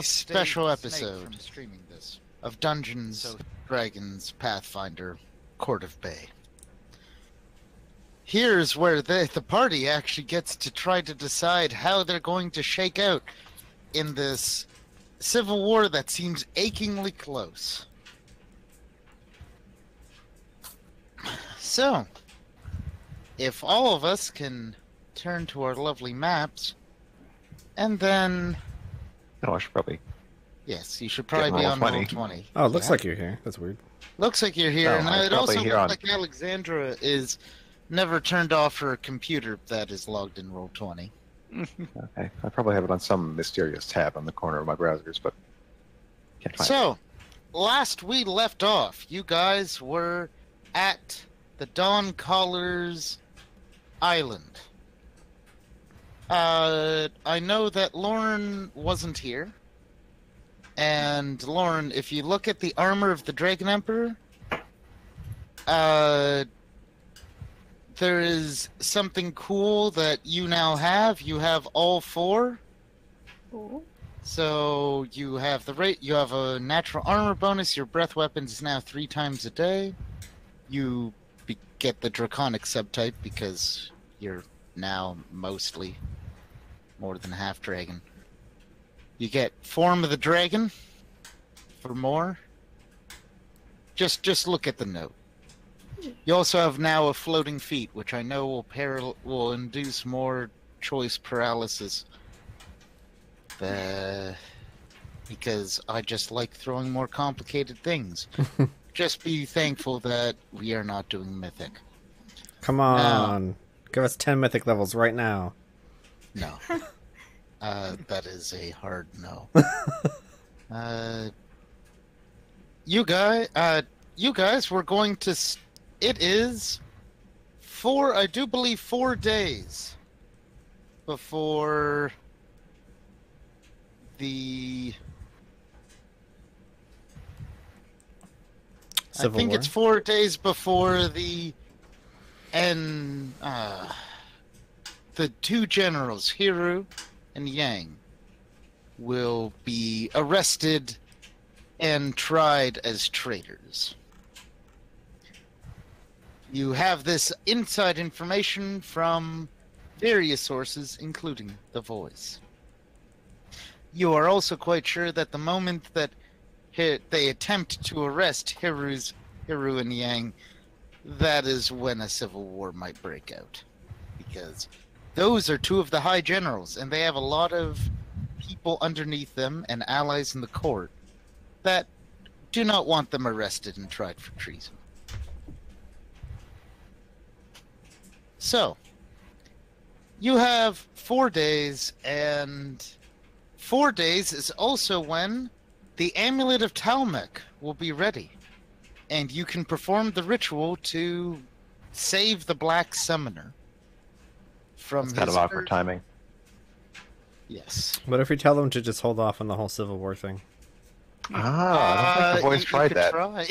special episode from streaming this of Dungeons, Dragons, Pathfinder, Court of Bay. Here's where the party actually gets to try to decide how they're going to shake out in this civil war that seems achingly close. So, if all of us can turn to our lovely maps, and then... Oh, I should probably... Yes, you should probably be on Roll20. Oh, it looks like you're here. That's weird. Looks like you're here, No, and it also looks on... like Alexandra is never turned off her computer that is logged in Roll20. Okay, I probably have it on some mysterious tab on the corner of my browsers, but can't find it. So, last we left off, you guys were at the Dawn Caller's Island. I know that Lauren wasn't here. And Lauren, if you look at the armor of the Dragon Emperor, there is something cool that you now have. You have all four. Cool. So you have you have a natural armor bonus. Your breath weapons is now 3 times a day. You get the draconic subtype because you're now mostly more than half dragon. You get Form of the Dragon for more. Just look at the note. You also have now a floating feat, which I know will induce more choice paralysis. Because I just like throwing more complicated things. Just be thankful that we are not doing mythic. Come on. Give us 10 mythic levels right now. No. That is a hard no. You guys, we're going to... It is I do believe 4 days before the... Civil I think War? it's 4 days before the the 2 generals, Hiru and Yang, will be arrested and tried as traitors. You have this inside information from various sources, including The Voice. You are also quite sure that the moment that they attempt to arrest Hiru and Yang, that is when a civil war might break out. Because those are 2 of the high generals, and they have a lot of people underneath them and allies in the court that do not want them arrested and tried for treason. So, you have 4 days, and 4 days is also when the Amulet of Talmec will be ready, and you can perform the ritual to save the Black Summoner from It's kind of awkward timing. Yes. What if we tell them to just hold off on the whole Civil War thing? I don't think The Voice tried that. Try.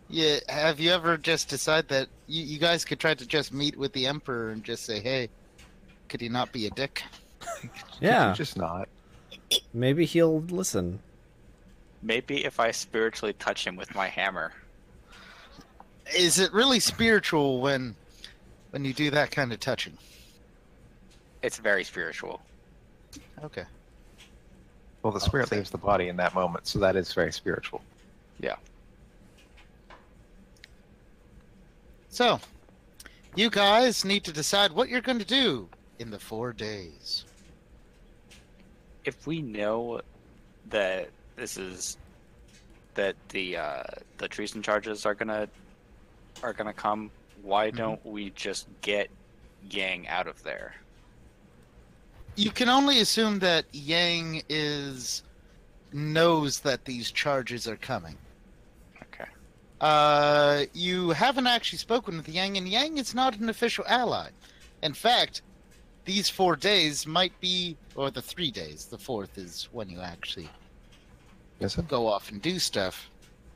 Yeah, have you ever just decided that you guys could try to just meet with the Emperor and just say, hey, could he not be a dick? Yeah. Just not. Maybe he'll listen. Maybe if I spiritually touch him with my hammer. Is it really spiritual when you do that kind of touching? It's very spiritual. Okay. Well, the spirit leaves the body in that moment, so that is very spiritual. Yeah. So, you guys need to decide what you're going to do in the 4 days. If we know that the treason charges are gonna come, why don't we just get Yang out of there? You can only assume that Yang knows that these charges are coming. Okay. You haven't actually spoken with Yang, and Yang is not an official ally. In fact, these 4 days might be, or the 3 days, the 4th is when you actually go off and do stuff.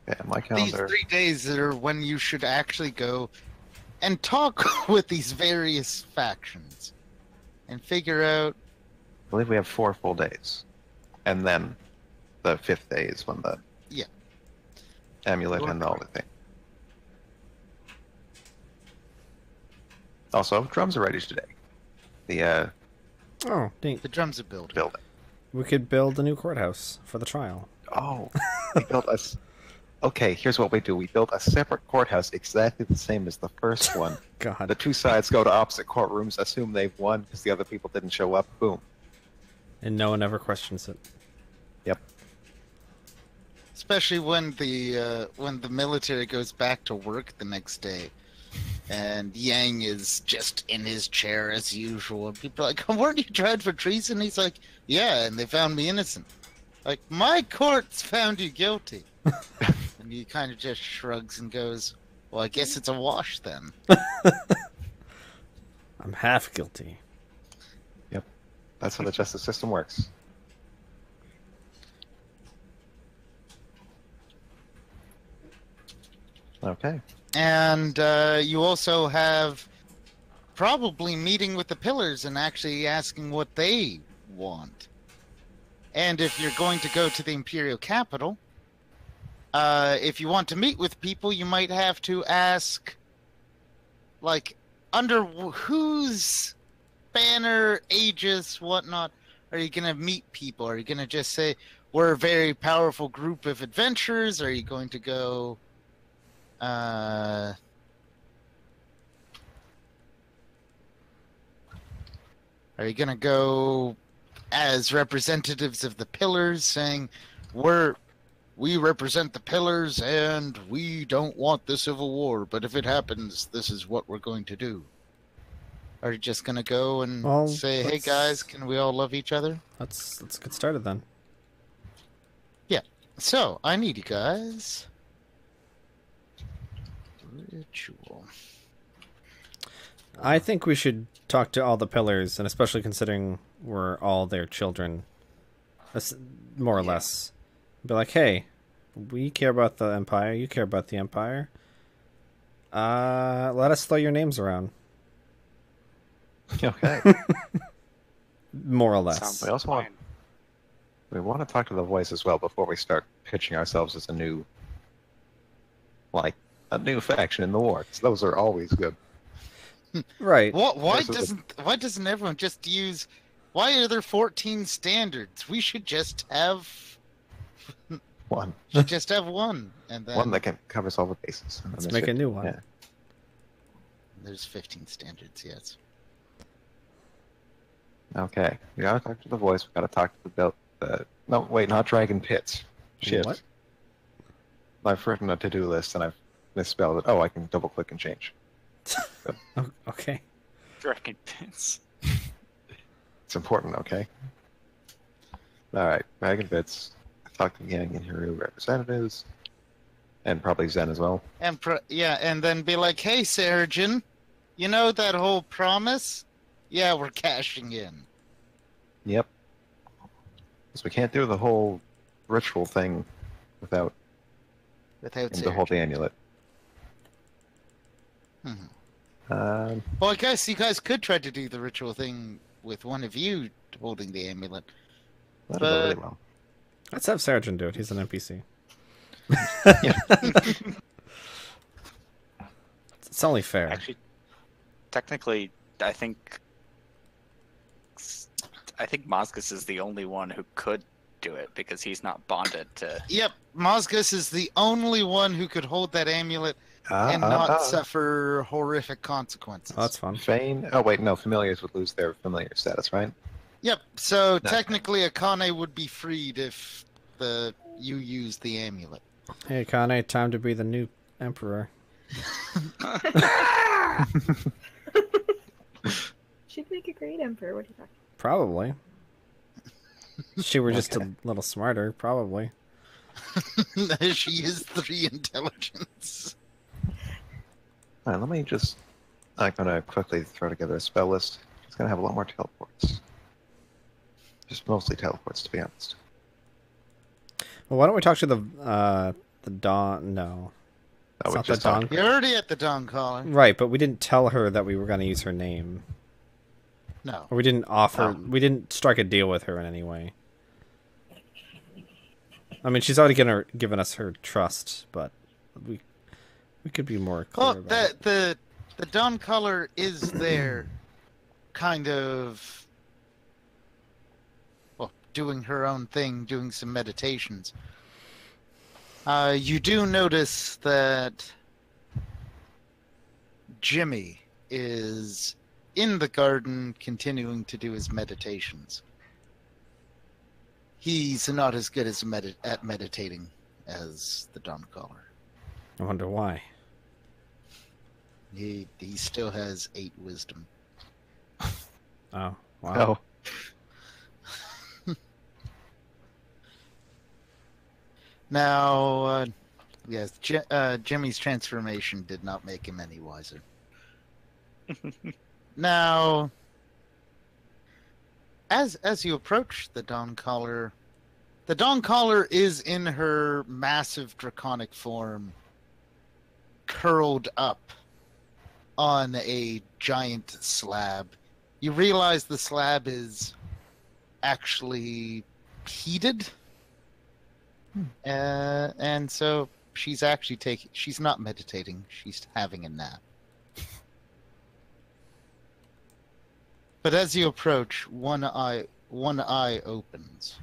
Yeah, my calendar. These 3 days are when you should actually go and talk with these various factions and figure out I believe we have 4 full days. and then the 5th day is when the Yeah. amulet and all the thing. Also, drums are ready today. The Oh, neat. The drums are built. building. We could build a new courthouse for the trial. Oh, we built us. Okay, here's what we do. We built a separate courthouse exactly the same as the first one. God. The 2 sides go to opposite courtrooms, assume they've won because the other people didn't show up. Boom. And no one ever questions it. Yep. Especially when the military goes back to work the next day, and Yang is just in his chair as usual. And people are like, "Weren't you tried for treason?" He's like, "Yeah, and they found me innocent." Like, my courts found you guilty. And he kind of just shrugs and goes, "Well, I guess it's a wash then." I'm half guilty. Yep. That's how the justice system works. Okay. And you also have probably meeting with the pillars and actually asking what they want. And if you're going to go to the Imperial capital, if you want to meet with people, you might have to ask, like, under whose banner, aegis, whatnot, are you going to meet people? Are you going to just say, we're a very powerful group of adventurers? Are you going to go... Are you gonna go as representatives of the pillars, saying we represent the pillars and we don't want the civil war, but if it happens, this is what we're going to do? Are you just gonna go and say, "Hey guys, can we all love each other"? Let's get started then. Yeah. So I need you guys. Ritual. I think we should talk to all the pillars, and especially considering we're all their children, more or less. Be like, hey, we care about the Empire, you care about the Empire. Let us throw your names around. Okay. More or less. Sounds We also want fine. we want to talk to the voice as well before we start pitching ourselves as a new faction in the war. 'Cause those are always good. Right. Why This is why doesn't everyone just use? Why are there 14 standards? We should just have One one, and then one that covers all the bases. And Let's there's make a 50. new one. Yeah. there's 15 standards. Yes. Okay. We gotta talk to the voice. We gotta talk to the build. No, wait, not Dragon Pits. Shit. What? I've written a to-do list and I've misspelled it. Oh, I can double-click and change. Oh, okay. Dragon pits. It's important, okay? Alright, Dragon Pits. Talk to Yang and Hiru representatives. And probably Zen as well. And and then be like, "Hey, Sarajin, you know that whole promise? Yeah, we're cashing in." Yep. Because we can't do the whole ritual thing without Without him to hold the amulet. Mhm. Well, I guess you guys could try to do the ritual thing with one of you holding the amulet. that'll go really well. Let's have Sargent do it. He's an NPC. It's only fair. Actually, technically, I think Mosgus is the only one who could do it because he's not bonded to. Yep, Mosgus is the only one who could hold that amulet and not suffer horrific consequences. Oh, that's fun. Fane? Oh, wait, no. Familiars would lose their familiar status, right? Yep, so No. technically Akane would be freed if you use the amulet. Hey, Kane, time to be the new emperor. She'd make a great emperor. What are you talking? Probably. She were just Okay. a little smarter, probably. She is 3 intelligence. All right, let me just... I'm going to quickly throw together a spell list. It's going to have a lot more teleports. Just mostly teleports, to be honest. Well, why don't we talk to the Dawn? No. That It's would not the just Dawn. You're already at the Dawn Calling. Right, but we didn't tell her that we were going to use her name. No. Or we didn't offer... Oh. We didn't strike a deal with her in any way. I mean, she's already given us her trust, but we could be more clear Well, about it. the dawn color is there, kind of, well, doing her own thing, doing some meditations. You do notice that Jimmy is in the garden continuing to do his meditations. He's not as good as at meditating as the dawn caller. I wonder why. He still has 8 wisdom. Oh, wow. Oh, Now, yes, Jimmy's transformation did not make him any wiser. Now, as you approach the dawn caller is in her massive draconic form, curled up on a giant slab. You realize the slab is actually heated, and so she's actually she's not meditating, she's having a nap. But as you approach, one eye opens.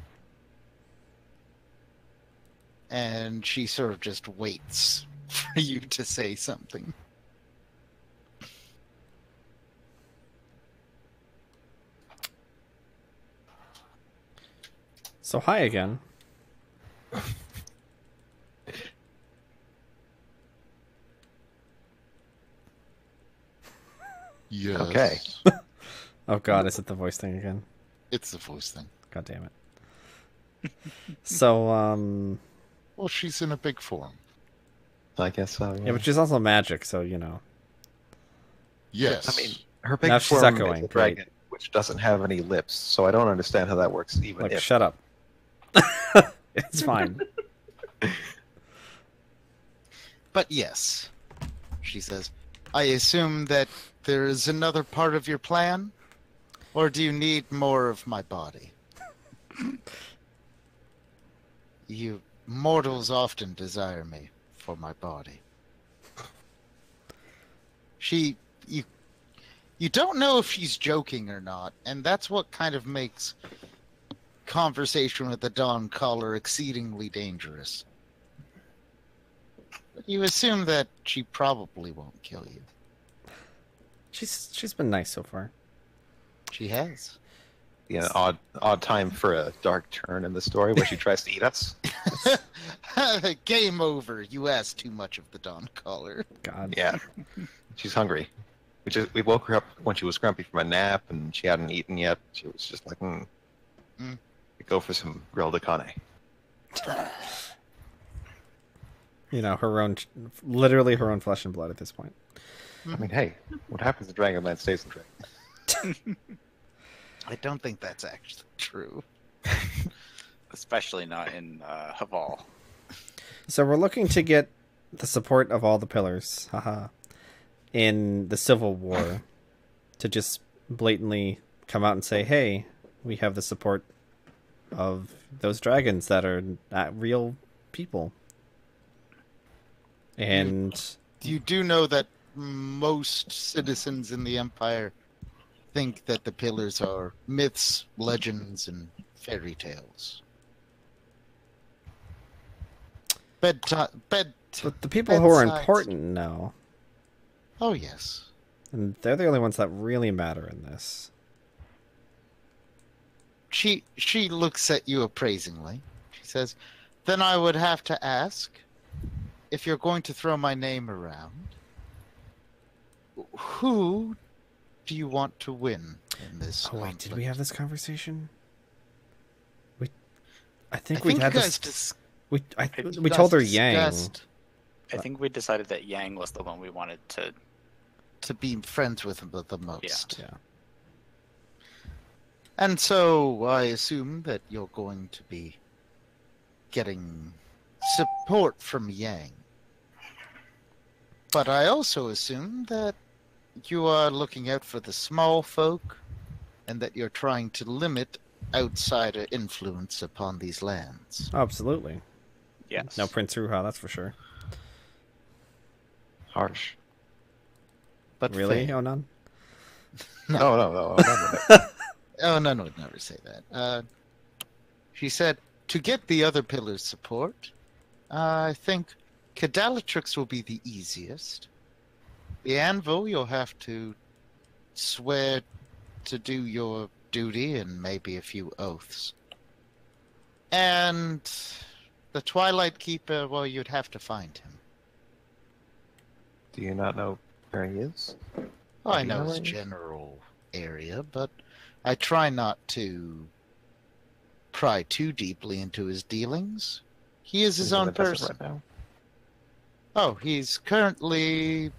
And she sort of just waits for you to say something. So hi again. Yes. Okay. Oh god, is it the voice thing again? It's the voice thing. God damn it. So, Well, she's in a big form. I guess so. yeah, but she's also magic, so you know. Yes. I mean, her big Now she's form echoing, is a dragon, which doesn't have any lips, so I don't understand how that works. Even Like, if shut up. It's fine. But yes, she says, I assume that there is another part of your plan? Or do you need more of my body? You mortals often desire me for my body. You don't know if she's joking or not, and that's what kind of makes conversation with the dawn caller exceedingly dangerous. But you assume that she probably won't kill you. She's been nice so far. She has. yeah, an odd time for a dark turn in the story where she tries to eat us. Game over. You asked too much of the dawn caller. God. Yeah, she's hungry. We woke her up when she was grumpy from a nap, and she hadn't eaten yet. She was just like, go for some grilled akane. You know, literally her own flesh and blood at this point. I mean, hey, what happens in Dragonland stays in Dragon. I don't think that's actually true. Especially not in Haval. So we're looking to get the support of all the pillars, haha, in the Civil War, to just blatantly come out and say, hey, we have the support of those dragons that are not real people. And You do know that most citizens in the Empire think that the pillars are myths, legends, and fairy tales. but the people who are bedsides. important know. Oh, yes. And they're the only ones that really matter in this. She looks at you appraisingly. She says, then I would have to ask, if you're going to throw my name around, who do you want to win in this Oh wait, did we conflict? have this conversation? I think I we think had you this. guys We told her discussed Yang. I think we decided that Yang was the one we wanted to. to be friends with him the most. Yeah. And so I assume that you're going to be getting support from Yang. But I also assume that you are looking out for the small folk and that you're trying to limit outsider influence upon these lands. Absolutely. Yes. No Prince Ruha, that's for sure. Harsh. But Really? fair. Oh, none? No. Oh, none would never say that. She said, to get the other pillars' support, I think Cadalatrix will be the easiest. The Anvil, you'll have to swear to do your duty and maybe a few oaths. And the Twilight Keeper, well, you'd have to find him. Do you not know where he is? Well, I Do you know know his where he is? general area, but I try not to pry too deeply into his dealings. He is his He's in own the desert person. right now. Oh, he's currently...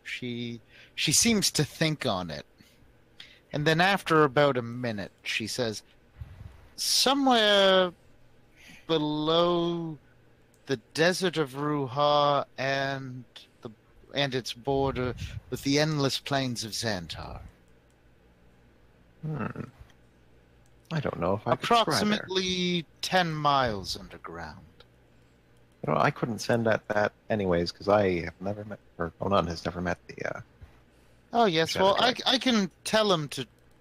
She seems to think on it. And then after about a minute, she says, somewhere below the desert of Ruha and its border with the endless plains of Xantar. I don't know if I could try there. Approximately 10 miles underground. You know, I couldn't send that anyways because I have never met, or Onan has never met the. Oh yes, Shadow well Dragon. I can tell him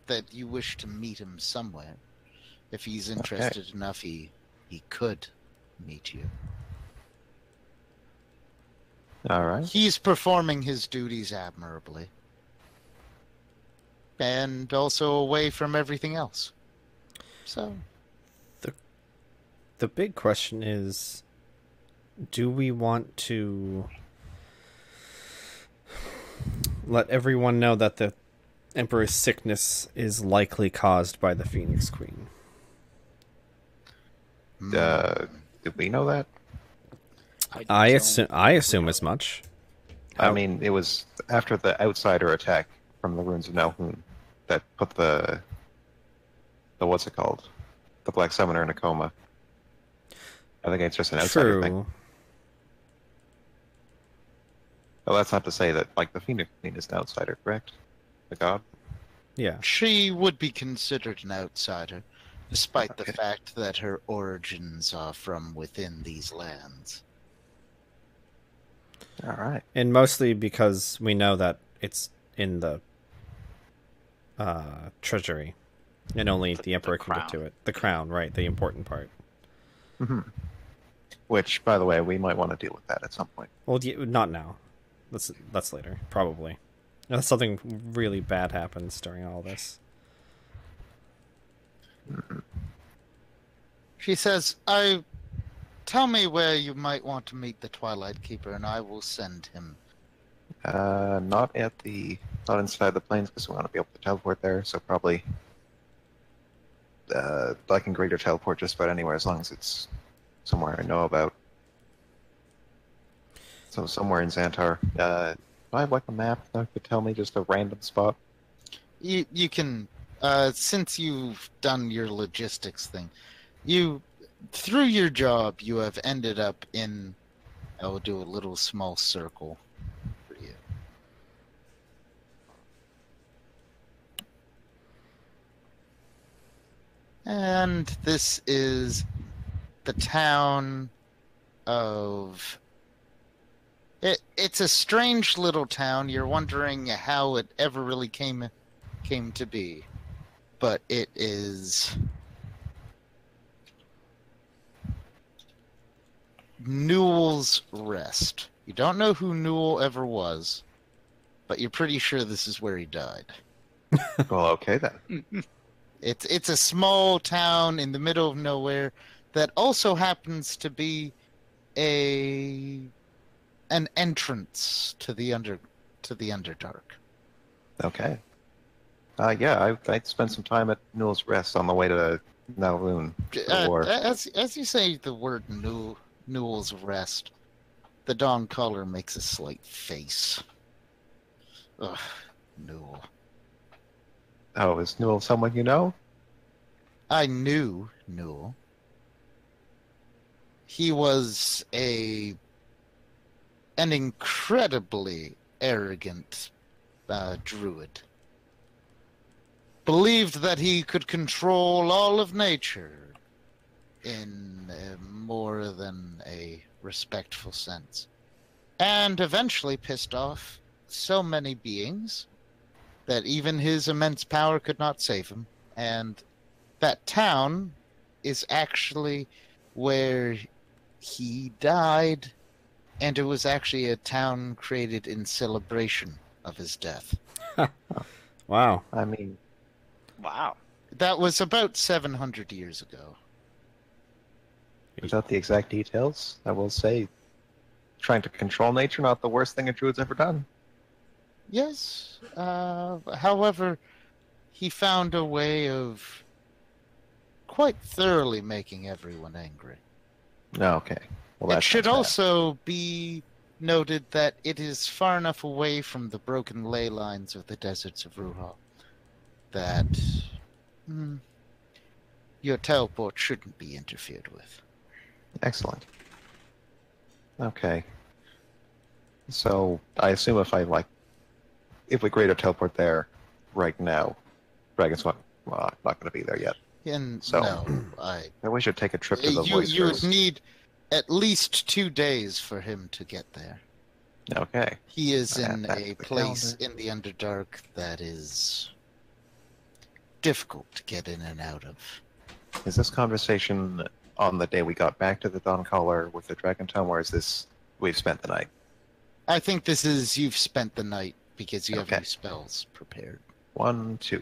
that you wish to meet him somewhere. If he's interested enough, he could meet you. All right. He's performing his duties admirably. And also away from everything else. So... The big question is, do we want to let everyone know that the Emperor's sickness is likely caused by the Phoenix Queen? Did we know that? I assume as much. I mean, it was after the outsider attack from the ruins of Nalhun that put the what's it called? The Black Summoner in a coma. I think it's just an outsider thing. True. Well, that's not to say that, like, the Phoenix Queen is an outsider, correct? The god? Yeah. She would be considered an outsider, despite the Okay. fact that her origins are from within these lands. All right. And mostly because we know that it's in the treasury. And only the Emperor can get to crown. it. The crown, right, the important part. Mm-hmm. Which, by the way, we might want to deal with that at some point. Well, not now. That's later, probably. Unless something really bad happens during all this. She says, tell me where you might want to meet the Twilight Keeper, and I will send him. Not inside the plains because we want to be able to teleport there. So probably, I can greater teleport just about anywhere as long as it's somewhere I know about. So somewhere in Xantar. Do I have like a map that could tell me just a random spot? You can, since you've done your logistics thing, through your job, you have ended up in, I will do a little small circle for you. And this is the town of... It's a strange little town. You're wondering how it ever really came to be. But it is... Newell's Rest. You don't know who Newell ever was, but you're pretty sure this is where he died. Well, okay then. It's a small town in the middle of nowhere that also happens to be an entrance to the Underdark. Okay. Yeah, I'd spent some time at Newell's Rest on the way to Nalhun for the war. As you say the word Newell's Rest, the Dawn Caller makes a slight face. Ugh, Newell. Oh, is Newell someone you know? I knew Newell. He was an incredibly arrogant druid. believed that he could control all of nature in more than a respectful sense. And eventually pissed off so many beings that even his immense power could not save him. And that town is actually where he died, and it was actually a town created in celebration of his death. Wow. I mean, Wow. That was about 700 years ago. without the exact details, I will say, trying to control nature, not the worst thing a druid's ever done. Yes. However, he found a way of quite thoroughly making everyone angry. Oh, okay. Well, It that should sounds bad. also be noted that it is far enough away from the broken ley lines of the deserts of Ruha that your teleport shouldn't be interfered with. Excellent. Okay. So I assume if we create a teleport there right now, Dragon's not going to be there yet. And So- no, Then we should take a trip to the voice you would first. need at least 2 days for him to get there. Okay. He is I have in that a for the place calendar. in the Underdark that is difficult to get in and out of. Is this conversation on the day we got back to the Dawn Caller with the Dragon Tome, or is this we've spent the night? I think this is you've spent the night because you have Okay. your spells prepared. 1, 2.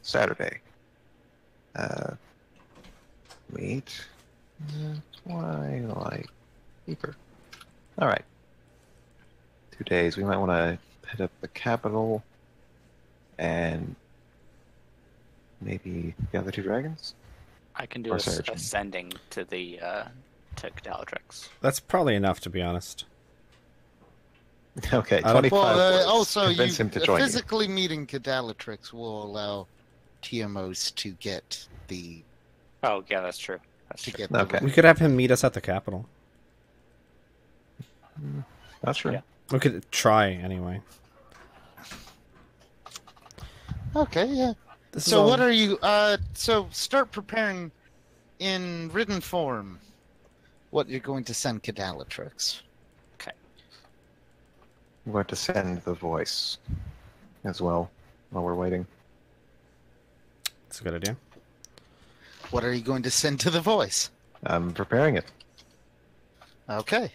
Saturday. Meet Twilight Keeper. Alright. 2 days. We might want to hit up the capital and maybe the other 2 dragons? I can do Or a Saracen. ascending to the to Galatrix. That's probably enough, to be honest. Okay, I don't- 25 Well, words. also, Convince you him to join you. physically meeting Cadalatrix will allow TMOs to get the Oh yeah, that's true. That's to true. get the Okay. We could have him meet us at the Capitol. That's true. Yeah. We could try, anyway. Okay, yeah. This is So all- what are you? So start preparing in written form what you're going to send Cadalatrix. I'm going to send the voice as well while we're waiting. That's a good idea. What are you going to send to the voice? I'm preparing it. Okay.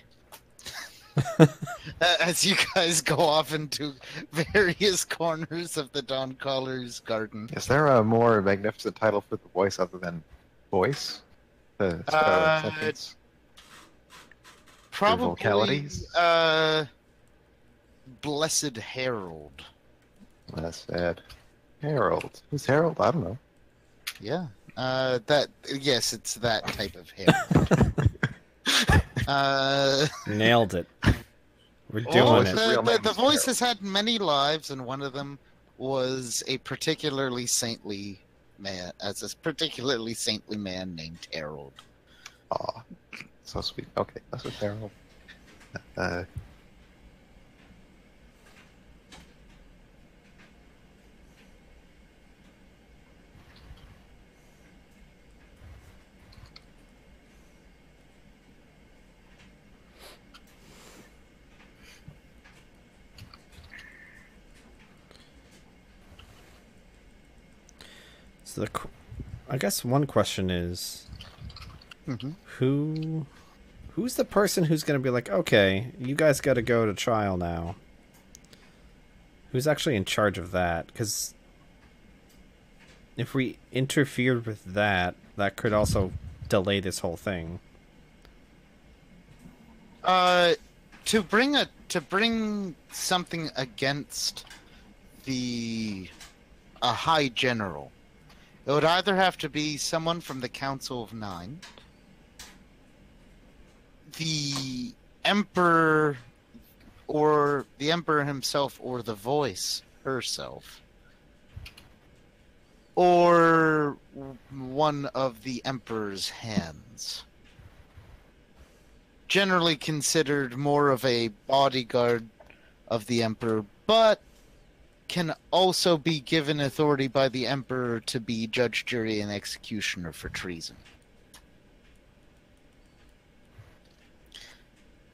As you guys go off into various corners of the Dawn-Caller's garden. Is there a more magnificent title for the voice other than voice? The sentence? Probably, vocalities? Blessed Herald. That's sad. Harold. Who's Harold? I don't know. Yeah. Yes, it's that type of Herald. Nailed it. We're doing Oh, it. Real name the is voice Harold. has had many lives, and one of them was a particularly saintly man, named Harold. Aw. So sweet. Okay, that's with Harold. So I guess one question is, Mhm. who's the person who's going to be like, okay, you guys got to go to trial now? Who's actually in charge of that? Because if we interfered with that, that could also delay this whole thing. To bring something against a high general, it would either have to be someone from the Council of Nine, the Emperor, or the Emperor himself, or the Voice herself, or one of the Emperor's hands. Generally considered more of a bodyguard of the Emperor, but can also be given authority by the Emperor to be judge, jury, and executioner for treason.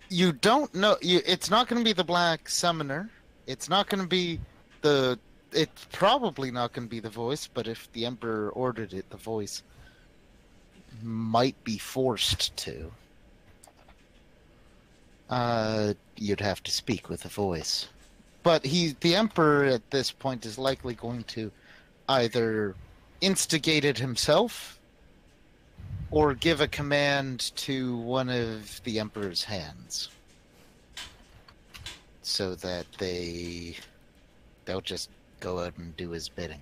You don't know. It's not going to be the Black Summoner. It's not going to be the. It's probably not going to be the Voice, but if the Emperor ordered it, the Voice might be forced to. You'd have to speak with the Voice. But the Emperor at this point is likely going to either instigate it himself or give a command to one of the Emperor's hands, so that they'll just go out and do his bidding.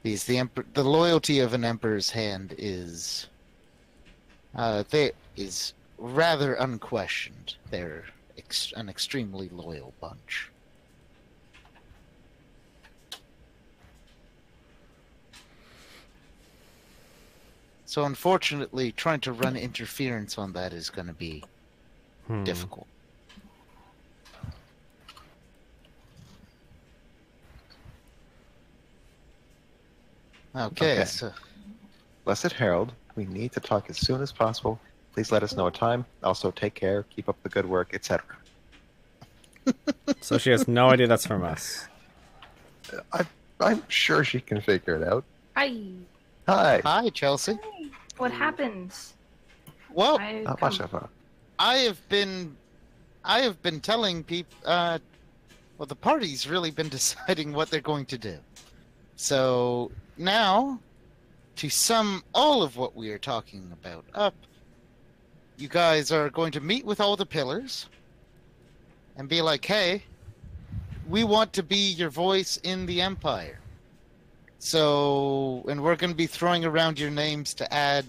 Because the loyalty of an Emperor's hand is rather unquestioned. They're an extremely loyal bunch. So unfortunately, trying to run interference on that is going to be difficult. Okay, so... Blessed Herald, we need to talk as soon as possible. Please let us know a time. Also, take care, keep up the good work, etc. So she has no idea that's from us. I'm sure she can figure it out. Hi. Hi. Hi, Chelsea. Hi. What happened? Well, I have been telling people. Well, the party's really been deciding what they're going to do. So now, to sum all of what we are talking about up, you guys are going to meet with all the pillars and be like, hey, we want to be your voice in the Empire. So, and we're going to be throwing around your names to add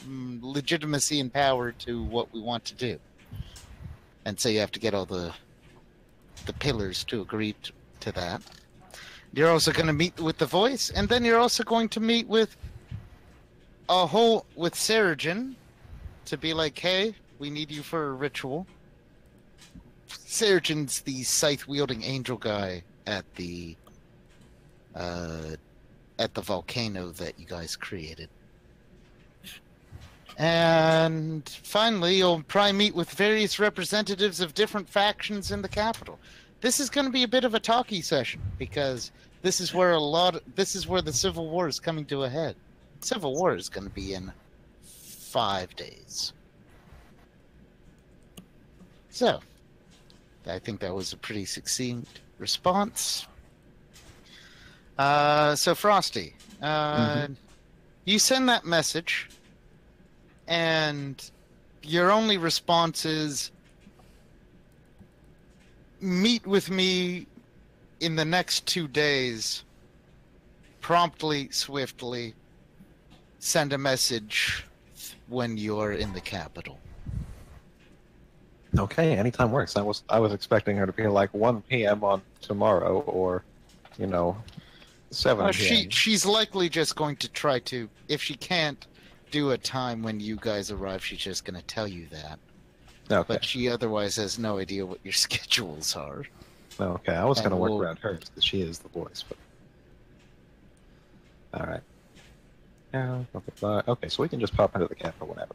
legitimacy and power to what we want to do. And so you have to get all the pillars to agree to that. You're also going to meet with the voice, and then you're also going to meet with Sarajin to be like, hey, we need you for a ritual. Sarajin's the scythe-wielding angel guy at the volcano that you guys created. And finally, you'll probably meet with various representatives of different factions in the capital. This is going to be a bit of a talky session, because this is where the Civil War is coming to a head. Civil War is going to be in 5 days. So, I think that was a pretty succinct response. So Frosty, you send that message, and your only response is, meet with me in the next 2 days, promptly, swiftly, send a message when you're in the capital. Okay, anytime works. I was expecting her to be like 1 p.m. on tomorrow, or 7 p.m. She's likely just going to try to, if she can't do a time when you guys arrive, she's just going to tell you that. Okay. But she otherwise has no idea what your schedules are. Okay, I was going to work around her because she is the voice. But all right. Yeah. Okay, so we can just pop into the capital whenever.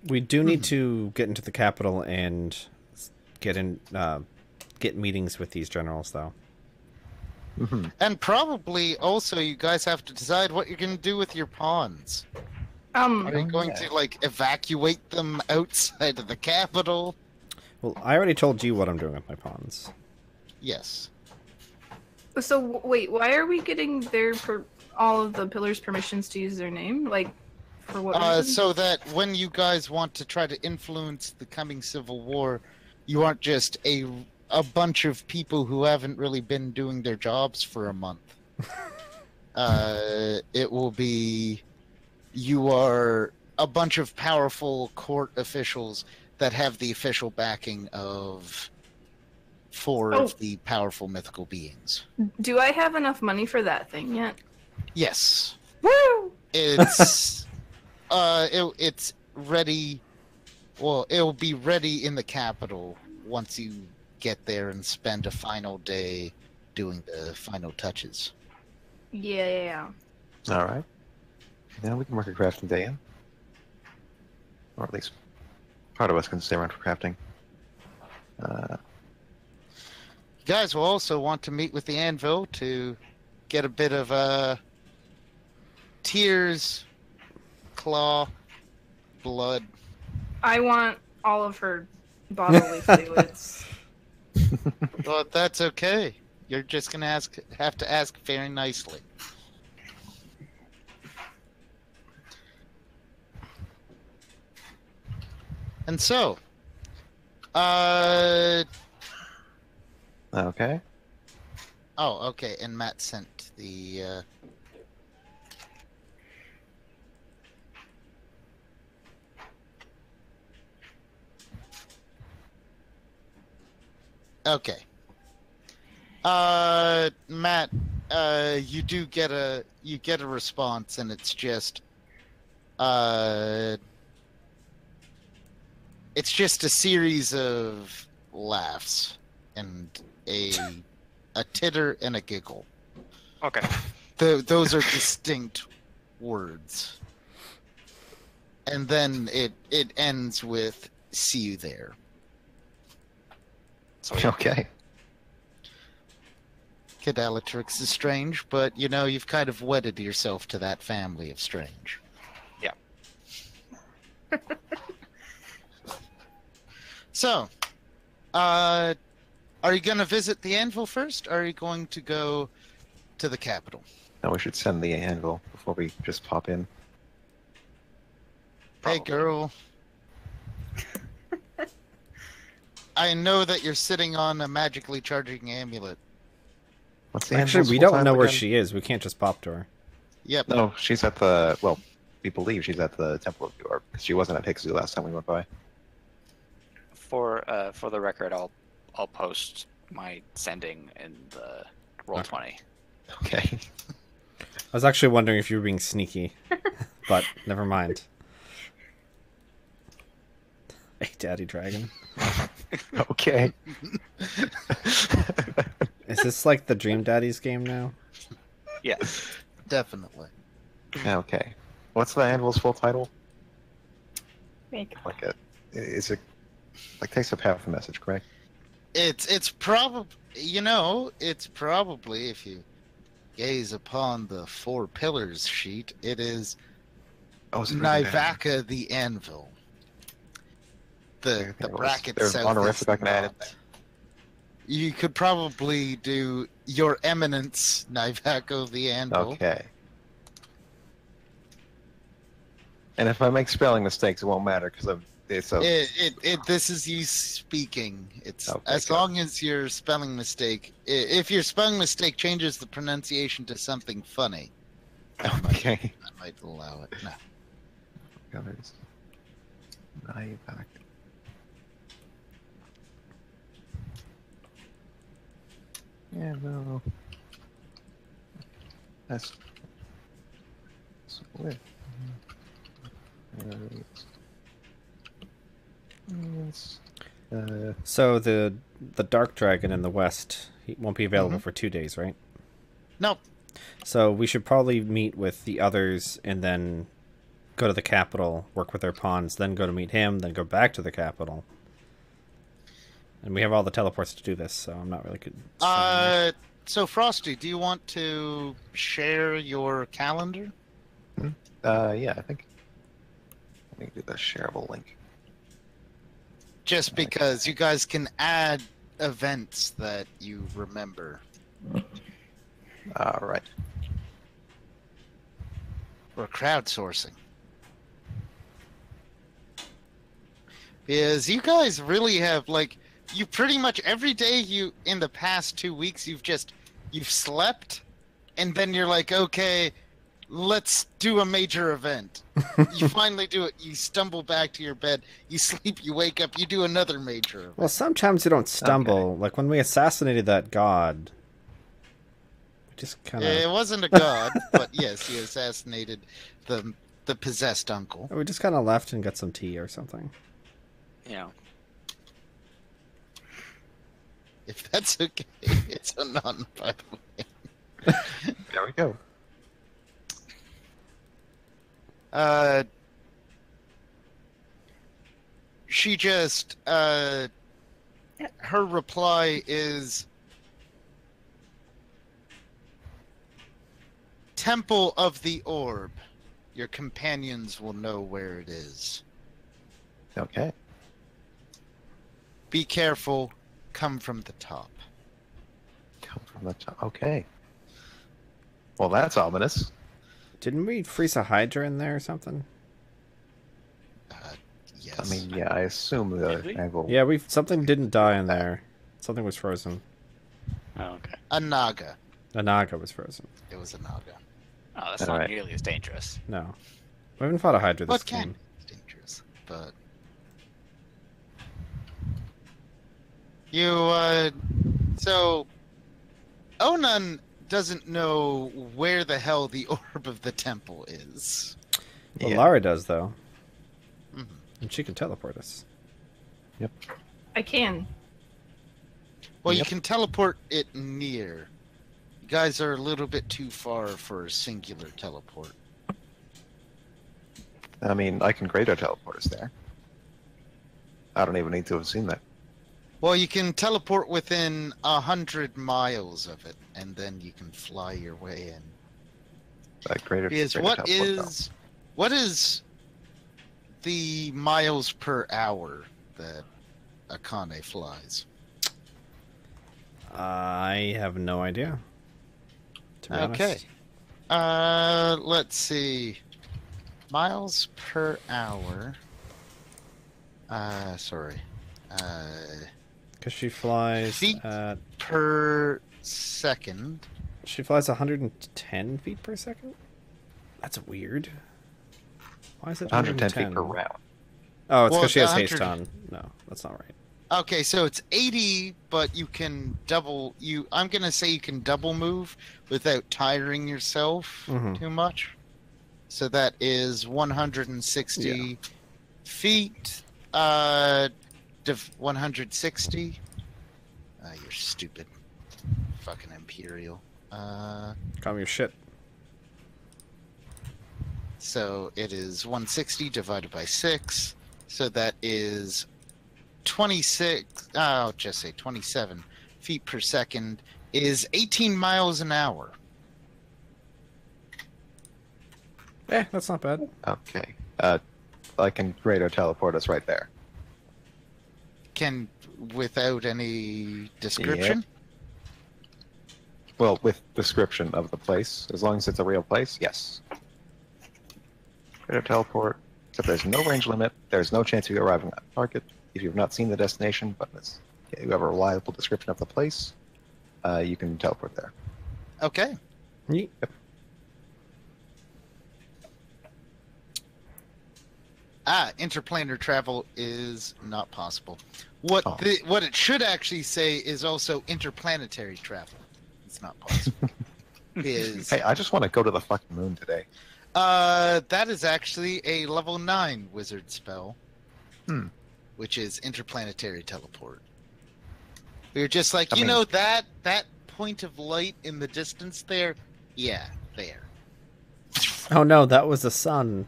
We do need to get into the capital and get meetings with these generals, though. And probably also you guys have to decide what you're going to do with your pawns. Are you going to evacuate them outside of the capital? Well, I already told you what I'm doing with my pawns. Yes. So wait, why are we getting all of the pillars' permissions to use their name? For what reason? So that when you guys want to try to influence the coming Civil War, you aren't just a bunch of people who haven't really been doing their jobs for a month. It will be, you are a bunch of powerful court officials that have the official backing of 4 of the powerful mythical beings. Do I have enough money for that thing yet? Yes. Woo! It's it's ready. Well, it'll be ready in the capital once you get there and spend a final day doing the final touches. Yeah. All right. Now we can work a crafting day in. Or at least part of us can stay around for crafting. You guys will also want to meet with the anvil to get a bit of tears, claw, blood. I want all of her bodily fluids. But that's okay. You're just gonna have to ask very nicely. And so, Okay. oh, okay, and Matt sent the, okay. Matt, you do get a response, and it's just a series of laughs and a titter and a giggle. Okay. Those are distinct words. And then it ends with "see you there." So Okay. Cadalatrix is strange, but you know, you've kind of wedded yourself to that family of strange. yeah. So, are you going to visit the anvil first, or are you going to go to the capital? No, we should send the anvil before we just pop in. Hey, Probably. girl. I know that you're sitting on a magically charging amulet. What's the Actually, anvil's we full don't title know where again? she is. We can't just pop to her. Yep. No, she's at the. Well, we believe she's at the Temple of York because she wasn't at Hixu last time we went by. For the record, I'll post my sending in the Roll20. Okay. I was actually wondering if you were being sneaky, but never mind. Hey, Daddy Dragon. Okay. Is this like the Dream Daddies game now? Yes. Definitely. Okay. What's the anvil's full title? Make Like it. Is it like takes up half the message, correct? It's probably, you know, it's probably, if you gaze upon the 4 pillars sheet, it is Oh, is it written down? Nivaka the Anvil. The There was- bracket there's south honorific is I can add in not. You could probably do Your Eminence Nivako the Anvil. Okay. And if I make spelling mistakes, it won't matter because it's a. This is you speaking. It's Okay, as good. long as your spelling mistake. If your spelling mistake changes the pronunciation to something funny, Okay. I might allow it. No. Others. Nivak. Yeah, no. That's. Split. Yes. So the Dark Dragon in the west, he won't be available for 2 days, right? Nope. So we should probably meet with the others and then go to the capital, work with their pawns, then go to meet him, then go back to the capital. And we have all the teleports to do this, so I'm not really good. So Frosty, do you want to share your calendar? Yeah, I think. Let me do the shareable link. Just because you guys can add events that you remember. All right. Or crowdsourcing. Because you guys really have, like, you pretty much every day in the past 2 weeks, you've slept, and then you're like, okay, let's do a major event. You finally do it. You stumble back to your bed. You sleep. You wake up. You do another major event. Well, sometimes you don't stumble. Like when we assassinated that god. We just kind of... It wasn't a god, but yes, he assassinated the possessed uncle. We just kind of left and got some tea or something. You know. if that's okay. It's a nun, by the way. There we go. She just, her reply is, Temple of the Orb. Your companions will know where it is. Okay. Be careful. Come from the top. Come from the top. Okay. Well, that's ominous. Didn't we freeze a Hydra in there or something? Yes. I mean, yeah, I assume Did we? the angle. Yeah, something didn't die in there. Something was frozen. Oh, okay. A Naga. A Naga was frozen. It was a Naga. Oh, that's All not right. nearly as dangerous. No. We haven't fought a Hydra this What can game. be dangerous, but you so Onan doesn't know where the hell the orb of the temple is. Well, Yeah. Lara does, though. Mhm. And she can teleport us. I can. Well, Yep. you can teleport it near. You guys are a little bit too far for a singular teleport. I mean, I can greater teleport us there. I don't even need to have seen that. Well, you can teleport within 100 miles of it, and then you can fly your way in. Greater. Because greater what teleport, is the miles per hour that Akane flies? I have no idea. To be Okay. honest. Let's see. Miles per hour. Sorry. Because she flies Feet. at... Per second. She flies 110 feet per second? That's weird. Why is it 110 feet per round. Oh, it's Well, because she has 100 haste on. No, that's not right. Okay, so it's 80, but you can double. I'm gonna say you can double move without tiring yourself Mhm. too much. So that is 160 feet. 160. You're stupid. Fucking Imperial. Calm your shit. So it is 160 divided by 6. So that is 26. I'll just say 27 feet per second is 18 miles an hour. Eh, that's not bad. Okay. I can greater teleport us right there. Can without any description. Well, with description of the place, as long as it's a real place, yes. Greater teleport. Except there's no range limit. There's no chance of you arriving at the target if you've not seen the destination, but you have a reliable description of the place. You can teleport there. Okay. Yeet. Interplanar travel is not possible. What Oh. what it should actually say is also interplanetary travel. It's not possible. Is Hey, I just want to go to the fucking moon today. that is actually a level 9 wizard spell. Which is interplanetary teleport. We're just like, I you mean- know that point of light in the distance there? Yeah, there. Oh no, that was the sun.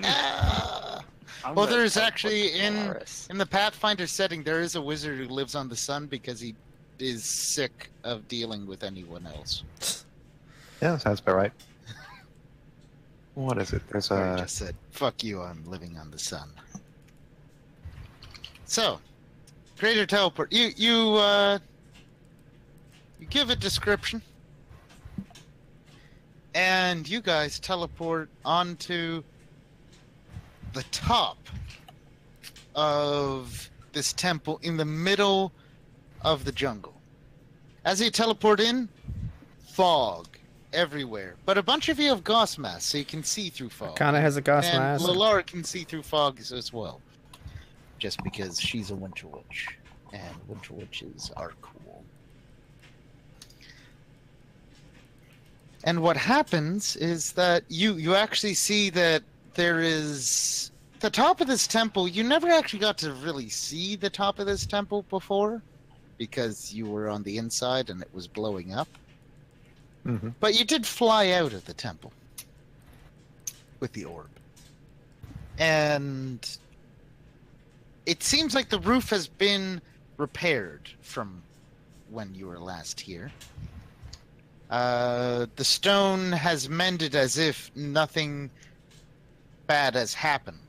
Ah! I'm Well, gonna there's teleport actually to Polaris. in the Pathfinder setting, there is a wizard who lives on the sun because he is sick of dealing with anyone else. Yeah, sounds about right. What is it? There's Or a... just said, "Fuck you, I'm living on the sun." So, greater teleport. You give a description, and you guys teleport onto the top of this temple in the middle of the jungle. As you teleport in, fog everywhere. But a bunch of you have gauss masks, so you can see through fog. Kinda has a gas and mask. Lalara can see through fog as well. Just because she's a winter witch. And winter witches are cool. And what happens is that you actually see that there is the top of this temple. You never actually got to really see the top of this temple before, because you were on the inside and it was blowing up. Mm-hmm. But you did fly out of the temple with the orb. And it seems like the roof has been repaired from when you were last here. The stone has mended as if nothing bad has happened.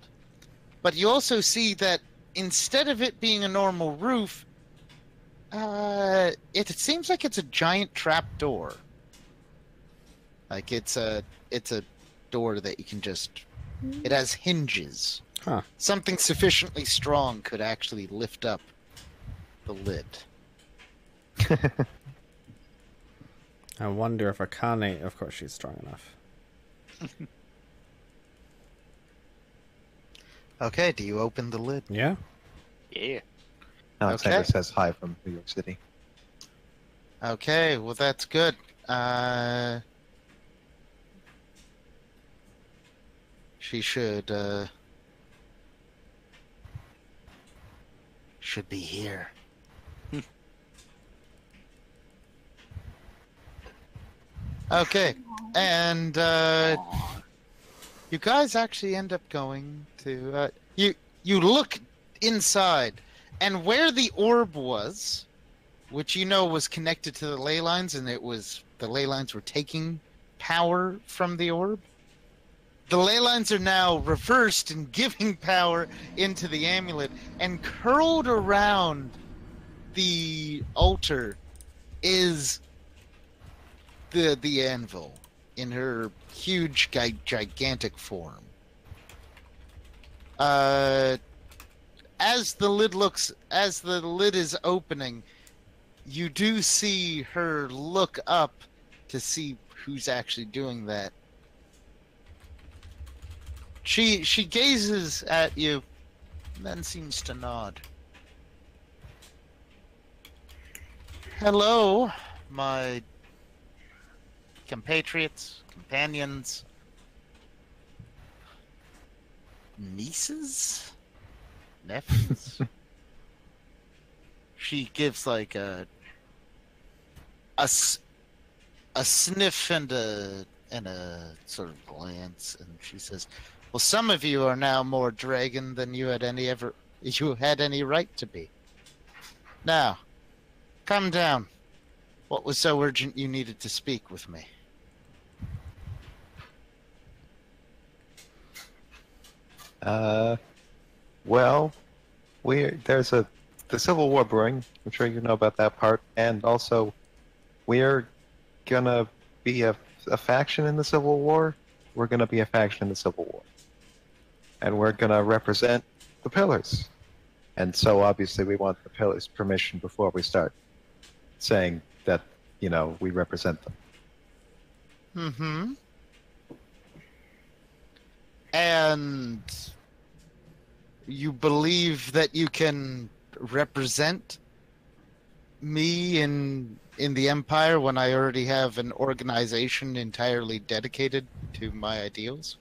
But you also see that instead of it being a normal roof, it seems like it's a giant trap door. Like it's a door that you can just... It has hinges. Huh. Something sufficiently strong could actually lift up the lid. I wonder if Akane... Of course she's strong enough. Okay, do you open the lid? Yeah? Yeah. Alexander Okay. says hi from New York City. Okay, well that's good. She should be here. Okay, and you guys actually end up going to you look inside, and where the orb was, which you know was connected to the ley lines, and the ley lines were taking power from the orb. The ley lines are now reversed and giving power into the amulet, and curled around the altar is the anvil in her huge, gigantic form. As the lid is opening, you do see her look up to see who's actually doing that. She gazes at you, and then seems to nod. Hello, my compatriots, companions, nieces, nephews. She gives like a sniff and a sort of glance, and she says, "Well, some of you are now more dragon than you had any right to be. Now, come down. What was so urgent you needed to speak with me?" Well, there's the Civil War brewing. I'm sure you know about that part, and also we're gonna be a faction in the Civil War. We're gonna be a faction in the Civil War, and we're gonna represent the Pillars. And so obviously we want the Pillars' permission before we start saying that, we represent them. Mm-hmm. And you believe that you can represent me in the Empire when I already have an organization entirely dedicated to my ideals?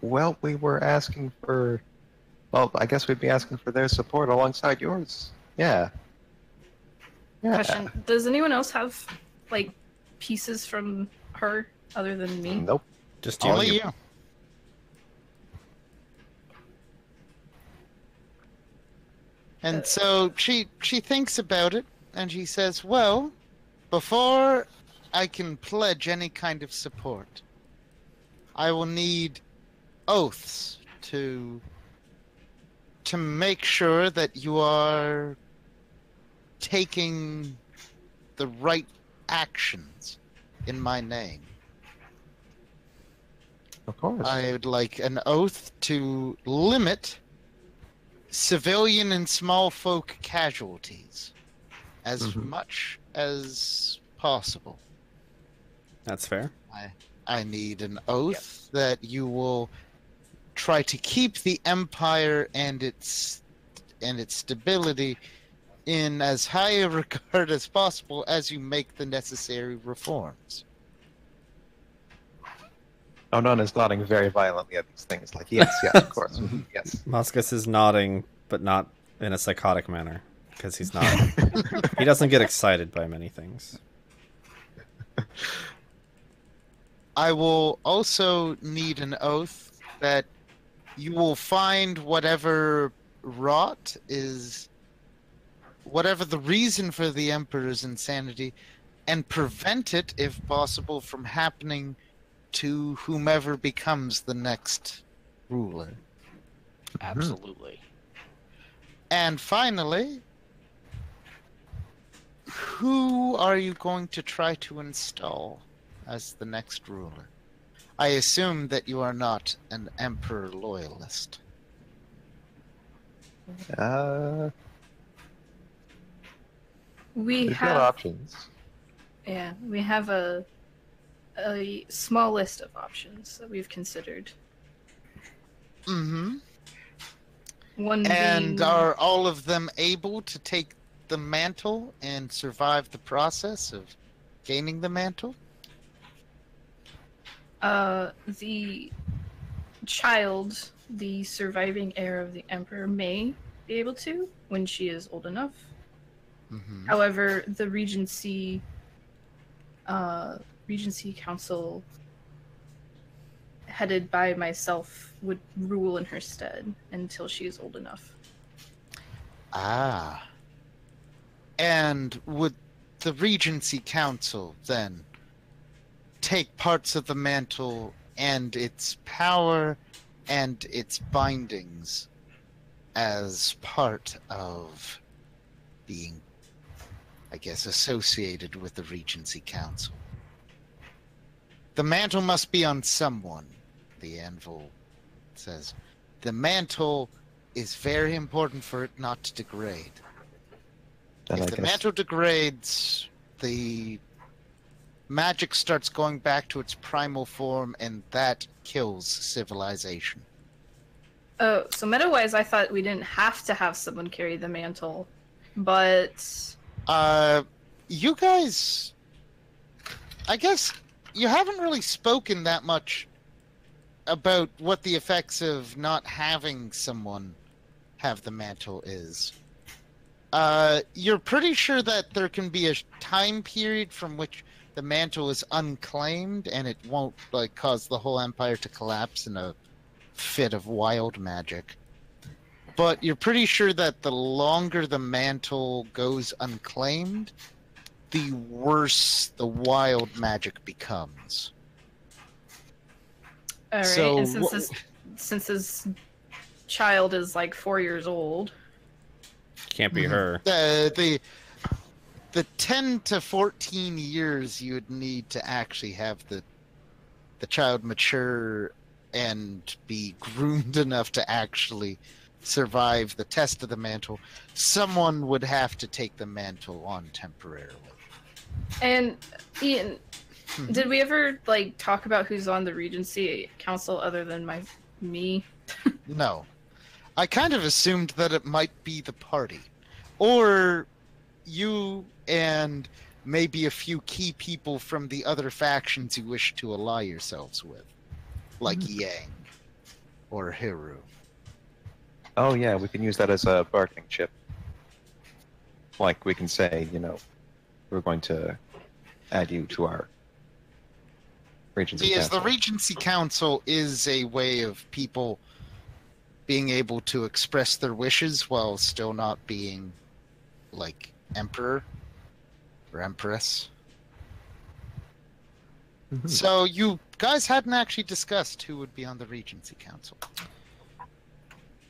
Well, we were asking for... Well, I guess we'd be asking for their support alongside yours. Yeah. Yeah. Question: does anyone else have like pieces from her other than me? Nope. Just you. Only you. And so she thinks about it, and she says, "Well, before I can pledge any kind of support, I will need oaths to make sure that you are taking the right actions in my name. Of course. I would like an oath to limit civilian and small folk casualties as much as possible. That's fair. I need an oath that you will try to keep the Empire and its stability in as high a regard as possible as you make the necessary reforms." Onan is nodding very violently at these things. Like, yes, of course. Yes. Moscus is nodding, but not in a psychotic manner. because he's not. He doesn't get excited by many things. I will also need an oath that you will find whatever rot is, whatever the reason for the Emperor's insanity, and prevent it, if possible, from happening to whomever becomes the next ruler. Absolutely. And finally, who are you going to try to install as the next ruler? I assume that you are not an Emperor loyalist. We We've got have options. yeah, we have a small list of options that we've considered. Mm-hmm. One And being are all of them able to take the mantle and survive the process of gaining the mantle? the child, the surviving heir of the Emperor, may be able to when she is old enough. Mm-hmm. However, the Regency Council, headed by myself, would rule in her stead until she is old enough. Ah. And would the Regency Council then take parts of the mantle and its power and its bindings as part of being, I guess, associated with the Regency Council? The mantle must be on someone, the anvil says. The mantle is very important for it not to degrade. Then I If the guess mantle degrades, the magic starts going back to its primal form, and that kills civilization. Oh, so meta-wise, I thought we didn't have to have someone carry the mantle, but You guys, I guess you haven't really spoken that much about what the effects of not having someone have the mantle is. You're pretty sure that there can be a time period from which the mantle is unclaimed and it won't like cause the whole empire to collapse in a fit of wild magic. But you're pretty sure that the longer the mantle goes unclaimed, the worse the wild magic becomes. all right. So and since his child is like 4 years old, Can't be her. the 10 to 14 years you would need to actually have the child mature and be groomed enough to actually survive the test of the mantle, someone would have to take the mantle on temporarily. and Ian, did we ever like talk about who's on the Regency Council other than me? No. I kind of assumed that it might be the party. Or you and maybe a few key people from the other factions you wish to ally yourselves with. Like Yang. Or Hiru. Oh yeah, we can use that as a bargaining chip. Like we can say, we're going to add you to our Regency Yes, Council. the Regency Council is a way of people being able to express their wishes while still not being, like, Emperor or Empress. Mhm. So you guys hadn't actually discussed who would be on the Regency Council.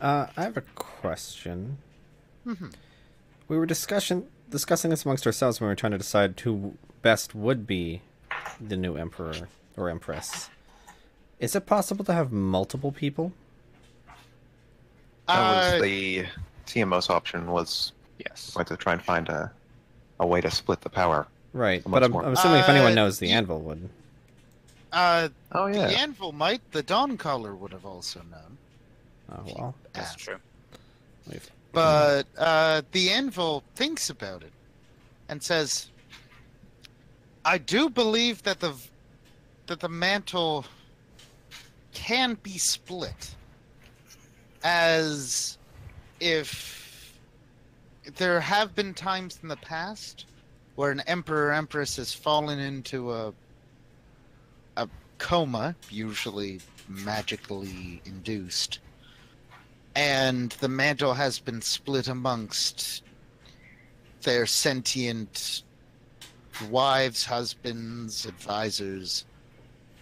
I have a question. Mhm. We were discussing this amongst ourselves when we were trying to decide who best would be the new emperor or empress. Is it possible to have multiple people? That was the TMO's option, was Yes. going to try and find a way to split the power. Right, How but much I'm more? assuming if anyone knows, the you- anvil would. Oh The yeah. Anvil might, the Dawncaller would have also known. Oh well. That's asked. true. We've- But the Anvil thinks about it and says, I do believe that the mantle can be split, as if there have been times in the past where an emperor or empress has fallen into a coma, usually magically induced, and the mantle has been split amongst their sentient wives, husbands, advisors,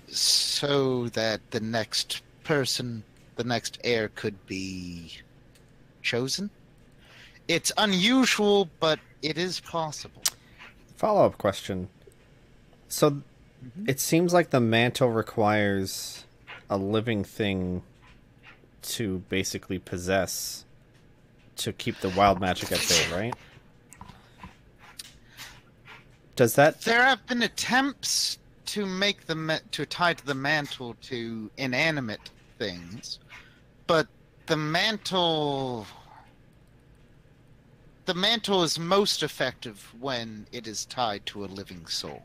so that the next person, the next heir, could be chosen. It's unusual, but it is possible. Follow-up question. So it seems like the mantle requires a living thing to basically possess to keep the wild magic at bay, right? Does that... There have been attempts to make to tie to the mantle to inanimate things, but the mantle is most effective when it is tied to a living soul.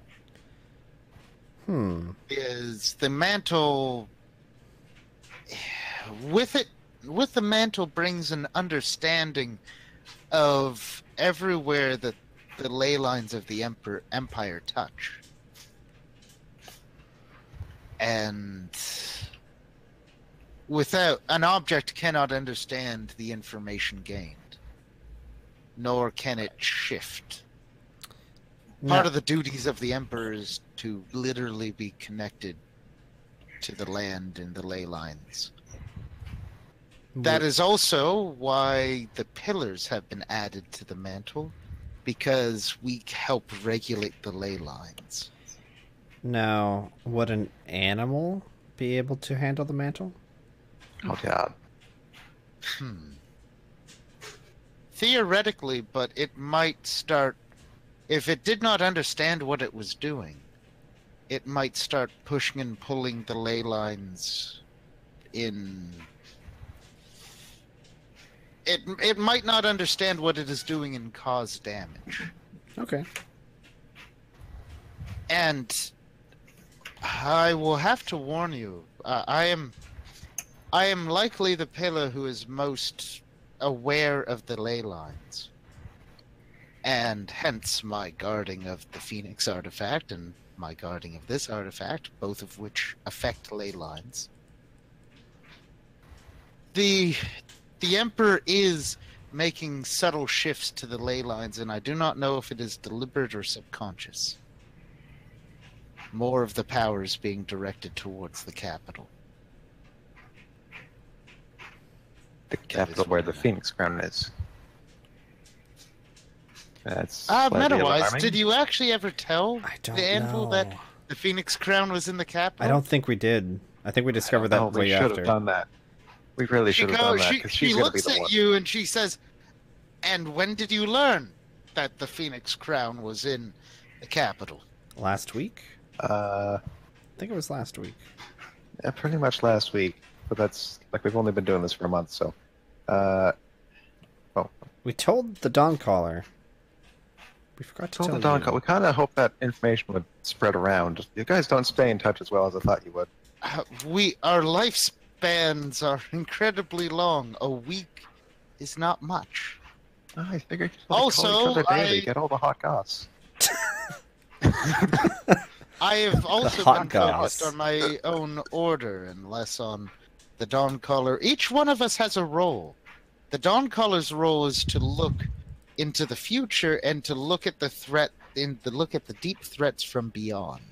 Is the mantle with the mantle brings an understanding of everywhere that the ley lines of the empire touch. And without an object cannot understand the information gained, nor can it shift. Part of the duties of the emperor is to literally be connected to the land and the ley lines. That is also why the pillars have been added to the mantle, because we help regulate the ley lines. Now, would an animal be able to handle the mantle? Oh god. Theoretically, but it might start... If it did not understand what it was doing, it might start pushing and pulling the ley lines in... It might not understand what it is doing and cause damage. Okay. And I will have to warn you, I am likely the pillar who is most aware of the ley lines. And hence my guarding of the Phoenix artifact and my guarding of this artifact, both of which affect ley lines. The Emperor is making subtle shifts to the ley lines, and I do not know if it is deliberate or subconscious. More of the power is being directed towards the capital. The capital where the Phoenix Crown is. That's Metawise, did you actually ever tell I don't the Anvil know. that the Phoenix Crown was in the capital? I don't think we did. I think we discovered that we way should after. have done that. We really should have done that, because She she's going to be looks the at one. you and she says, "And when did you learn that the Phoenix Crown was in the capital?" Last week? Uh, I think it was last week. yeah, pretty much last week. But that's, like, we've only been doing this for a month, so... oh. We told the Dawn Caller. We forgot to Told tell the Dawn you. Call. We kind of hoped that information would spread around. You guys don't stay in touch as well as I thought you would. Our lifespans are incredibly long. A week is not much. I figured you Also, call each other daily, I- get all the hot goss. I have also hot been goss. focused on my own order and less on the Dawn Caller. Each one of us has a role. The Dawn Caller's role is to look into the future and to look at the look at the deep threats from beyond.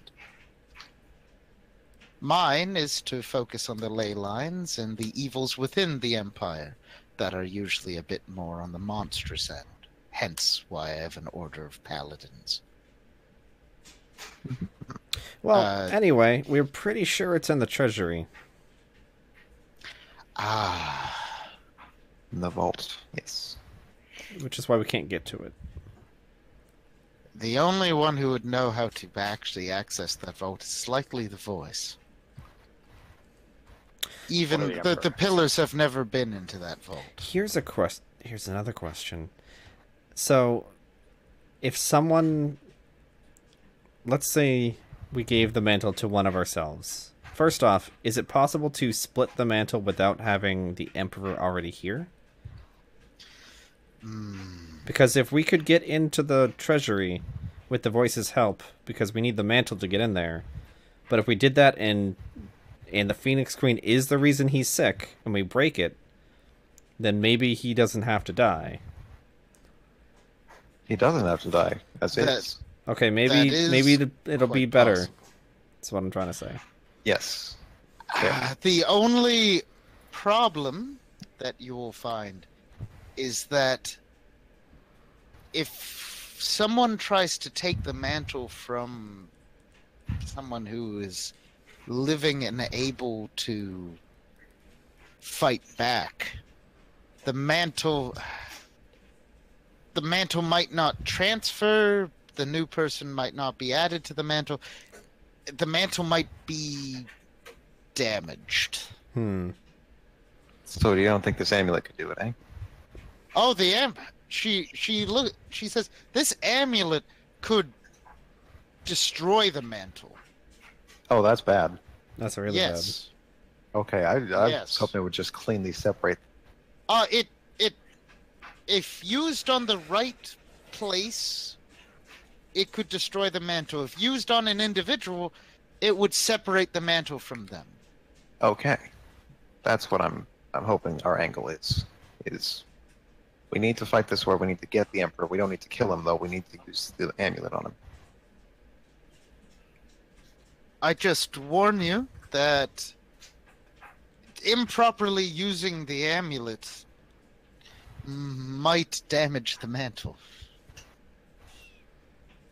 Mine is to focus on the ley lines and the evils within the Empire that are usually a bit more on the monstrous end. Hence why I have an order of paladins. Well, anyway, we're pretty sure it's in the treasury. In the vault, yes. Which is why we can't get to it. The only one who would know how to actually access that vault is likely the voice. Even One of the the pillars have never been into that vault. Here's another question. So, if someone... Let's say we gave the mantle to one of ourselves. First off, is it possible to split the mantle without having the Emperor already here? Because if we could get into the treasury with the voice's help, because we need the mantle to get in there, but if we did that and the Phoenix Queen is the reason he's sick, and we break it, then maybe he doesn't have to die. He doesn't have to die, as is. Okay, it'll be better. Possible. That's what I'm trying to say. Yes. Yeah. The only problem that you will find is that if someone tries to take the mantle from someone who is living and able to fight back, the mantle might not transfer, the new person might not be added to the mantle might be damaged. So you don't think this amulet could do it, eh? Oh, she says this amulet could destroy the mantle. Oh, that's bad. That's really Yes. Okay, I Yes. was hoping it would just cleanly separate. It if used on the right place, it could destroy the mantle. If used on an individual, it would separate the mantle from them. Okay, that's what I'm hoping our angle is. We need to fight this war. We need to get the Emperor. We don't need to kill him, though. We need to use the amulet on him. I just warn you that improperly using the amulet might damage the mantle.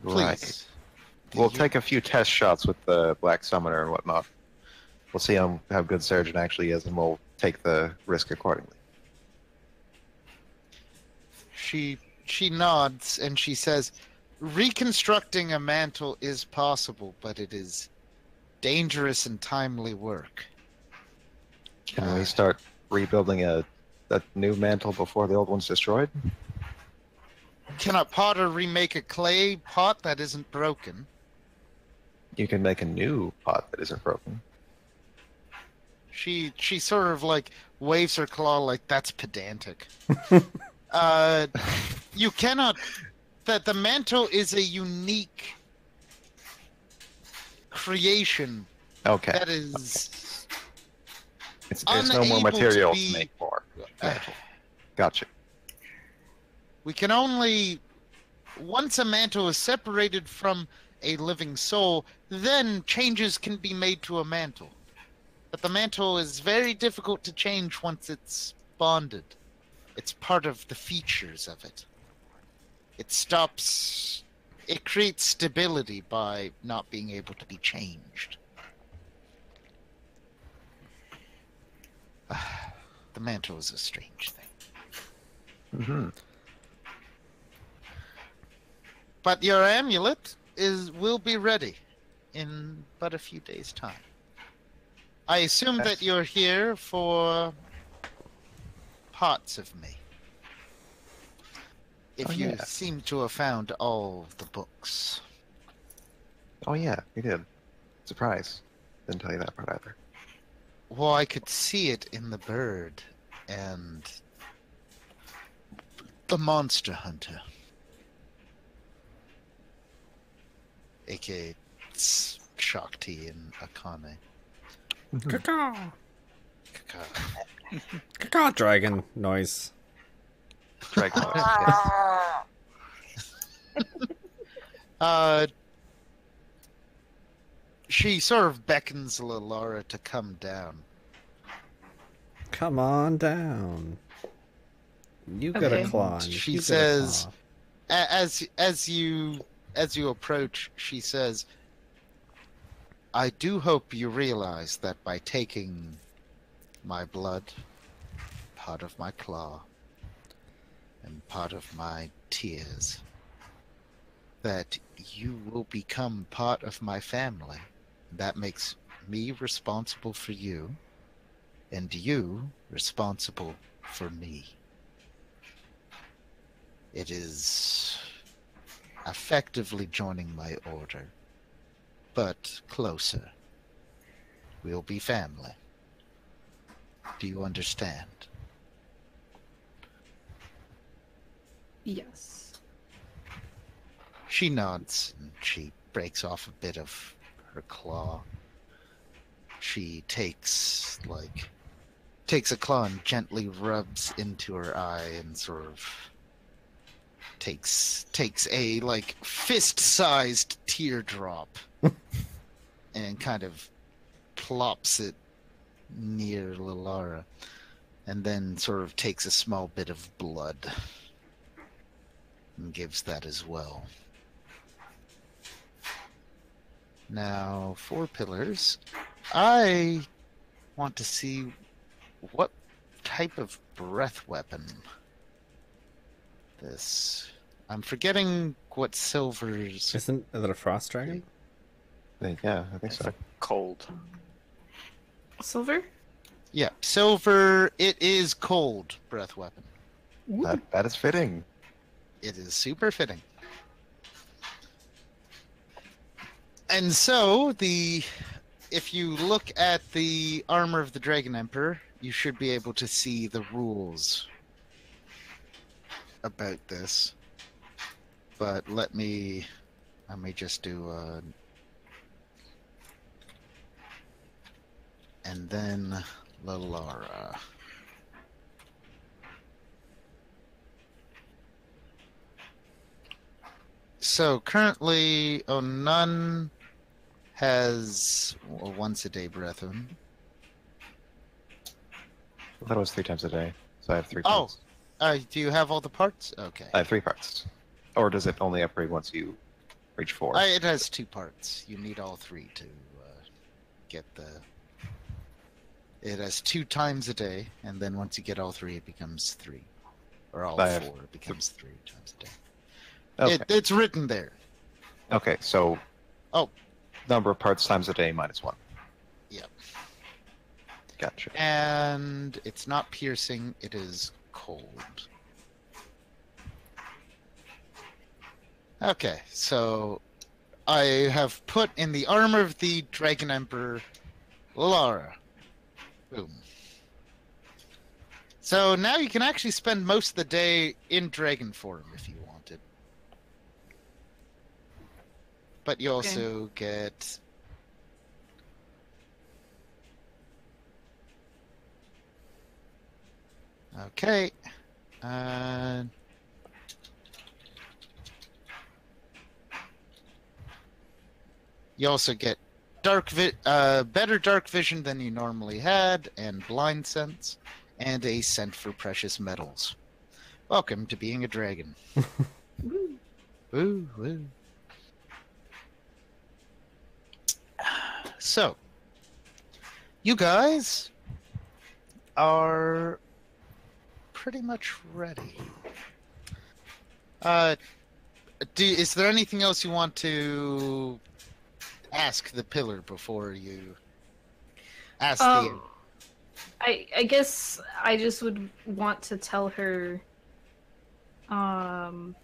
Please. Right. We'll take a few test shots with the Black Summoner and whatnot. We'll see how good Surgeon actually is, and we'll take the risk accordingly. She nods and she says, reconstructing a mantle is possible, but it is dangerous and timely work. Can we start rebuilding a new mantle before the old one's destroyed? Can a potter remake a clay pot that isn't broken? You can make a new pot that isn't broken. She sort of like waves her claw like that's pedantic. You cannot. That the mantle is a unique creation. Okay. That is. There's no more unable material to to be- make more. Mantle. Gotcha. We can only. Once a mantle is separated from a living soul, then changes can be made to a mantle. But the mantle is very difficult to change once it's bonded. It's part of the features of it. It creates stability by not being able to be changed. The mantle is a strange thing. Mm-hmm. But your amulet will be ready in but a few days' time. I assume that you're here for parts of me. If you yeah. seem to have found all the books. Oh yeah, we did. Surprise. Didn't tell you that part either. Well, I could see it in the bird and the monster hunter. A.k.a. Shakti and Akane. Caw-caw. Kaka. Caw-caw dragon noise. Dragon Noise, yes. She sort of beckons Lalara to come down. Come on down. You got Okay. a claw. She You got a says- claw. As you approach, she says, I do hope you realize that by taking my blood, part of my claw, and part of my tears, that you will become part of my family. That makes me responsible for you, and you responsible for me. It is effectively joining my order, but closer. We'll be family. Do you understand? Yes. She nods and she breaks off a bit of her claw. She takes a claw and gently rubs into her eye and sort of takes a fist-sized teardrop and kind of plops it near Lilara, and then sort of takes a small bit of blood and gives that as well. Now, 4 pillars. I want to see what type of breath weapon this. I'm forgetting what Silver's. Isn't that a frost dragon? Yeah, I think so. Cold. Silver? Yeah, Silver. It is cold breath weapon. That is fitting. It is super fitting. And so if you look at the armor of the Dragon Emperor, you should be able to see the rules about this. But let me just do and then Lilara. So currently, none has a once a day breath weapon. I thought it was 3 times a day, so I have 3 Oh. parts. Do you have all the parts? Okay. I have 3 parts. Or does it only upgrade once you reach 4? It has 2 parts. You need all 3 to get the. It has 2 times a day, and then once you get all 3, it becomes 3, or all 4, it becomes 3 times a day. Okay. It's written there. Okay, so. Oh. Number of parts times a day minus 1. Yep. Gotcha. And it's not piercing, it is cold. Okay, so I have put in the armor of the Dragon Emperor, Lilara. Boom. So now you can actually spend most of the day in dragon form if you wanted. But you also get... Okay. You also get better dark vision than you normally had, and blind sense, and a scent for precious metals. Welcome to being a dragon. Woo. Woo, woo. So, you guys are pretty much ready. Is there anything else you want to ask the pillar before you ask the... I guess I just would want to tell her, hold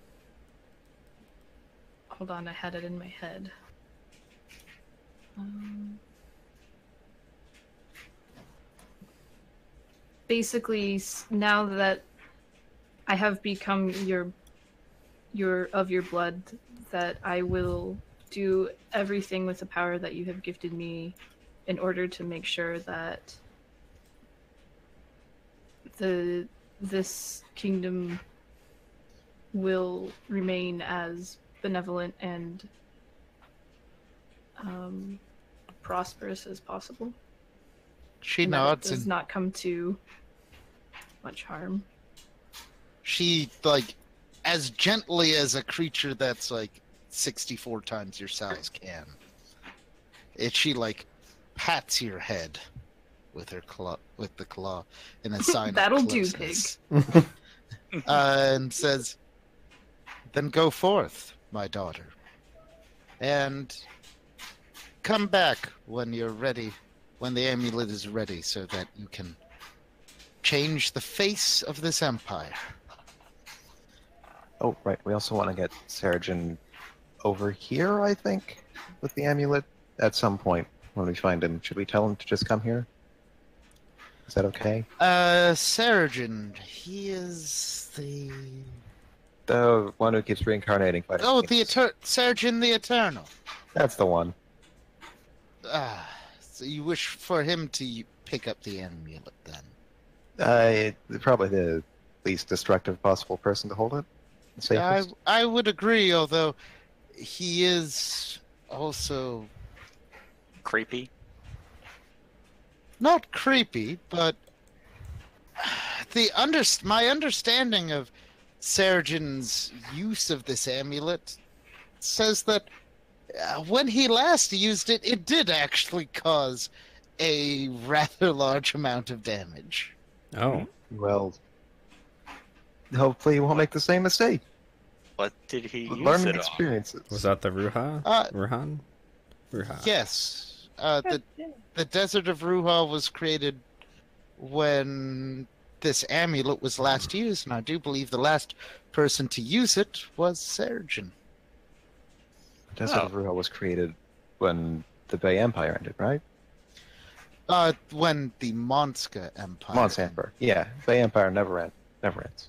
on, I had it in my head. Basically, now that I have become your of your blood, that I will do everything with the power that you have gifted me in order to make sure that this kingdom will remain as benevolent and prosperous as possible. She and that nods it does and not come to much harm. she, as gently as a creature that's 64 times your size can. She pats your head with her claw, in a sign That'll of do, closeness. And says, "Then go forth, my daughter, and come back when you're ready, when the amulet is ready, so that you can change the face of this empire." Oh, right. We also want to get Sarajin over here, I think, with the amulet at some point when we find him. Should we tell him to just come here? Is that okay? Sarajin, he is the The one who keeps reincarnating. Fighting Oh, Phoenix. Surgeon the Eternal. That's the one. Ah, so you wish for him to pick up the amulet then? Probably the least destructive possible person to hold it. The safest. I would agree, although he is also Creepy. not creepy, but my understanding of Sarajin's use of this amulet says that when he last used it, it did actually cause a rather large amount of damage. Oh. Well, hopefully he won't make the same mistake. What did he use Learning it on? experiences. Was that the Ruha? Ruhan? Ruha. Yes, the Desert of Ruha was created when this amulet was last used, and I do believe the last person to use it was Sarajin. Desert of Ruha was created when the Bay Empire ended, right? When the Monska Empire. Mons Empire. Yeah, Bay Empire never ends.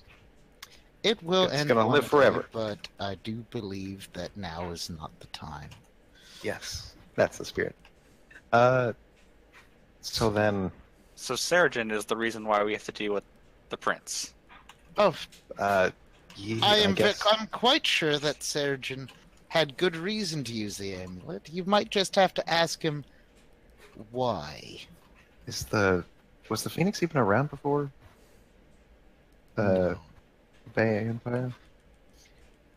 It will It's end. gonna one live day, forever. But I do believe that now is not the time. Yes, that's the spirit. So then, So Sarajin is the reason why we have to deal with the prince. Oh, yeah, I'm guess quite sure that Sarajin had good reason to use the amulet. You might just have to ask him why. was the Phoenix even around before No. Bay Empire?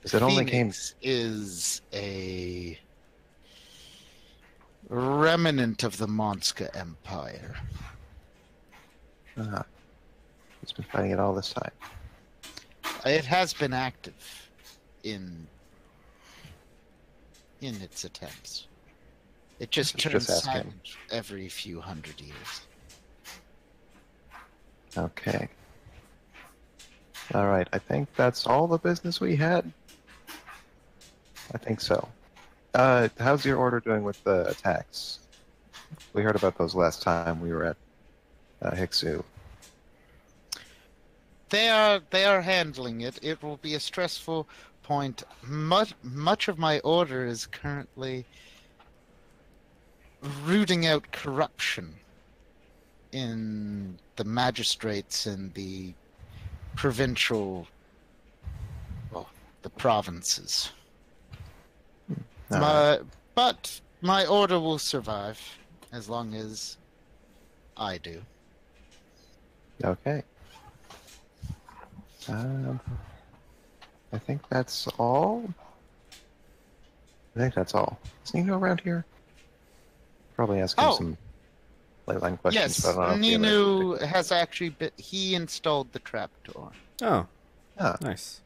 The It only came. Phoenix is a remnant of the Monska Empire. He's been fighting it all this time. It has been active in its attempts. It just Just turns ask him. silent every few hundred years. Okay. All right. I think that's all the business we had. I think so. How's your order doing with the attacks? We heard about those last time we were at Hiksu. They are handling it. It will be a stressful point. Much of my order is currently rooting out corruption in the magistrates and the provincial, the provinces. But my order will survive as long as I do. Okay. I think that's all. Is Nino around here? Probably asking Oh. some leyline questions. Yes, but I don't know if he Ninu ever- has actually he installed the trapdoor. Oh, Ah, nice.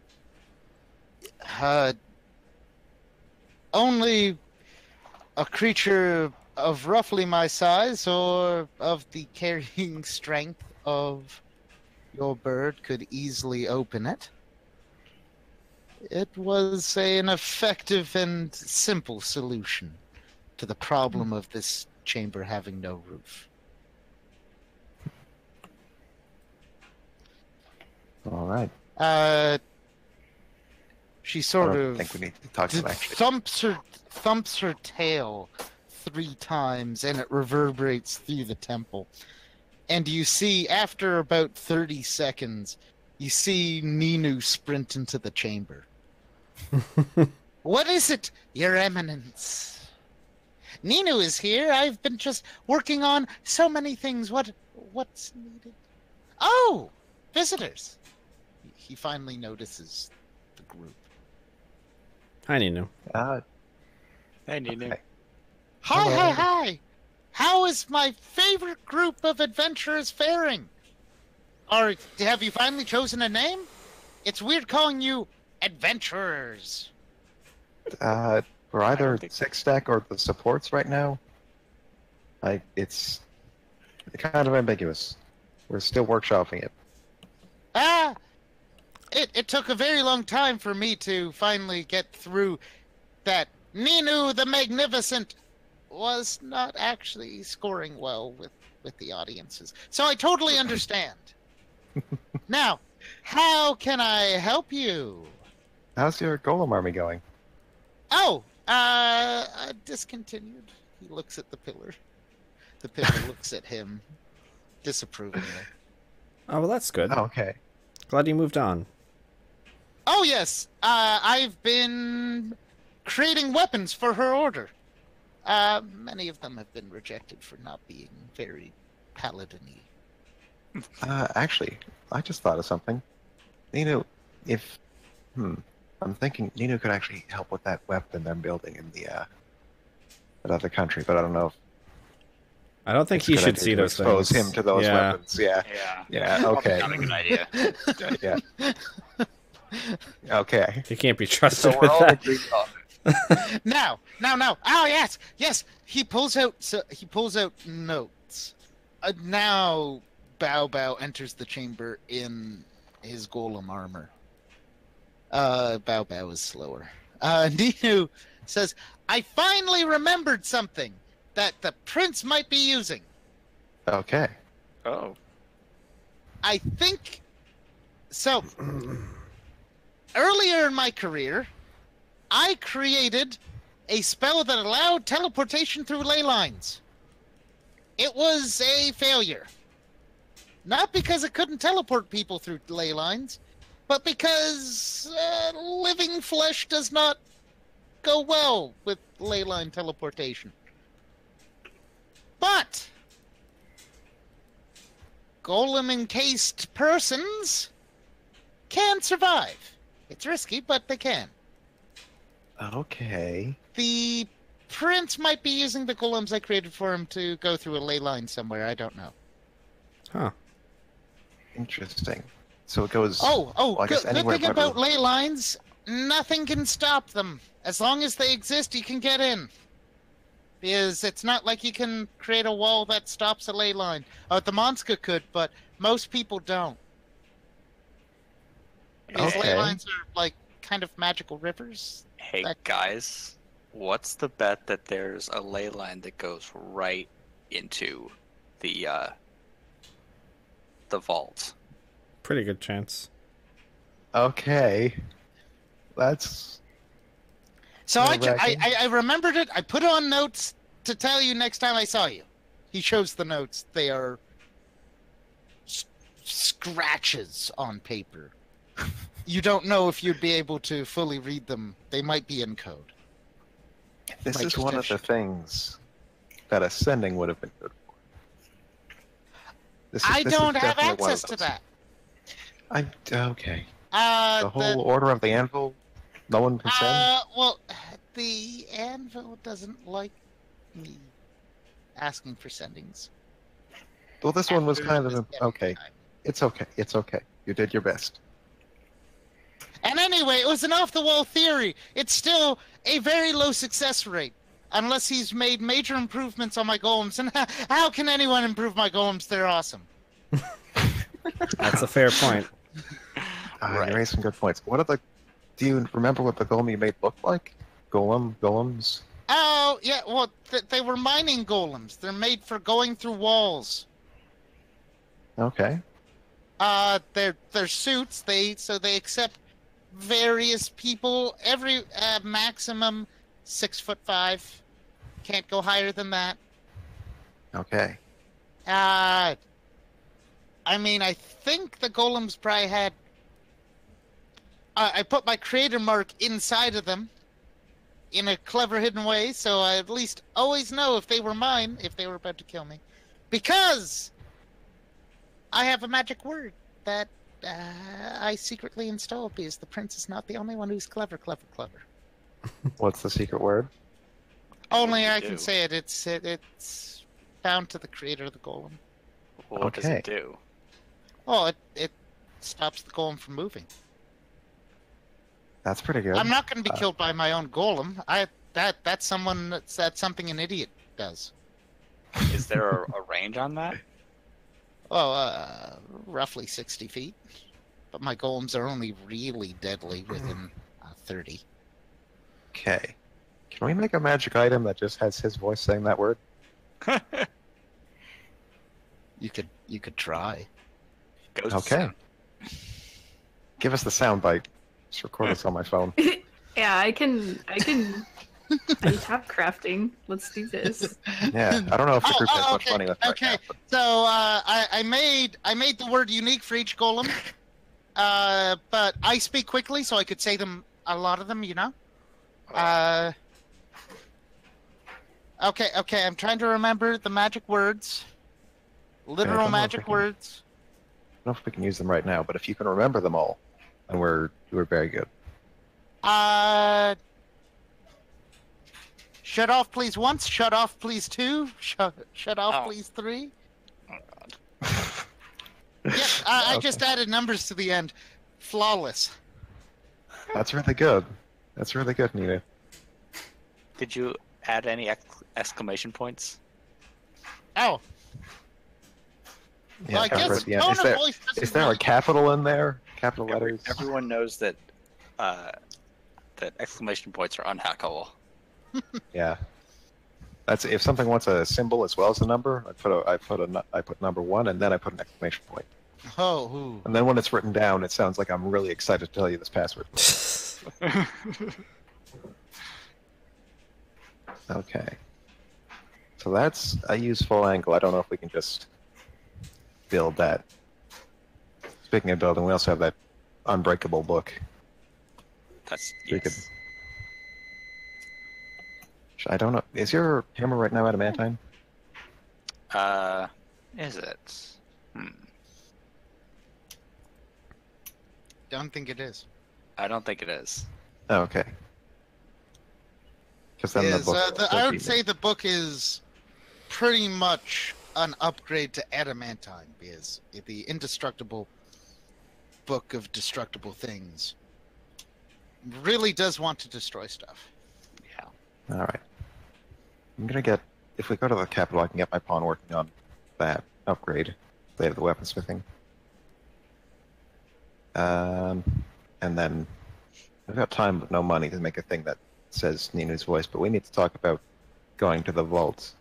Only a creature of roughly my size or of the carrying strength of your bird could easily open it. It was an effective and simple solution to the problem of this chamber having no roof. all right. She I sort don't of think we need to talk to him actually. thumps her tail 3 times, and it reverberates through the temple. And you see, after about 30 seconds, you see Ninu sprint into the chamber. What is it, Your Eminence? Ninu is here. I've been just working on so many things. What's needed? Oh, visitors. He finally notices the group. Hi, Nino. Hey, Ninu. Okay. Hi, Hello. hi, hi! How is my favorite group of adventurers faring? Or have you finally chosen a name? It's weird calling you adventurers. We're I either don't think- six stack or the supports right now. It's kind of ambiguous. We're still workshopping it. It took a very long time for me to finally get through that Ninu the Magnificent was not actually scoring well with the audiences. So I totally understand. Now, how can I help you? How's your golem army going? Oh, discontinued. He looks at the pillar. The pillar looks at him disapprovingly. Oh, well, that's good. Oh, okay. Glad you moved on. Oh, yes. I've been creating weapons for her order. Many of them have been rejected for not being very paladin-y. Actually, I just thought of something. Nino, if... I'm thinking Nino could actually help with that weapon I'm building in the, that other country, but I don't know if I don't think it's he a good should idea see to those expose things. him to those Yeah. weapons. Yeah. Yeah, okay. Not a good idea. Yeah. Okay. He can't be trusted So we're with all that. agreed on it. Now. Oh, yes. He pulls out notes. Now, Bao enters the chamber in his golem armor. Bao is slower. Ninu says, I finally remembered something that the prince might be using. Okay. Oh. I think... So, earlier in my career, I created a spell that allowed teleportation through ley lines. It was a failure. Not because it couldn't teleport people through ley lines, but because living flesh does not go well with ley line teleportation. But golem-encased persons can survive. It's risky, but they can. Okay. The prince might be using the golems I created for him to go through a ley line somewhere. I don't know. Huh. Interesting. So it goes... Well, I guess good anywhere thing but about ley lines, nothing can stop them. As long as they exist, you can get in. Because it's not like you can create a wall that stops a ley line. The Monska could, but most people don't. These ley lines are like kind of magical rivers. Hey, guys. What's the bet that there's a ley line that goes right into the vault? Pretty good chance. Okay. That's... So nerve-wracking. I remembered it. I put on notes to tell you next time I saw you. He shows the notes. They are scratches on paper. You don't know if you'd be able to fully read them. They might be in code. This My is one of the tradition. things that ascending would have been good for. This I is don't have definitely one of access to those. that. Okay. The The whole Order of the Anvil, no one can send? well, the anvil doesn't like me asking for sendings. Well, this one was After kind this of... every Okay. time. It's okay. It's okay. You did your best. And anyway, it was an off-the-wall theory. It's still a very low success rate. Unless he's made major improvements on my golems. And how can anyone improve my golems? They're awesome. That's a fair point. Right. You raised some good points. What are the... Do you remember what the golem you made looked like? Golems? Oh, yeah, well, they were mining golems. They're made for going through walls. Okay. They're suits. So they accept various people. Every maximum 6'5". Can't go higher than that. Okay. I mean, I think the golems probably had... I put my creator mark inside of them in a clever hidden way, so I at least always know if they were mine, if they were about to kill me. Because I have a magic word that I secretly installed, because the prince is not the only one who's clever. What's the secret word? Only do you I can do? say it. It's bound to the creator of the golem. What does Okay. it do? Oh, it stops the golem from moving. That's pretty good. I'm not going to be killed by my own golem. That's something an idiot does. Is there a range on that? Oh, roughly 60 feet. But my golems are only really deadly within 30. Okay. Can we make a magic item that just has his voice saying that word? You could try. Ghost Okay. sound. Give us the sound bite. Just record this on my phone. Yeah, I can. I have crafting. Let's do this. Yeah, I don't know if the group has much okay, money left right okay. now. But... So I made the word unique for each golem. But I speak quickly, so I could say them, a lot of them, you know. Okay, I'm trying to remember the magic words. Literal magic words. I don't know if we can use them right now, but if you can remember them all, then we're very good. Shut off, please, once. Shut off, please, two. Shut off, Oh. please, three. Oh god. Yeah, I just added numbers to the end. Flawless. That's really good. That's really good, Nina. Did you add any exclamation points? Oh. Yeah, Well, I guess right, yeah. tone Is of there, voice doesn't is there a really- capital in there? Capital letters? Everyone knows that that exclamation points are unhackable. Yeah. That's if something wants a symbol as well as a number. I put number 1 and then I put an exclamation point. Oh, ooh. And then when it's written down, it sounds like I'm really excited to tell you this password. Okay. So that's a useful angle. I don't know if we can just build that. Speaking of building, we also have that unbreakable book. That's We could- yes. I don't know. Is your hammer right now adamantine? Is it? Don't think it is. I don't think it is. Oh, okay. Because then the Is, book. I would say the book is pretty much an upgrade to adamantine, because the indestructible book of destructible things really does want to destroy stuff. Yeah. All right. I'm gonna get. If we go to the capital, I can get my pawn working on that upgrade. They have the weaponsmithing. And then we've got time but no money to make a thing that says Ninu's voice, but we need to talk about going to the vault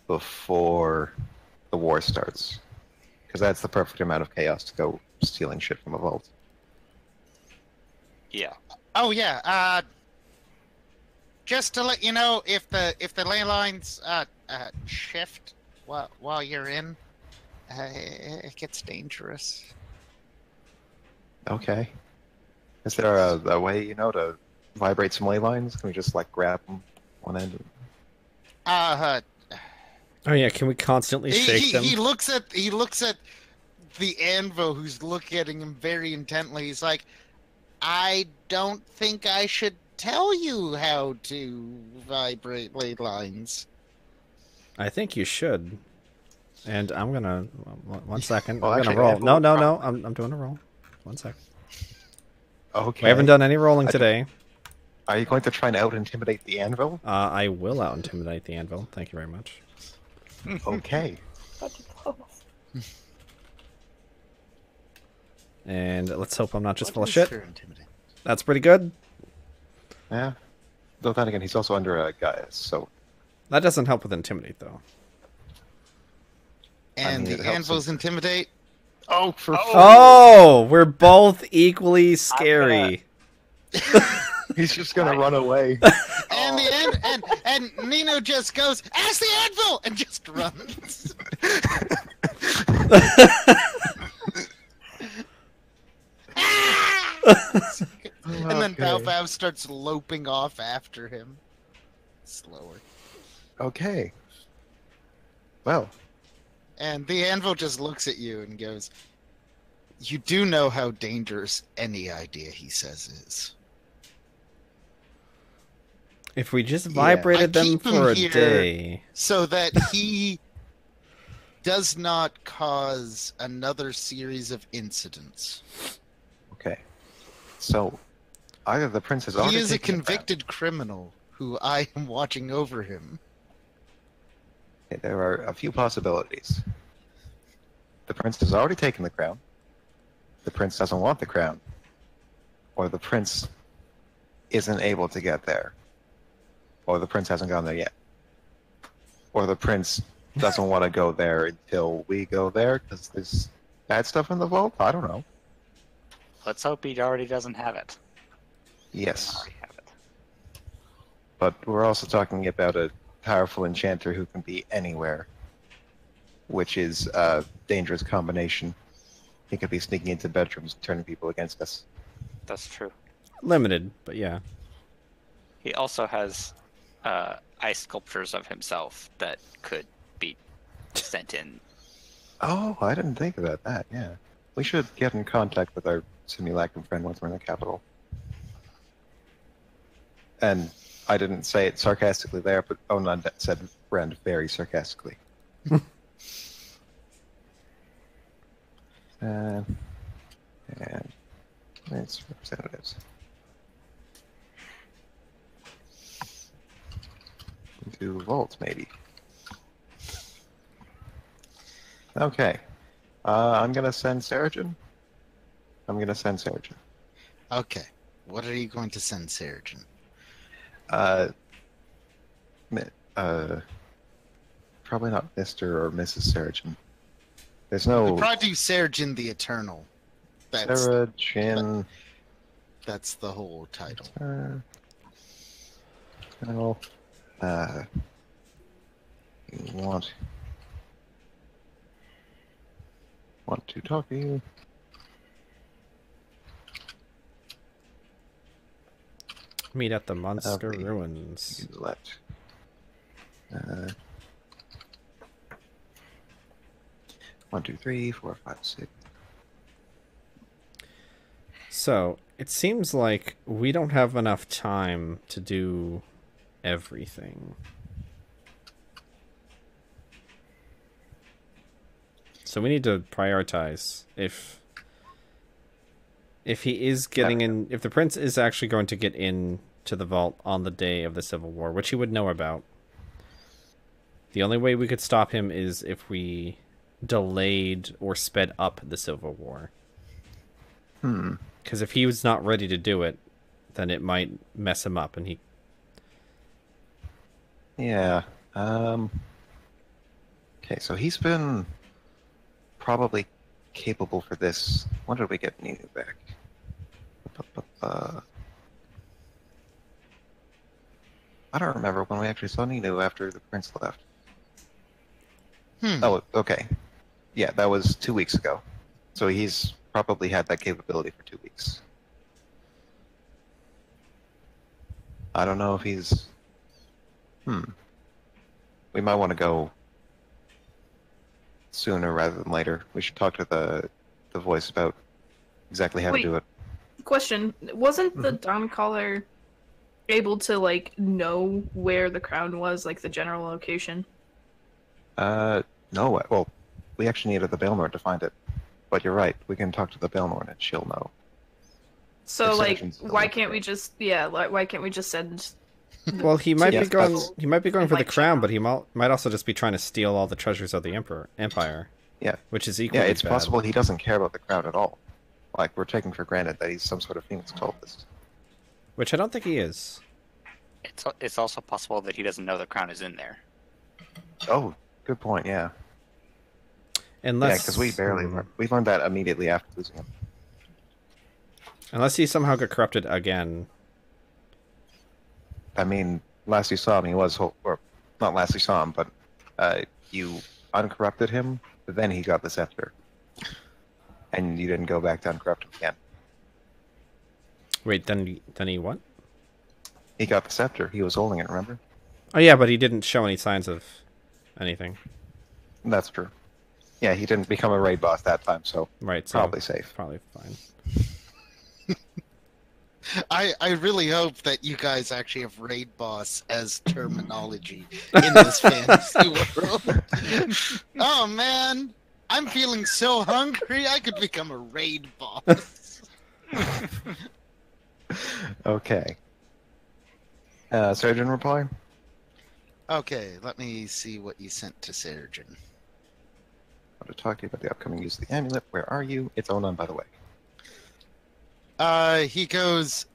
before the war starts. Because that's the perfect amount of chaos to go stealing shit from a vault. Yeah. Oh yeah. Just to let you know, if the ley lines shift while you're in, it gets dangerous. Okay. Is there a way, to vibrate some ley lines? Can we just, grab them one end? Uh, Oh yeah, can we constantly shake them? He looks at the anvil, who's looking at him very intently. He's like, I don't think I should tell you how to vibrate ley lines. I think you should. And I'm gonna 1 second. Well, I'm actually, gonna roll. Apple- No. I'm doing a roll. 1 second. Okay. We haven't done any rolling I- today. Are you going to try and out-intimidate the anvil? I will out intimidate the anvil. Thank you very much. Okay. And let's hope I'm not just full What of is shit. for intimidating? That's pretty good. Yeah. Though then again, he's also under a guise, so... That doesn't help with intimidate though. And mean, it the helps anvil's intimidate. Oh, for Oh, we're both equally scary. He's just gonna run away. And the and Nino just goes, "Ask the anvil!" and just runs. And then Bao Okay. Bao starts loping off after him. Slower. Okay. Well, And the anvil just looks at you and goes, "You do know how dangerous any idea he says is." If we just Yeah. vibrated I them keep him for a here. day. So that he does not cause another series of incidents. okay. So, either the prince has He already is a taken the crown- convicted criminal who I am watching over him. Okay, there are a few possibilities. The prince has already taken the crown. The prince doesn't want the crown. Or the prince isn't able to get there. Or the prince hasn't gone there yet. Or the prince doesn't want to go there until we go there because there's bad stuff in the vault? I don't know. Let's hope he already doesn't have it. Yes. I already have it. But we're also talking about a powerful enchanter who can be anywhere, which is a dangerous combination. He could be sneaking into bedrooms, turning people against us. That's true. Limited, but yeah. He also has ice sculptures of himself that could be sent in. Oh, I didn't think about that, yeah. We should get in contact with our simulacrum friend once we're in the capital. And I didn't say it sarcastically there, but Onan said friend very sarcastically. And it's representatives. Into Vault, maybe. Okay. I'm gonna send Sarajin. Okay. What are you going to send Sarajin? Probably not Mr. or Mrs. Sarajin. There's We no probably do Sarajin the Eternal. Sarajin. That's the whole title. No. You want to talk to you? Meet at the monster Okay. ruins. You let. 1, 2, 3, 4, 5, 6. So, it seems like we don't have enough time to do everything. So we need to prioritize. If he is getting in, if the prince is actually going to get in to the vault on the day of the Civil War, which he would know about, the only way we could stop him is if we delayed or sped up the Civil War. Because if he was not ready to do it, then it might mess him up, and he... Yeah. Okay, so he's been probably capable for this. When did we get Ninu back? I don't remember when we actually saw Ninu after the prince left. Oh, okay. Yeah, that was 2 weeks ago. So he's probably had that capability for 2 weeks. I don't know if he's... We might want to go sooner rather than later. We should talk to the voice about exactly how Wait. to do it. Question: wasn't the Dawn Caller able to like know where the crown was, like the general location? No, well, we actually needed the Baelnord to find it. But you're right, we can talk to the Baelnord and she'll know. So If like, Sargent's still why with can't her. we just why can't we just send? Well, he might Yeah, be going. that's- He might be going for the Like, crown, check but he might also just be trying to steal all the treasures of the empire. Yeah. Which is equally Yeah, it's bad. possible he doesn't care about the crowd at all. Like, we're taking for granted that he's some sort of Phoenix cultist. Which I don't think he is. It's also possible that he doesn't know the crown is in there. Oh, good point, yeah. Unless, Yeah, because we barely learned. We learned that immediately after losing him. Unless he somehow got corrupted again. I mean, last you saw him, he was... Or, not last you saw him, but you uncorrupted him, but then he got the scepter. And you didn't go back to uncorrupt him again. Wait, then he what? He got the scepter. He was holding it, remember? Oh yeah, but he didn't show any signs of anything. That's true. Yeah, he didn't become a raid boss that time, so Right, so probably safe. Probably fine. I really hope that you guys actually have raid boss as terminology in this fantasy world. Oh man, I'm feeling so hungry. I could become a raid boss. Okay. Surgeon reply? Okay, let me see what you sent to Sarajin. I want to talk to you about the upcoming use of the amulet. Where are you? It's Onan, by the way. He goes,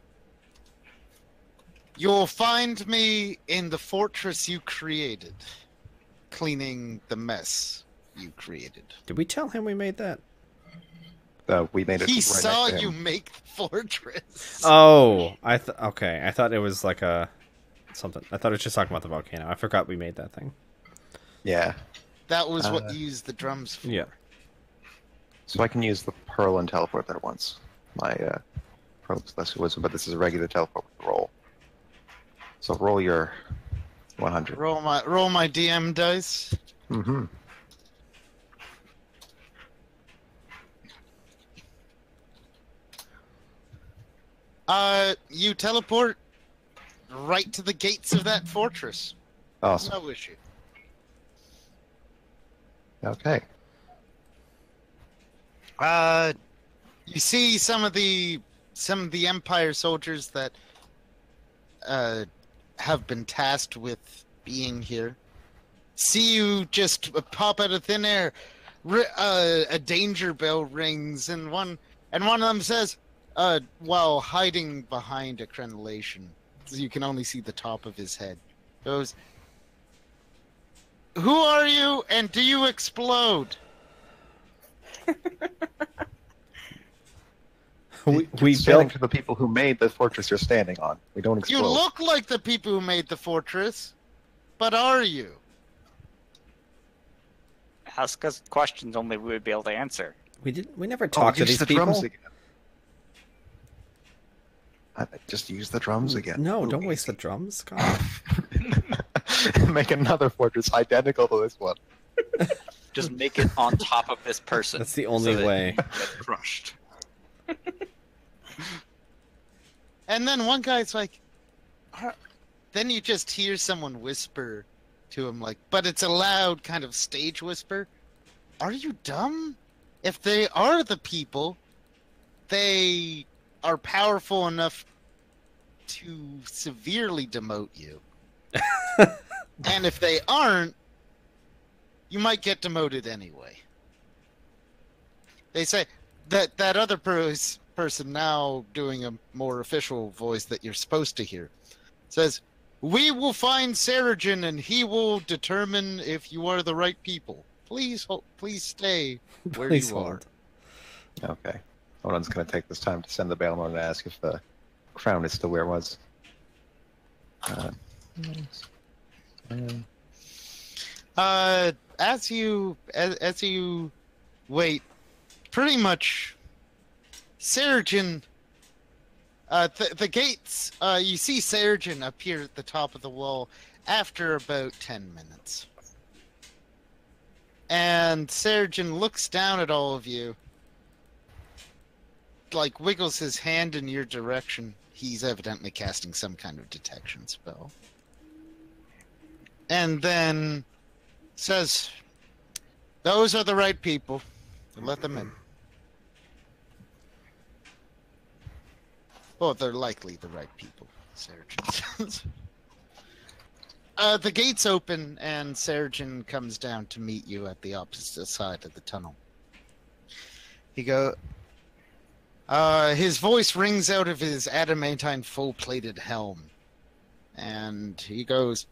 "You'll find me in the fortress you created, cleaning the mess you created." Did we tell him we made that? We made it. He right saw next to you him. make the fortress. Oh, okay. I thought it was like a something. I thought it was just talking about the volcano. I forgot we made that thing. Yeah. That was what you used the drums for. Yeah. So I can use the pearl and teleport there once. My pearl is less wisdom, but this is a regular teleport with roll. So roll your 100. Roll my DM dice. Mm-hmm. You teleport right to the gates of that fortress. Awesome. No issue. Okay. You see some of the Empire soldiers that have been tasked with being here. See you just pop out of thin air. A danger bell rings, and one of them says, while hiding behind a crenellation, so you can only see the top of his head, goes, "Who are you, and do you explode?" We Standing built. to the people who made the fortress you're standing on. We don't explode. You look like the people who made the fortress, but are you? Ask us questions only we would be able to answer. We never talked to use these the people. drums again. Just use the drums again. No, Ooh, don't waste the drums. God. Make another fortress identical to this one. Just make it on top of this person. That's the only so that way. you get crushed. And then one guy's like, then you just hear someone whisper to him, like, but it's a loud kind of stage whisper. Are you dumb? If they are the people, they are powerful enough to severely demote you. And if they aren't, you might get demoted anyway. They say that other person now doing a more official voice that you're supposed to hear says, "We will find Sarajin and he will determine if you are the right people. Please stay where Please you are." hold. Okay. Odin's going to take this time to send the Bailmon and ask if the crown is still where it was. As you wait, pretty much, Sarajin, the gates, you see Sarajin appear at the top of the wall after about 10 minutes. And Sarajin looks down at all of you, like wiggles his hand in your direction. He's evidently casting some kind of detection spell. And then says, "Those are the right people. Let them in." Well, they're likely the right people, Sarajin says. The gates open, and Sarajin comes down to meet you at the opposite side of the tunnel. His voice rings out of his adamantine full-plated helm. And he goes,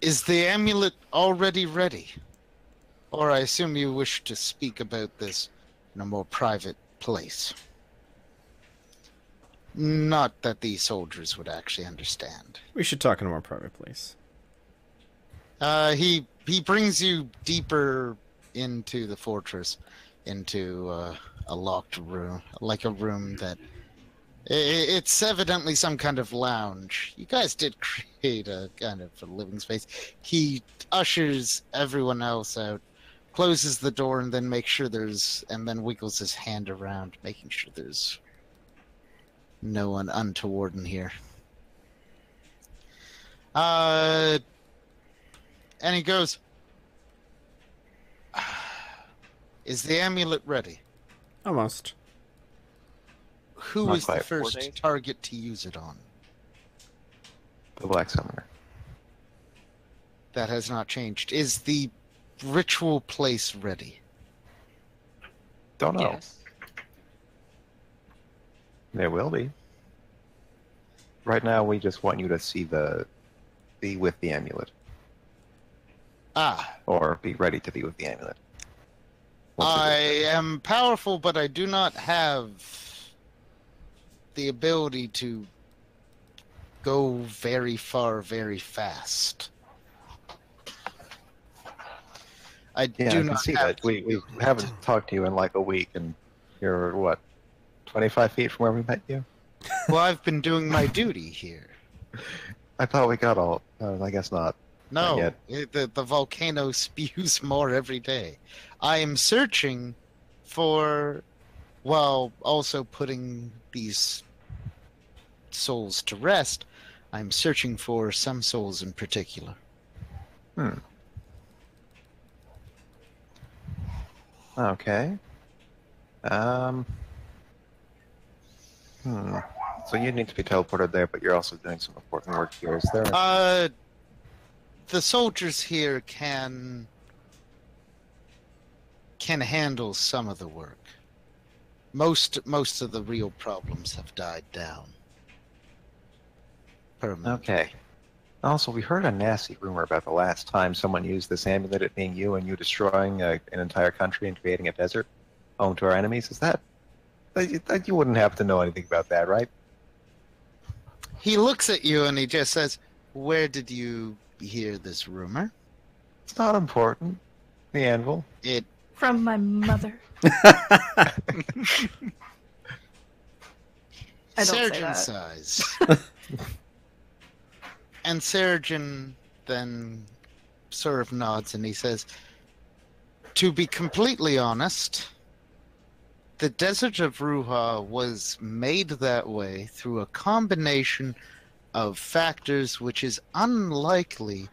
"Is the amulet already ready? Or I assume you wish to speak about this in a more private place. Not that these soldiers would actually understand." We should talk in a more private place. He brings you deeper into the fortress, into a locked room, like a room that it's evidently some kind of lounge. You guys did create a kind of a living space. He ushers everyone else out, closes the door, and then then wiggles his hand around, making sure there's no one untoward in here. And he goes, "Is the amulet ready? Almost. Who Not is the quite. 4 first days? target to use it on?" The Black Summoner. That has not changed. Is the ritual place ready? Don't know. Yes. There will be. Right now, we just want you to be with the amulet, Ah, or be ready to be with the amulet. What's I it am powerful, but I do not have the ability to go very far, very fast. I Yeah, do I can not see have that. the We ability haven't to. talked to you in like a week, and you're what, 25 feet from where we met you? Well, I've been doing my duty here. I thought we got all. I guess not. Not No, yet. the volcano spews more every day. I am searching for, while also putting these souls to rest, I'm searching for some souls in particular. Hmm. Okay. Um. Hmm. So you need to be teleported there, but you're also doing some important work here. Is there? The soldiers here can handle some of the work. Most of the real problems have died down permanently. Okay. Also, we heard a nasty rumor about the last time someone used this amulet, it being you, and you destroying an entire country and creating a desert home to our enemies. Is that? You wouldn't happen to know anything about that, right? He looks at you and he just says, "Where did you hear this rumor?" It's not important. The anvil. It From my mother. I don't say Surgeon that. sighs. And Surgeon then sort of nods and he says, "To be completely honest, the desert of Ruha was made that way through a combination of factors which is unlikely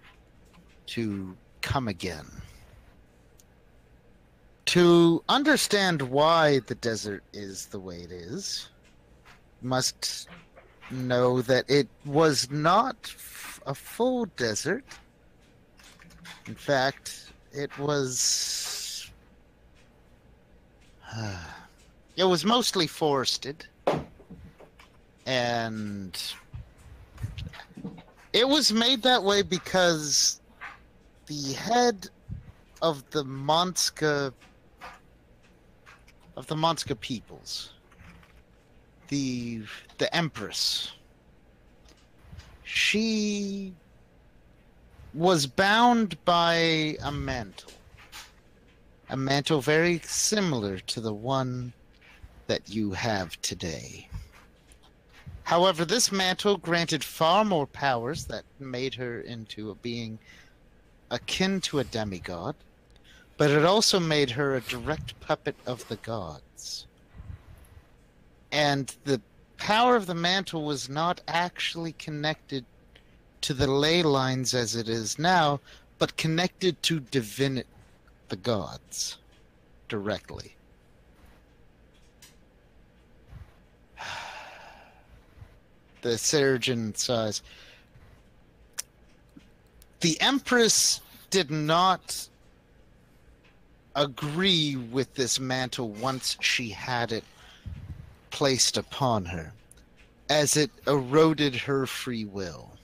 to come again. To understand why the desert is the way it is, you must know that it was not a full desert. In fact, it was mostly forested, and it was made that way because the head of the Monska peoples, the Empress, she was bound by a mantle very similar to the one that you have today. However, this mantle granted far more powers that made her into a being akin to a demigod, but it also made her a direct puppet of the gods. And the power of the mantle was not actually connected to the ley lines as it is now, but connected to the gods, directly. The surgeon says, "The Empress did not agree with this mantle once she had it placed upon her, as it eroded her free will.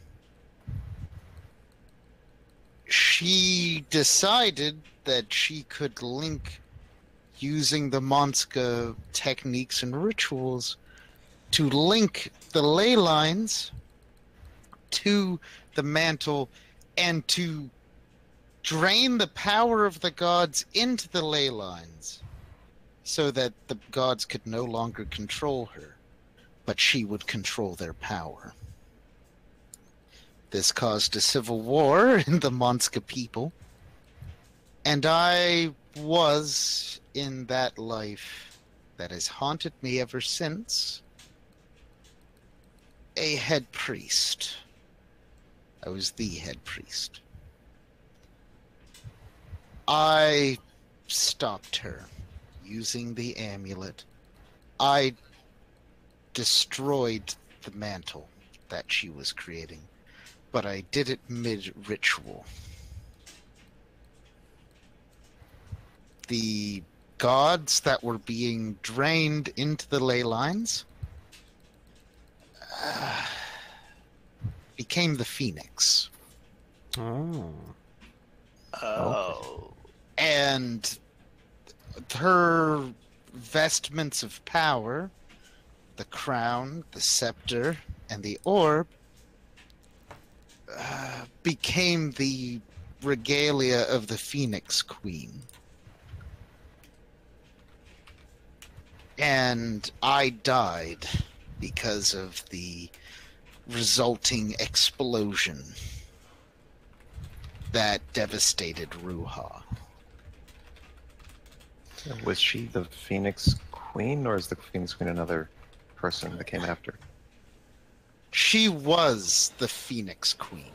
She decided that she could link, using the Monska techniques and rituals, to link the ley lines to the mantle and to drain the power of the gods into the ley lines so that the gods could no longer control her, but she would control their power. This caused a civil war in the Monska people, and I was in that life that has haunted me ever since, a head priest. I was the head priest. I stopped her using the amulet. I destroyed the mantle that she was creating, but I did it mid-ritual. The gods that were being drained into the ley lines became the Phoenix. Oh. Oh. And her vestments of power, the crown, the scepter, and the orb, became the regalia of the Phoenix Queen. And I died because of the resulting explosion that devastated Ruha. Was she the Phoenix Queen, or is the Phoenix Queen another person that came after? She was the Phoenix Queen.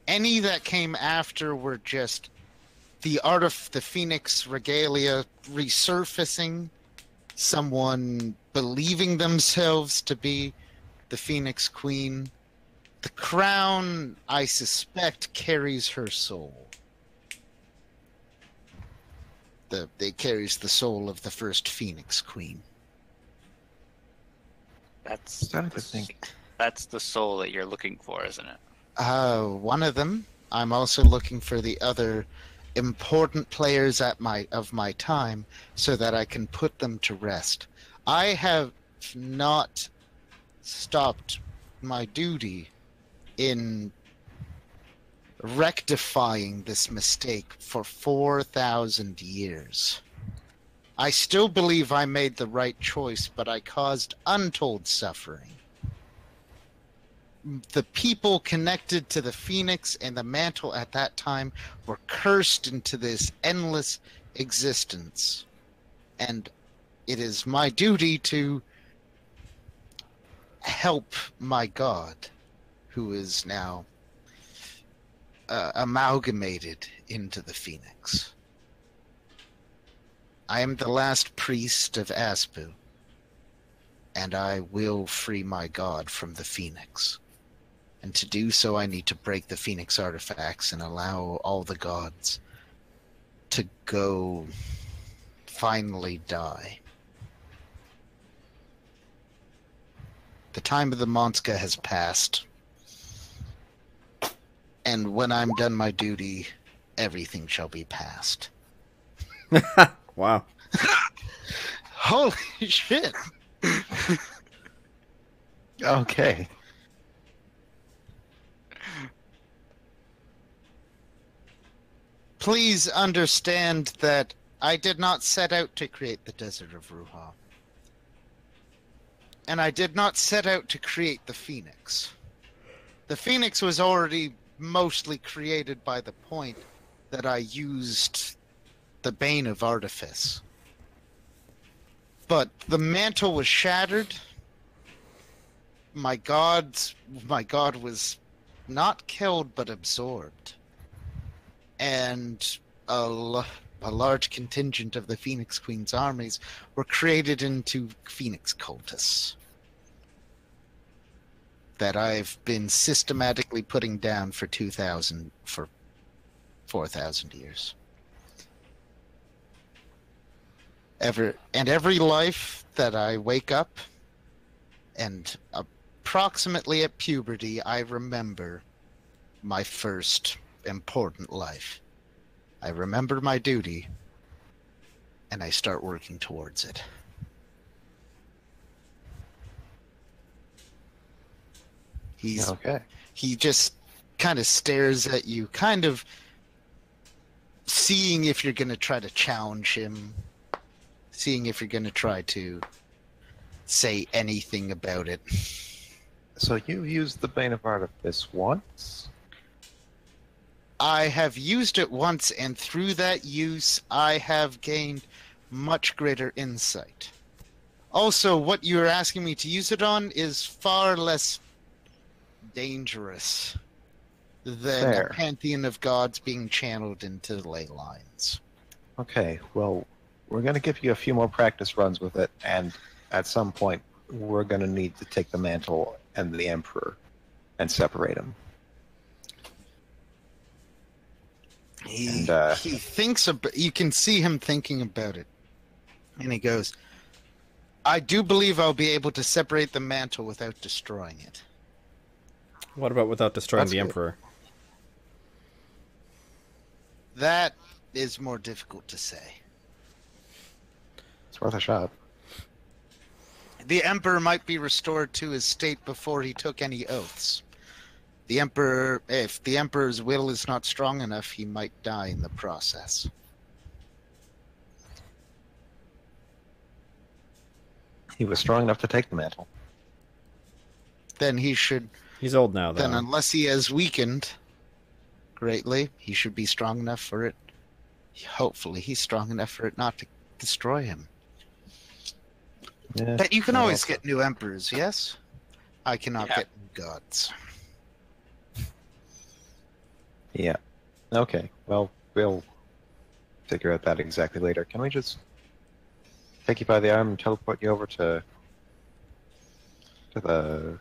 Any that came after were just the art of the Phoenix regalia resurfacing, someone believing themselves to be the Phoenix Queen. The crown, I suspect, carries her soul. It carries the soul of the first Phoenix Queen. Starting to think. That's the soul that you're looking for, isn't it? One of them. I'm also looking for the other important players of my time so that I can put them to rest. I have not stopped my duty in rectifying this mistake for 4,000 years. I still believe I made the right choice, but I caused untold suffering. The people connected to the Phoenix and the Mantle at that time were cursed into this endless existence. And it is my duty to help my god, who is now amalgamated into the Phoenix. I am the last priest of Aspu, and I will free my god from the Phoenix. And to do so, I need to break the Phoenix artifacts and allow all the gods to go finally die. The time of the Monska has passed. And when I'm done my duty, everything shall be past. Wow. Holy shit! Okay. Please understand that I did not set out to create the Desert of Ruha. And I did not set out to create the Phoenix. The Phoenix was already mostly created by the point that I used the Bane of Artifice. But the mantle was shattered. My god was not killed but absorbed. And a large contingent of the Phoenix Queen's armies were created into Phoenix cultists that I've been systematically putting down for 4,000 years. Every life that I wake up, and approximately at puberty, I remember my first important life. I remember my duty, and I start working towards it. Okay. He just kind of stares at you, kind of seeing if you're going to try to challenge him, seeing if you're going to try to say anything about it. So you used the Bane of Artifice once? I have used it once, and through that use, I have gained much greater insight. Also, what you're asking me to use it on is far less dangerous than a pantheon of gods being channeled into ley lines. Okay, well, we're going to give you a few more practice runs with it, and at some point, we're going to need to take the mantle and the Emperor and separate them. He thinks about, you can see him thinking about it. And he goes, I do believe I'll be able to separate the mantle without destroying it. What about without destroying the Emperor? That is more difficult to say. It's worth a shot. The Emperor might be restored to his state before he took any oaths. The Emperor, if the Emperor's will is not strong enough, he might die in the process. He was strong enough to take the mantle. Then he should. He's old now, though. Then, unless he has weakened greatly, he should be strong enough for it. Hopefully, he's strong enough for it not to destroy him. Yeah, But you can well, always get new emperors, yes? I cannot Yeah. get new gods. Yeah. Okay. Well, we'll figure out that exactly later. Can we just take you by the arm and teleport you over to the Temple of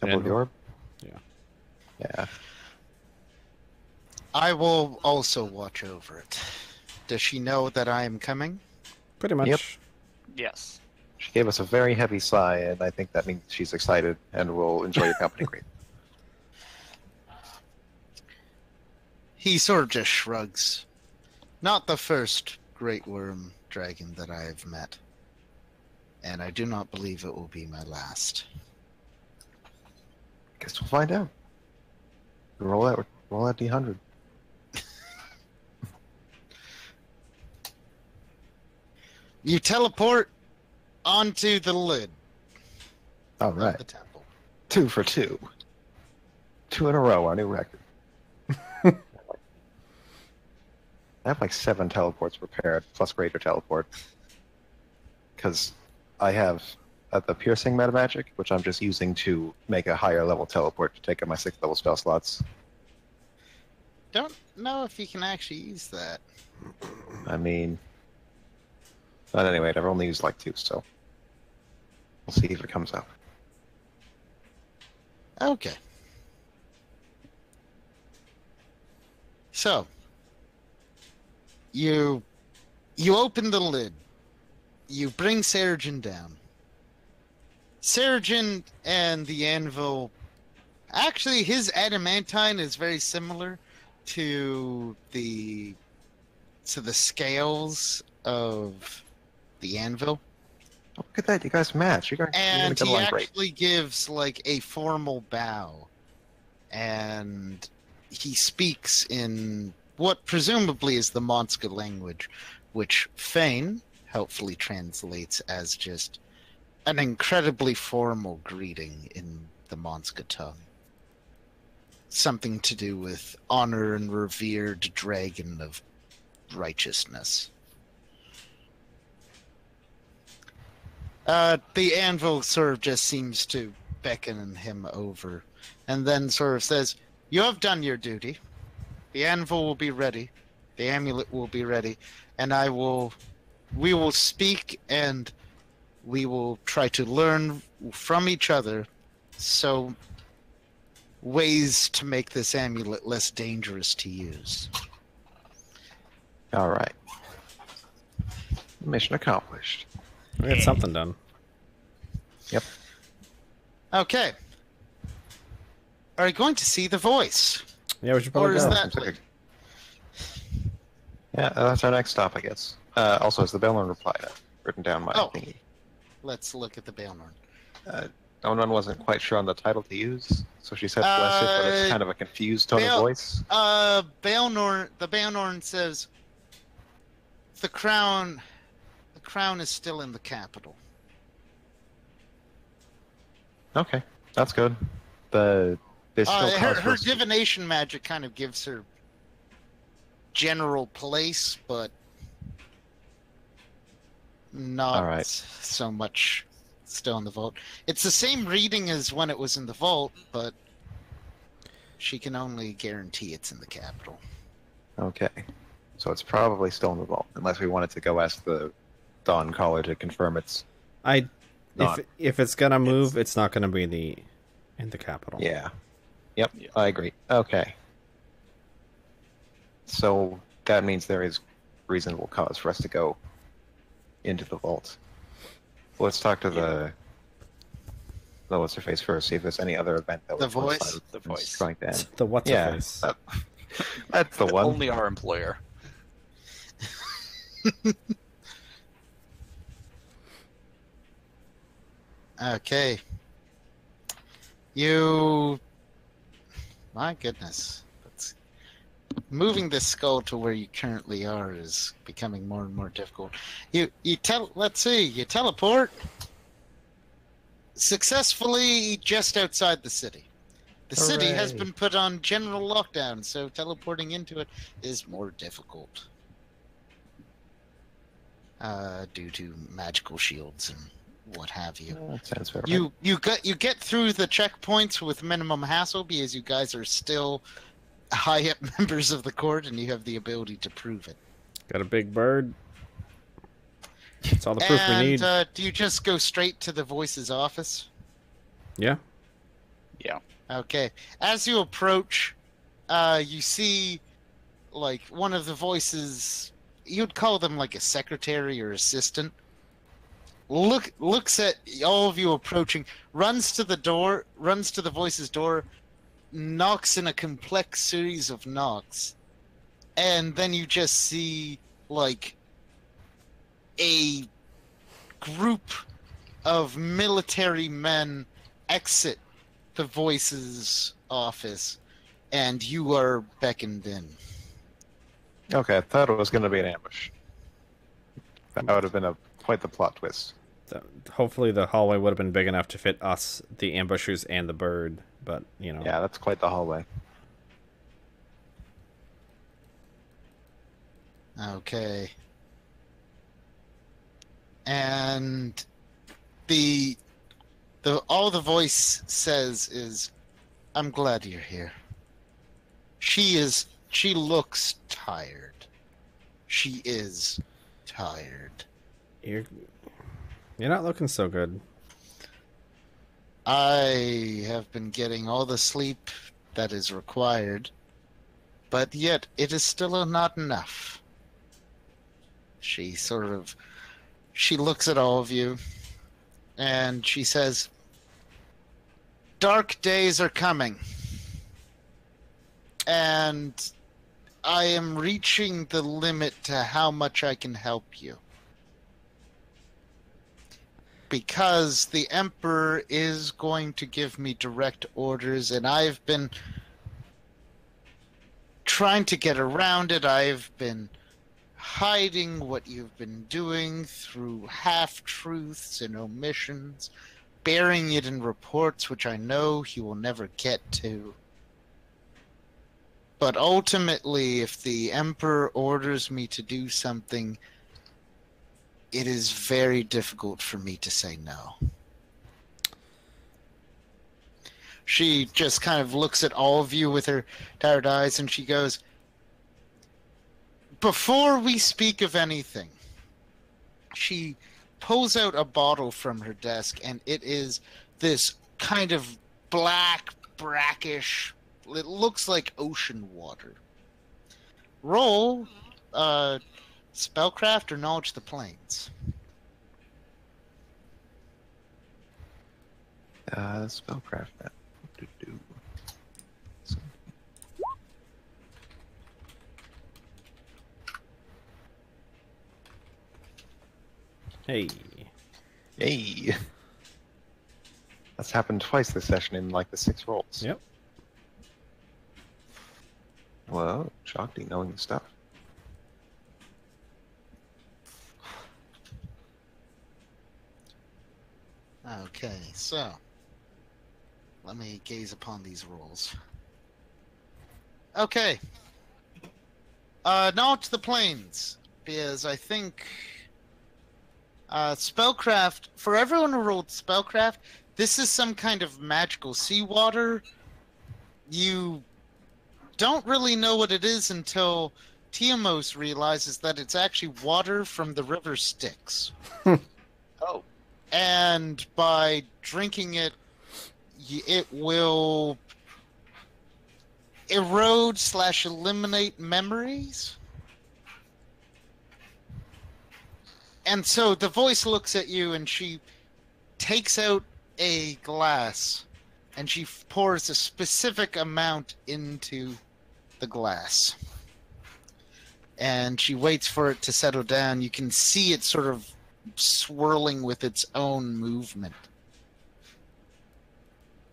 Anvil? the Orb? Yeah. Yeah. I will also watch over it. Does she know that I am coming? Pretty much. Yep. Yes. She gave us a very heavy sigh, and I think that means she's excited and will enjoy your company greatly. He sort of just shrugs. Not the first great worm dragon that I have met. And I do not believe it will be my last. Guess we'll find out. Roll that D100. You teleport onto the lid All of right. the temple. 2 for 2. 2 in a row, our new record. I have like 7 teleports prepared, plus greater teleport. Because I have the piercing meta magic, which I'm just using to make a higher level teleport to take up my 6th level spell slots. Don't know if you can actually use that. I mean, but anyway, I've only used like 2, so we'll see if it comes up. Okay. So, you open the lid. You bring Sarajin down. Sarajin and the anvil. Actually, his adamantine is very similar to the scales of the anvil. Oh, look at that, you guys match. You're gonna And get he along great. actually gives like a formal bow. And he speaks in what presumably is the Monska language, which Fane helpfully translates as just an incredibly formal greeting in the Monska tongue. Something to do with honor and revered dragon of righteousness. The anvil sort of just seems to beckon him over, and then sort of says, "You have done your duty. The anvil will be ready. The amulet will be ready, and we will speak, and we will try to learn from each other so ways to make this amulet less dangerous to use." All right. Mission accomplished. We got something done. Yep. Okay. Are you going to see the voice? Yeah, we should Or probably is go. that Yeah, that's our next stop, I guess. Also, has the Bellorn replied? I've written down my Oh. thingy. Let's look at the Baelnorn. Onan wasn't quite sure on the title to use, so she said bless it, but it's kind of a confused tone Bael- of voice. The Baelnorn says, the crown is still in the capital. Okay, that's good. There's still Her cause for us- divination magic kind of gives her general place, but not Alright. so much still in the vault. It's the same reading as when it was in the vault, but she can only guarantee it's in the capital. Okay, so it's probably still in the vault, unless we wanted to go ask the Dawn Caller to confirm it's not. If it's gonna move, it's not gonna be in the capital. Yeah. Yep, Yeah. I agree. Okay. So that means there is reasonable cause for us to go into the vault. Let's talk to the what's her face first, see if there's any other event that The would voice? coincide with The things voice. going down. The what's Yeah, a face? that's the one. Only our employer. Okay. You... My goodness. Moving this skull to where you currently are is becoming more and more difficult. Let's see, you teleport successfully just outside the city. The city has Hooray. been put on general lockdown, so teleporting into it is more difficult. Due to magical shields and what have you. That sounds fair. You get through the checkpoints with minimum hassle because you guys are still high up members of the court and you have the ability to prove it. Got a big bird. That's all the proof we need. Do you just go straight to the voice's office? Yeah. Yeah. Okay. As you approach, you see like one of the voices. You'd call them like a secretary or assistant. Looks at all of you approaching, runs to the voice's door, knocks in a complex series of knocks, and then you just see like a group of military men exit the voice's office, and you are beckoned in. Okay, I thought it was going to be an ambush. That would have been quite the plot twist. Hopefully the hallway would have been big enough to fit us, the ambushers, and the bird. But, you know. Yeah, that's quite the hallway. Okay. And all the voice says is, "I'm glad you're here." She looks tired. She is tired. You're not looking so good. I have been getting all the sleep that is required, but yet it is still not enough. She looks at all of you, and she says, "Dark days are coming, and I am reaching the limit to how much I can help you. Because the Emperor is going to give me direct orders, and I've been trying to get around it. I've been hiding what you've been doing through half-truths and omissions, burying it in reports which I know he will never get to. But ultimately, if the Emperor orders me to do something, it is very difficult for me to say no." She just kind of looks at all of you with her tired eyes, and she goes, "Before we speak of anything," she pulls out a bottle from her desk, and it is this kind of black, brackish, it looks like ocean water. Roll spellcraft or knowledge of the planes. Spellcraft. Hey. Hey! That's happened twice this session in like the 6 rolls. Yep. Well, Shakti knowing the stuff. Okay, so let me gaze upon these rolls. Okay. Knowledge of the planes, because I think spellcraft, for everyone who rolled spellcraft, this is some kind of magical seawater. You don't really know what it is until Tiamos realizes that it's actually water from the river Styx. Oh. And by drinking it, it will erode/eliminate memories. And so the voice looks at you, and she takes out a glass, and she pours a specific amount into the glass. And she waits for it to settle down. You can see it sort of swirling with its own movement.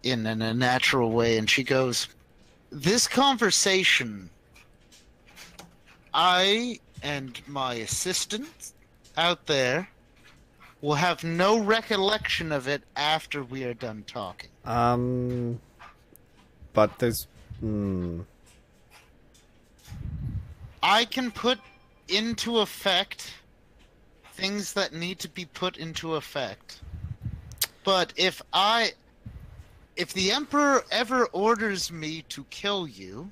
in a natural way, and she goes, "This conversation, I and my assistant out there will have no recollection of it after we are done talking." But there's... I can put into effect things that need to be put into effect. But if the Emperor ever orders me to kill you,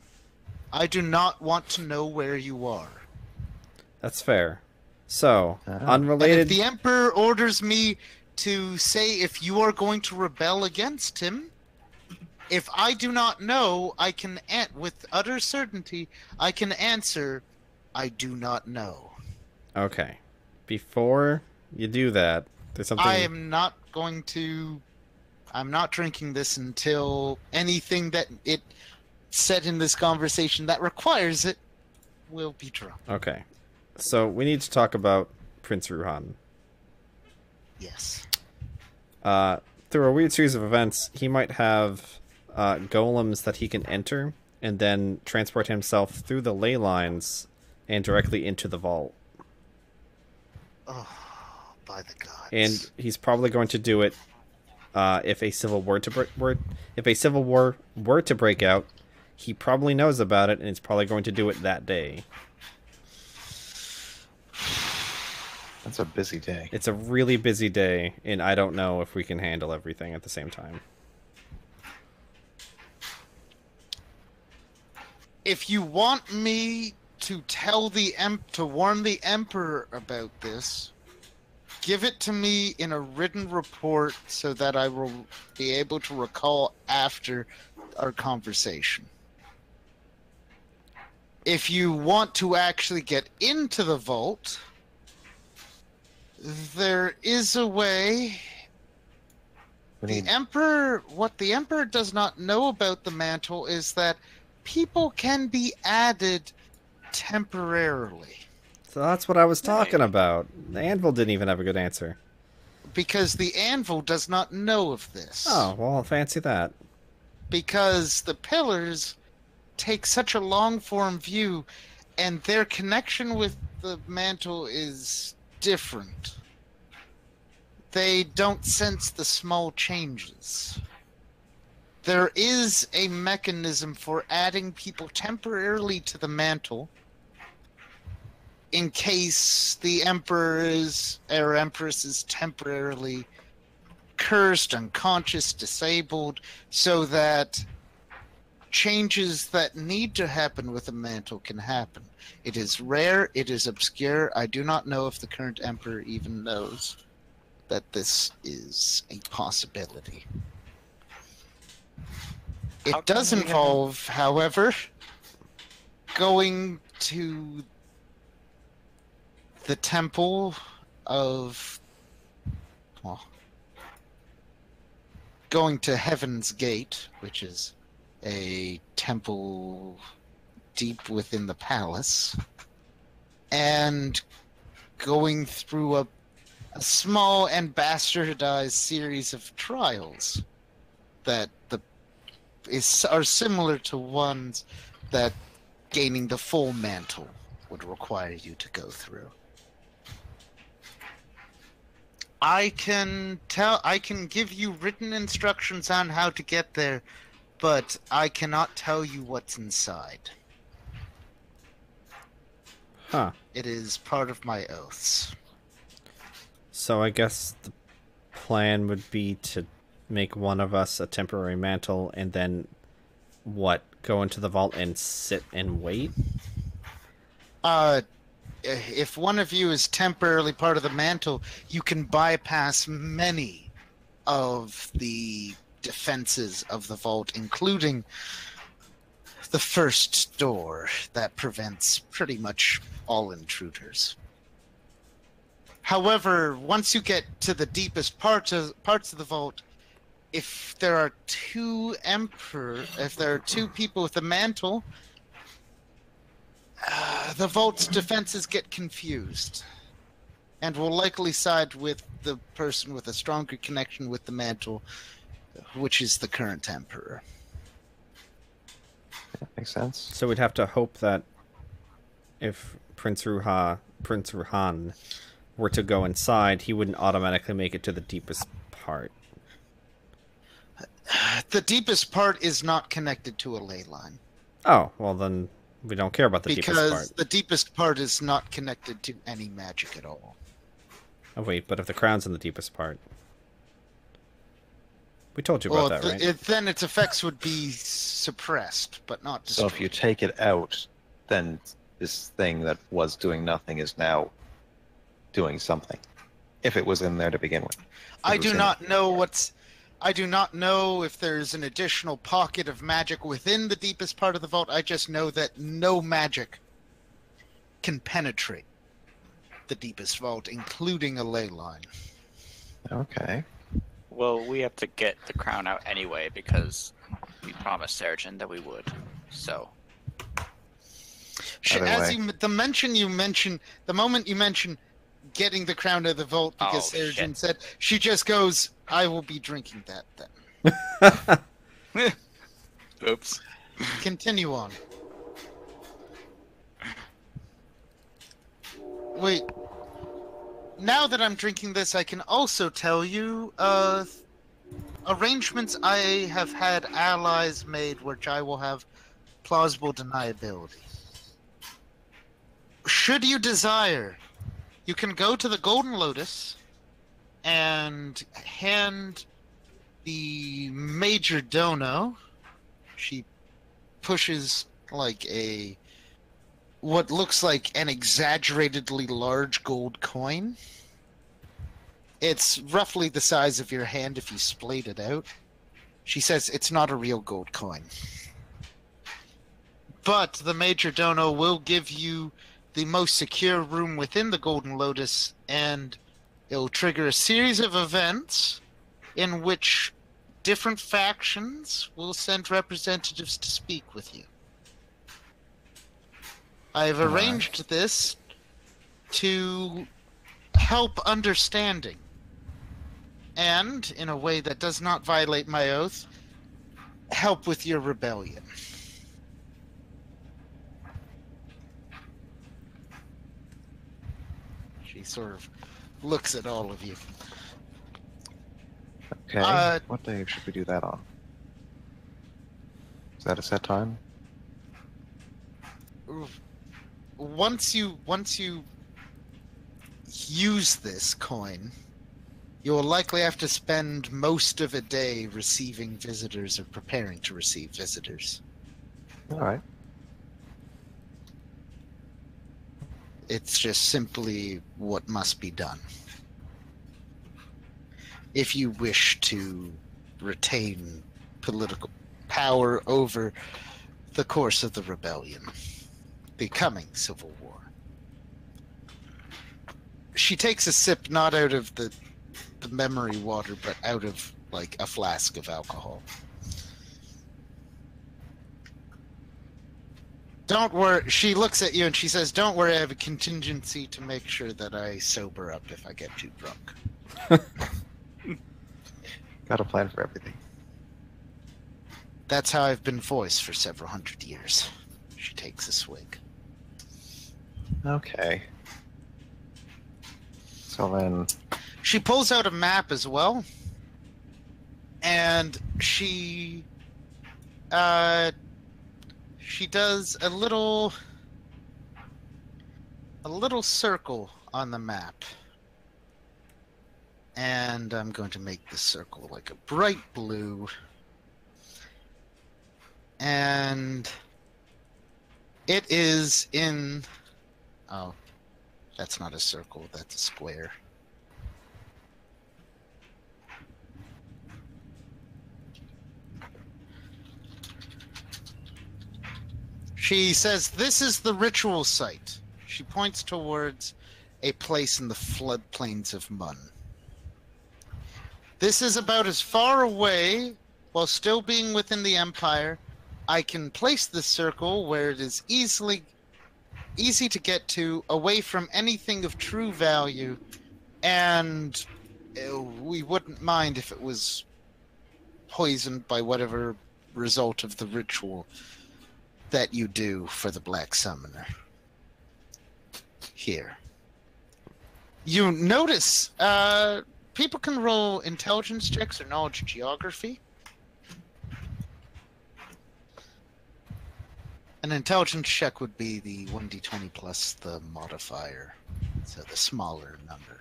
I do not want to know where you are. That's fair. So, And unrelated... if the Emperor orders me to say if you are going to rebel against him, if I do not know, I can, with utter certainty, I can answer, I do not know. Okay. Before you do that, there's something... I'm not drinking this until anything that it said in this conversation that requires it will be drunk. Okay. So, we need to talk about Prince Ruhan. Yes. Through a weird series of events, he might have golems that he can enter and then transport himself through the ley lines and directly into the vault. Oh, by the gods. And he's probably going to do it if a civil war were to break out. He probably knows about it, and he's probably going to do it that day. That's a busy day. It's a really busy day, and I don't know if we can handle everything at the same time. If you want me to tell to warn the Emperor about this, give it to me in a written report so that I will be able to recall after our conversation. If you want to actually get into the vault, there is a way. What the Emperor does not know about the mantle is that people can be added temporarily. So that's what I was talking about. The Anvil didn't even have a good answer. Because the Anvil does not know of this. Oh, well, fancy that. Because the pillars take such a long-form view, and their connection with the mantle is different. They don't sense the small changes. There is a mechanism for adding people temporarily to the mantle in case the Emperor or Empress is temporarily cursed, unconscious, disabled, so that changes that need to happen with the mantle can happen. It is rare, it is obscure. I do not know if the current Emperor even knows that this is a possibility. It does involve, however, going to the temple of, well, going to Heaven's Gate, which is a temple deep within the palace, and going through a small and bastardized series of trials that are similar to ones that gaining the full mantle would require you to go through. I can give you written instructions on how to get there, but I cannot tell you what's inside. Huh. It is part of my oaths. So I guess the plan would be to make one of us a temporary mantle and then, what, go into the vault and sit and wait? If one of you is temporarily part of the mantle, you can bypass many of the defenses of the vault, including the first door that prevents pretty much all intruders. However, once you get to the deepest parts of the vault, if there are two people with the mantle, the vault's defenses get confused, and will likely side with the person with a stronger connection with the mantle, which is the current emperor. That makes sense. So we'd have to hope that if Prince Ruhan were to go inside, he wouldn't automatically make it to the deepest part. The deepest part is not connected to a ley line. Oh, well then we don't care about the deepest part. Because the deepest part is not connected to any magic at all. Oh wait, but if the crown's in the deepest part... We told you about that, right? Then its effects would be suppressed, but not destroyed. So if you take it out, then this thing that was doing nothing is now doing something. If it was in there to begin with. I do not know if there's an additional pocket of magic within the deepest part of the vault. I just know that no magic can penetrate the deepest vault, including a ley line. Okay. Well, we have to get the crown out anyway because we promised Sargent that we would. So. The moment you mention getting the crown out of the vault, because Sargent said, she just goes, "I will be drinking that then." Oops. Continue on. Wait. Now that I'm drinking this, I can also tell you arrangements I have had allies made which I will have plausible deniability. Should you desire, you can go to the Golden Lotus and hand the Major Dono. She pushes like what looks like an exaggeratedly large gold coin. It's roughly the size of your hand if you splayed it out. She says it's not a real gold coin. But the Major Dono will give you the most secure room within the Golden Lotus, and it'll trigger a series of events in which different factions will send representatives to speak with you. I have arranged this to help understanding, and, in a way that does not violate my oath, help with your rebellion. She sort of looks at all of you. Okay. What day should we do that on? Is that a set time? Once you use this coin, you will likely have to spend most of a day receiving visitors or preparing to receive visitors. All right. It's just simply what must be done. If you wish to retain political power over the course of the rebellion, the coming civil war. She takes a sip, not out of the memory water, but out of, like, a flask of alcohol. Don't worry. She looks at you and she says, "Don't worry, I have a contingency to make sure that I sober up if I get too drunk." Got a plan for everything. That's how I've been voiced for several hundred years. She takes a swig. Okay. So then... She pulls out a map as well. And she does a little circle on the map. And I'm going to make this circle like a bright blue. And it is in... Oh, that's not a circle, that's a square. She says, "This is the ritual site." She points towards a place in the floodplains of Mun. This is about as far away, while still being within the Empire. I can place this circle where it is easy to get to, away from anything of true value, and we wouldn't mind if it was poisoned by whatever result of the ritual that you do for the Black Summoner. Here. You notice, people can roll intelligence checks or knowledge geography. An intelligence check would be the 1d20 plus the modifier, so the smaller number.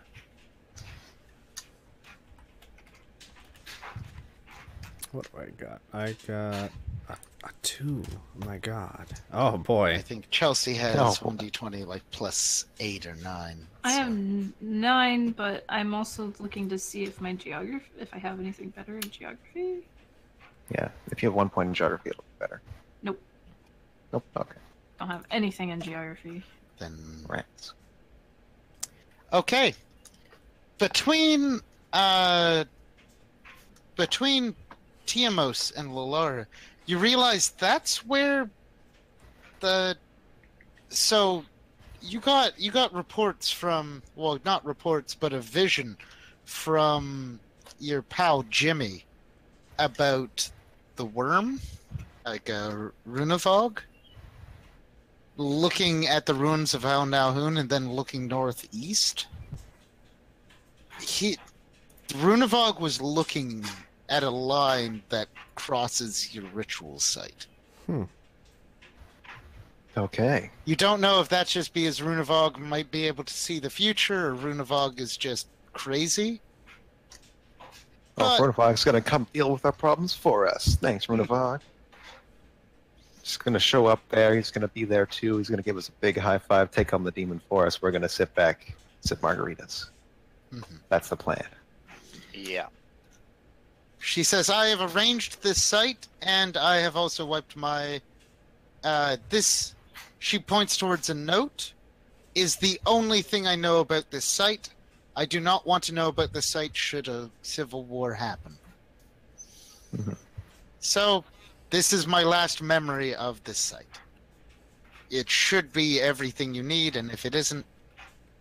What do I got? I got a 2. Oh my god. Oh boy. I think Chelsea has Oh. 1d20 like plus 8 or 9. I so- have 9, but I'm also looking to see if my geography, if I have anything better in geography. Yeah, if you have 1 point in geography, it'll be better. Nope, Nope. Okay. don't have anything in geography. Then Rats. okay. Between Tiamos and Lalara, you realize that's where so you got reports from, well, not reports, but a vision from your pal Jimmy about the worm, like a Runavog, looking at the ruins of Al Nahun and then looking northeast. Runavog was looking at a line that crosses your ritual site. Okay. You don't know if that's just because Runavog might be able to see the future, or Runavog is just crazy. Oh, But- Runavog's gonna come deal with our problems for us. Thanks, Runavog. Just gonna show up there. He's gonna be there too. He's gonna give us a big high five, take on the demon for us. We're gonna sit back, sip margaritas. Mhm. That's the plan. Yeah. She says, I have arranged this site, and I have also wiped my... this, she points towards a note, is the only thing I know about this site. I do not want to know about the site should a civil war happen. Mhm. So, this is my last memory of this site. It should be everything you need, and if it isn't,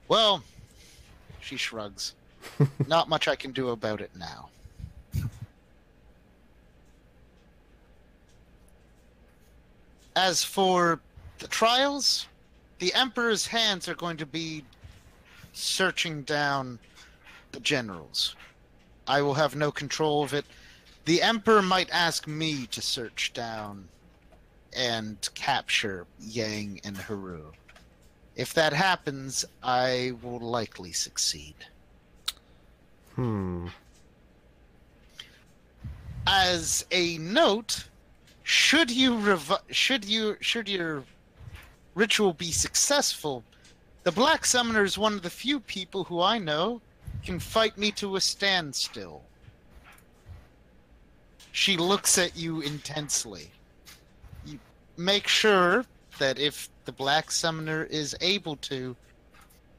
well, she shrugs. Not much I can do about it now. As for the trials, the Emperor's hands are going to be searching down the generals. I will have no control of it. The Emperor might ask me to search down and capture Yang and Haru. If that happens, I will likely succeed. As a note, should your ritual be successful, the Black Summoner is one of the few people who I know can fight me to a standstill. She looks at you intensely. You make sure that if the Black Summoner is able to,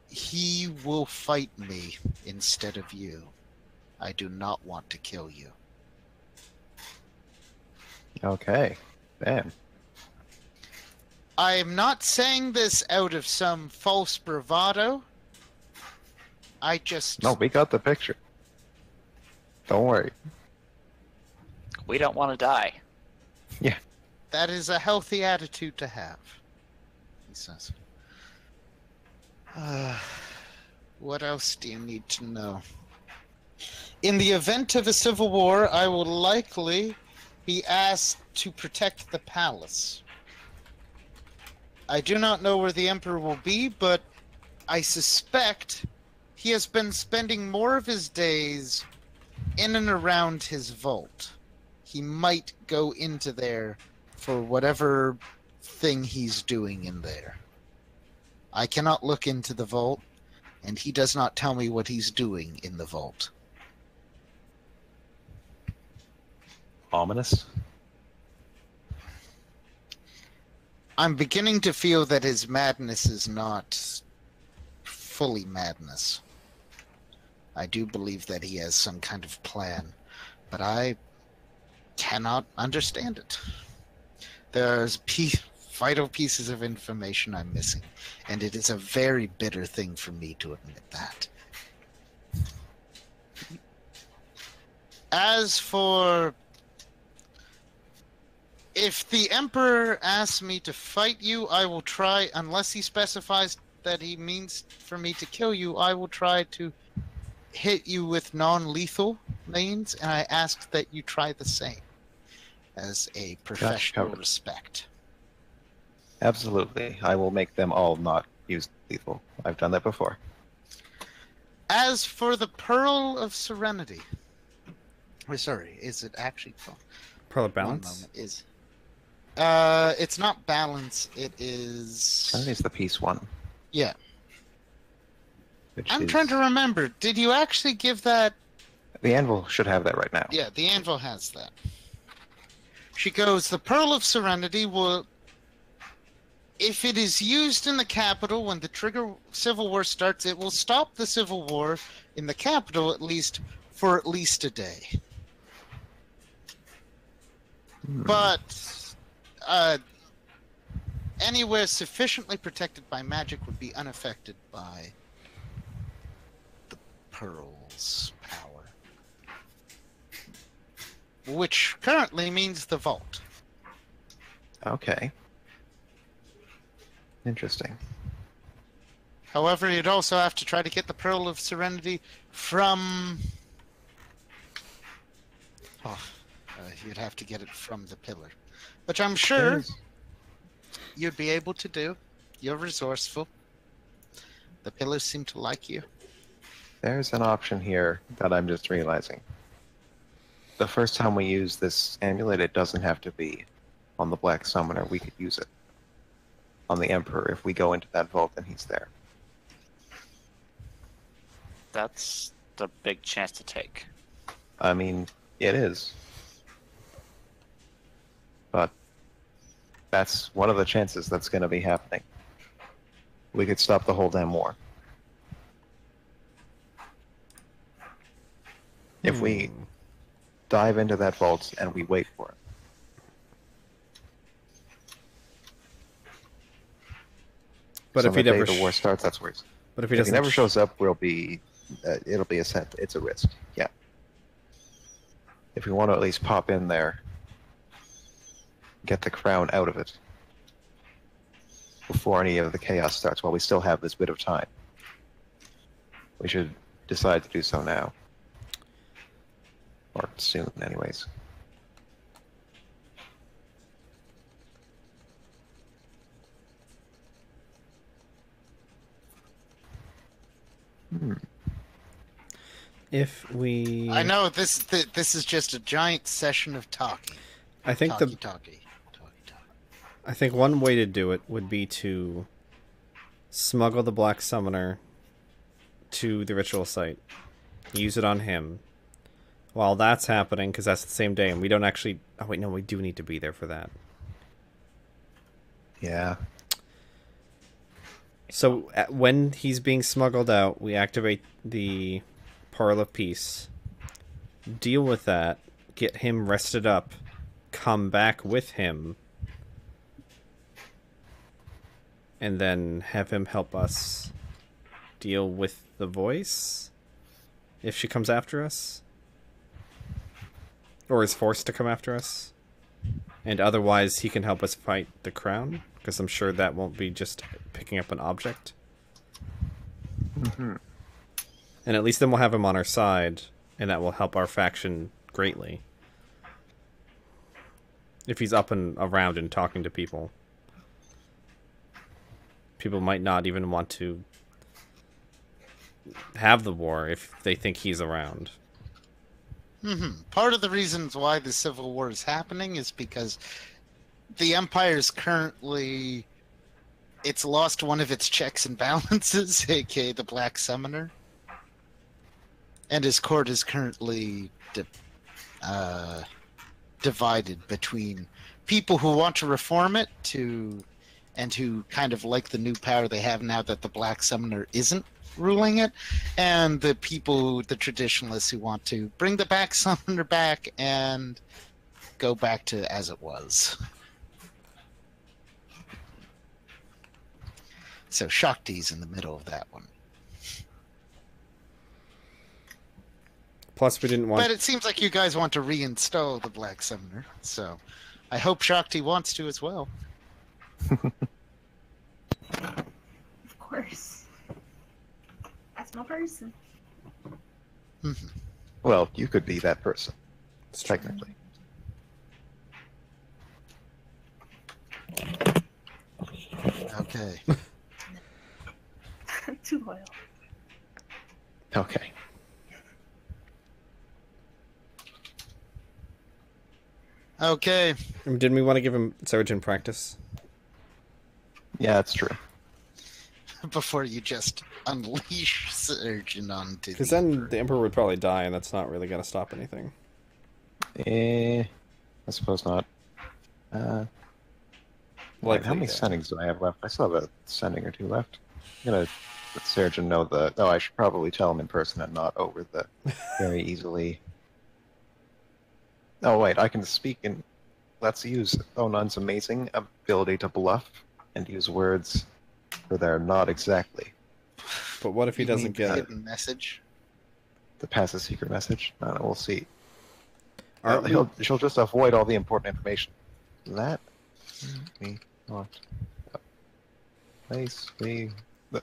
he will fight me instead of you. I do not want to kill you. Okay. Damn. I am not saying this out of some false bravado. I just... No, we got the picture. Don't worry. We don't want to die. Yeah. That is a healthy attitude to have, he says. What else do you need to know? In the event of a civil war, I will likely be asked to protect the palace. I do not know where the Emperor will be, but I suspect he has been spending more of his days in and around his vault. He might go into there for whatever thing he's doing in there. I cannot look into the vault, and he does not tell me what he's doing in the vault. Ominous. I'm beginning to feel that his madness is not fully madness. I do believe that he has some kind of plan, but I cannot understand it. There's vital pieces of information I'm missing, and it is a very bitter thing for me to admit that. As for If the Emperor asks me to fight you, I will try, unless he specifies that he means for me to kill you, I will try to hit you with non-lethal means, and I ask that you try the same as a professional covered. respect. Absolutely. I will make them all not use lethal. I've done that before. As for the Pearl of Serenity, sorry, is it actually Pearl of one Balance? moment, it's not balance, it is... I think it's the peace one. Yeah. Which I'm is... trying to remember, did you actually give that... The anvil should have that right now. Yeah, the anvil has that. She goes, the Pearl of Serenity will... If it is used in the capital when the Trigger Civil War starts, it will stop the Civil War in the capital, at least, for at least a day. But anywhere sufficiently protected by magic would be unaffected by the Pearl's power. Which currently means the vault. Okay. Interesting. However, you'd also have to try to get the Pearl of Serenity from... you'd have to get it from the pillar. Which I'm sure you'd be able to do. You're resourceful. The pillars seem to like you. There's an option here that I'm just realizing. The first time we use this amulet, it doesn't have to be on the Black Summoner. We could use it on the Emperor if we go into that vault and he's there. That's the big chance to take. I mean, it is. But that's one of the chances that's going to be happening. We could stop the whole damn war. If we dive into that vault and we wait for it. But So if he the day never the war starts, that's where he's... but if he If he doesn't never shows up, we'll be... it'll be it's a risk. Yeah. If we want to at least pop in there, get the crown out of it before any of the chaos starts, while we still have this bit of time, we should decide to do so now. Or soon, anyways. If we... I know this is just a giant session of talking. I think Talkie. I think one way to do it would be to smuggle the Black Summoner to the ritual site. Use it on him. While that's happening, because that's the same day, and we don't actually... Oh, wait, no, we do need to be there for that. Yeah. So, when he's being smuggled out, we activate the Pearl of Peace. Deal with that. Get him rested up. Come back with him. And then have him help us deal with the voice? If she comes after us? Or is forced to come after us? And otherwise he can help us fight the crown? Because I'm sure that won't be just picking up an object. Mm-hmm. And at least then we'll have him on our side, and that will help our faction greatly. If he's up and around and talking to people. People might not even want to have the war if they think he's around. Part of the reasons why the Civil War is happening is because the Empire is currently... It's lost one of its checks and balances, aka the Black Summoner. And his court is currently divided between people who want to reform it and who kind of like the new power they have now that the Black Summoner isn't ruling it, and the people, the traditionalists, who want to bring the Black Summoner back and go back to as it was. So Shakti's in the middle of that one. Plus we didn't want... But it seems like you guys want to reinstall the Black Summoner, so I hope Shakti wants to as well. Of course. That's my person. Well, you could be that person, technically. Okay. Too loyal. Okay. Okay. Didn't we want to give him surgeon practice? Yeah, that's true. Before you just unleash Surgeon onto Because the then Emperor. the Emperor would probably die, and that's not really going to stop anything. I suppose not. Wait, how many yeah. sendings do I have left? I still have a sending or two left. I'm gonna let Surgeon know the... Oh, I should probably tell him in person and not over the very easily... Oh, wait, I can speak in... Let's use Onan's amazing ability to bluff and use words for their not exactly. But what if he You doesn't mean get it? hidden message? To pass a secret message? I don't know, we'll see. Aren't we- She'll just avoid all the important information. That... Me... What? Place... We... The...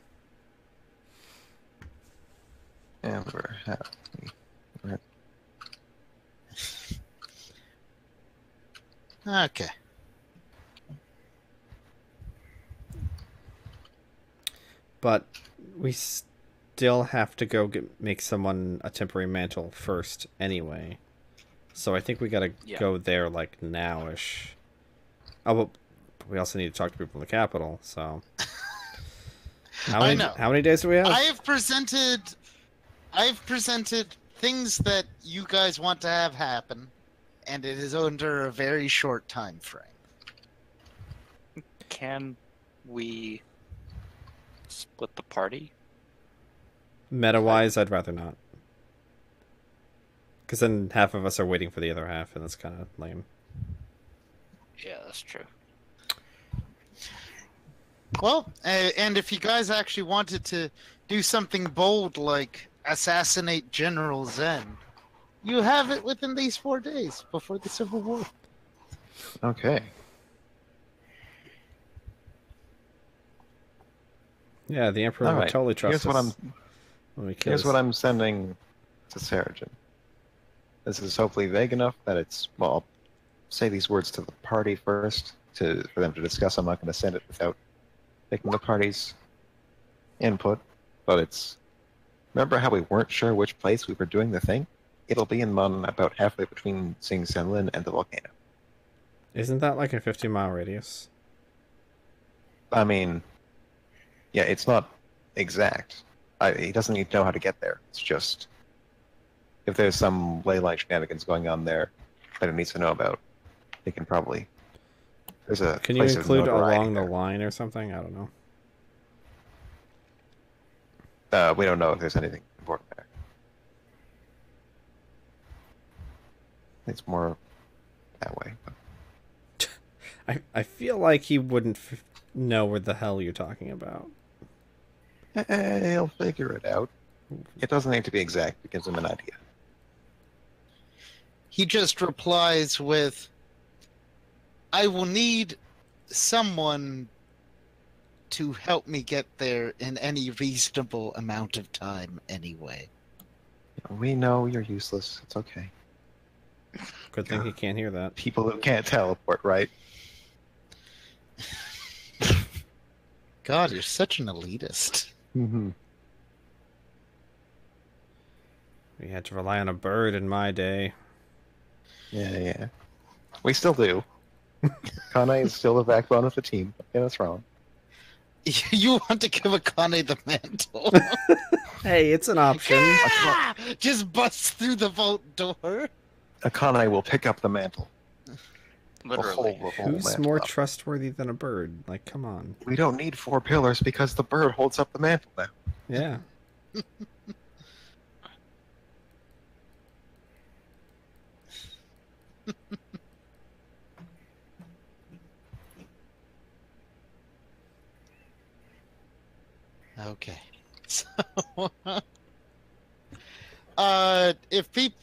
Amber... Happy... Okay. But we still have to go make someone a temporary mantle first anyway. So I think we gotta go there like now-ish. Oh, but we also need to talk to people in the capital, so... How many days do we have? I have presented things that you guys want to have happen, and it is under a very short time frame. Can we split the party? Meta-wise, I'd rather not. Because then half of us are waiting for the other half, and that's kind of lame. Yeah, that's true. Well, and if you guys actually wanted to do something bold like assassinate General Zen, you have it within these 4 days before the Civil War. Okay. Yeah, the Emperor would Alright, totally trust here's us. Here's what I'm sending to Sarajin. This is hopefully vague enough that it's... Well, I'll say these words to the party first for them to discuss. I'm not going to send it without taking the party's input, but it's... Remember how we weren't sure which place we were doing the thing? It'll be in Mun about halfway between Sing Senlin and the volcano. Isn't that like a 50-mile radius? I mean... Yeah, it's not exact. He doesn't need to know how to get there. It's just... If there's some ley line shenanigans going on there that he needs to know about, he can probably... There's a Can you place of include notoriety along the there. line or something? I don't know. We don't know if there's anything important there. It's more that way. I feel like he wouldn't know where the hell you're talking about. He'll figure it out. It doesn't need to be exact. It gives him an idea. He just replies with, I will need someone to help me get there in any reasonable amount of time anyway. We know you're useless. It's okay. Good thing he can't hear that. People who can't teleport, right? God, you're such an elitist. Mm-hmm. We had to rely on a bird in my day. Yeah. We still do. Kane is still the backbone of the team. Don't get us wrong. You want to give Akane the mantle? Hey, it's an option. Ah! Just bust through the vault door. Akane will pick up the mantle. Literally. The whole Who's mantle more up. trustworthy than a bird? Like, come on. We don't need 4 pillars because the bird holds up the mantle now. Yeah. Okay. So, if people,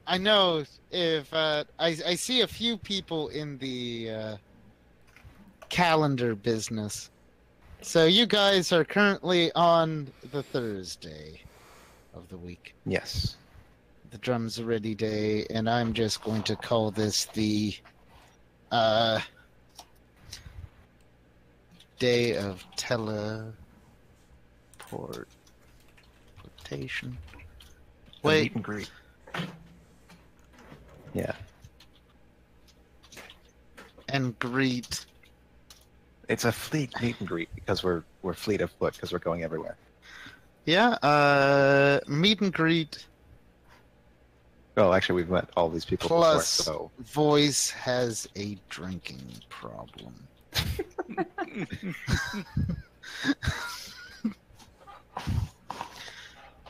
I know if I see a few people in the calendar business. So you guys are currently on the Thursday of the week. Yes. The Drums Are Ready Day, and I'm just going to call this the day of teleportation. The Wait, meet and greet. Yeah. and greet. It's a fleet meet and greet because we're fleet of foot because we're going everywhere. Yeah, meet and greet Well, actually, we've met all these people plus before, so voice has a drinking problem.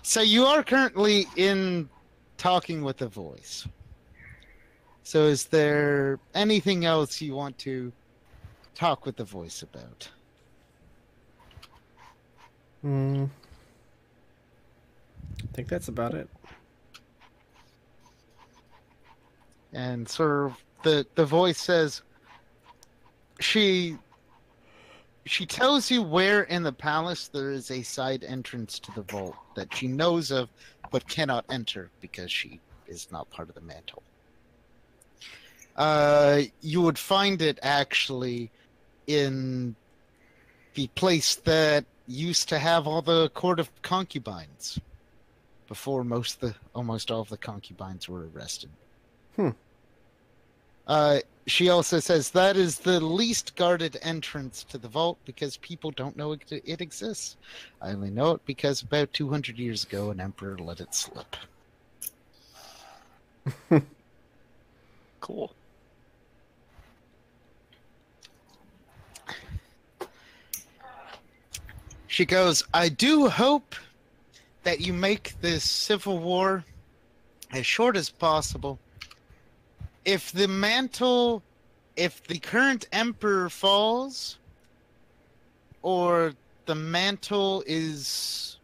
So you are currently in talking with the voice. So is there anything else you want to talk with the voice about? I think that's about it. And sort of the voice says she tells you where in the palace there is a side entrance to the vault that she knows of but cannot enter because she is not part of the mantle. You would find it actually in the place that used to have all the court of concubines before almost all of the concubines were arrested. She also says that is the least guarded entrance to the vault because people don't know it exists. I only know it because about 200 years ago an emperor let it slip. Cool. She goes, I do hope that you make this civil war as short as possible. If the current emperor falls, or the mantle is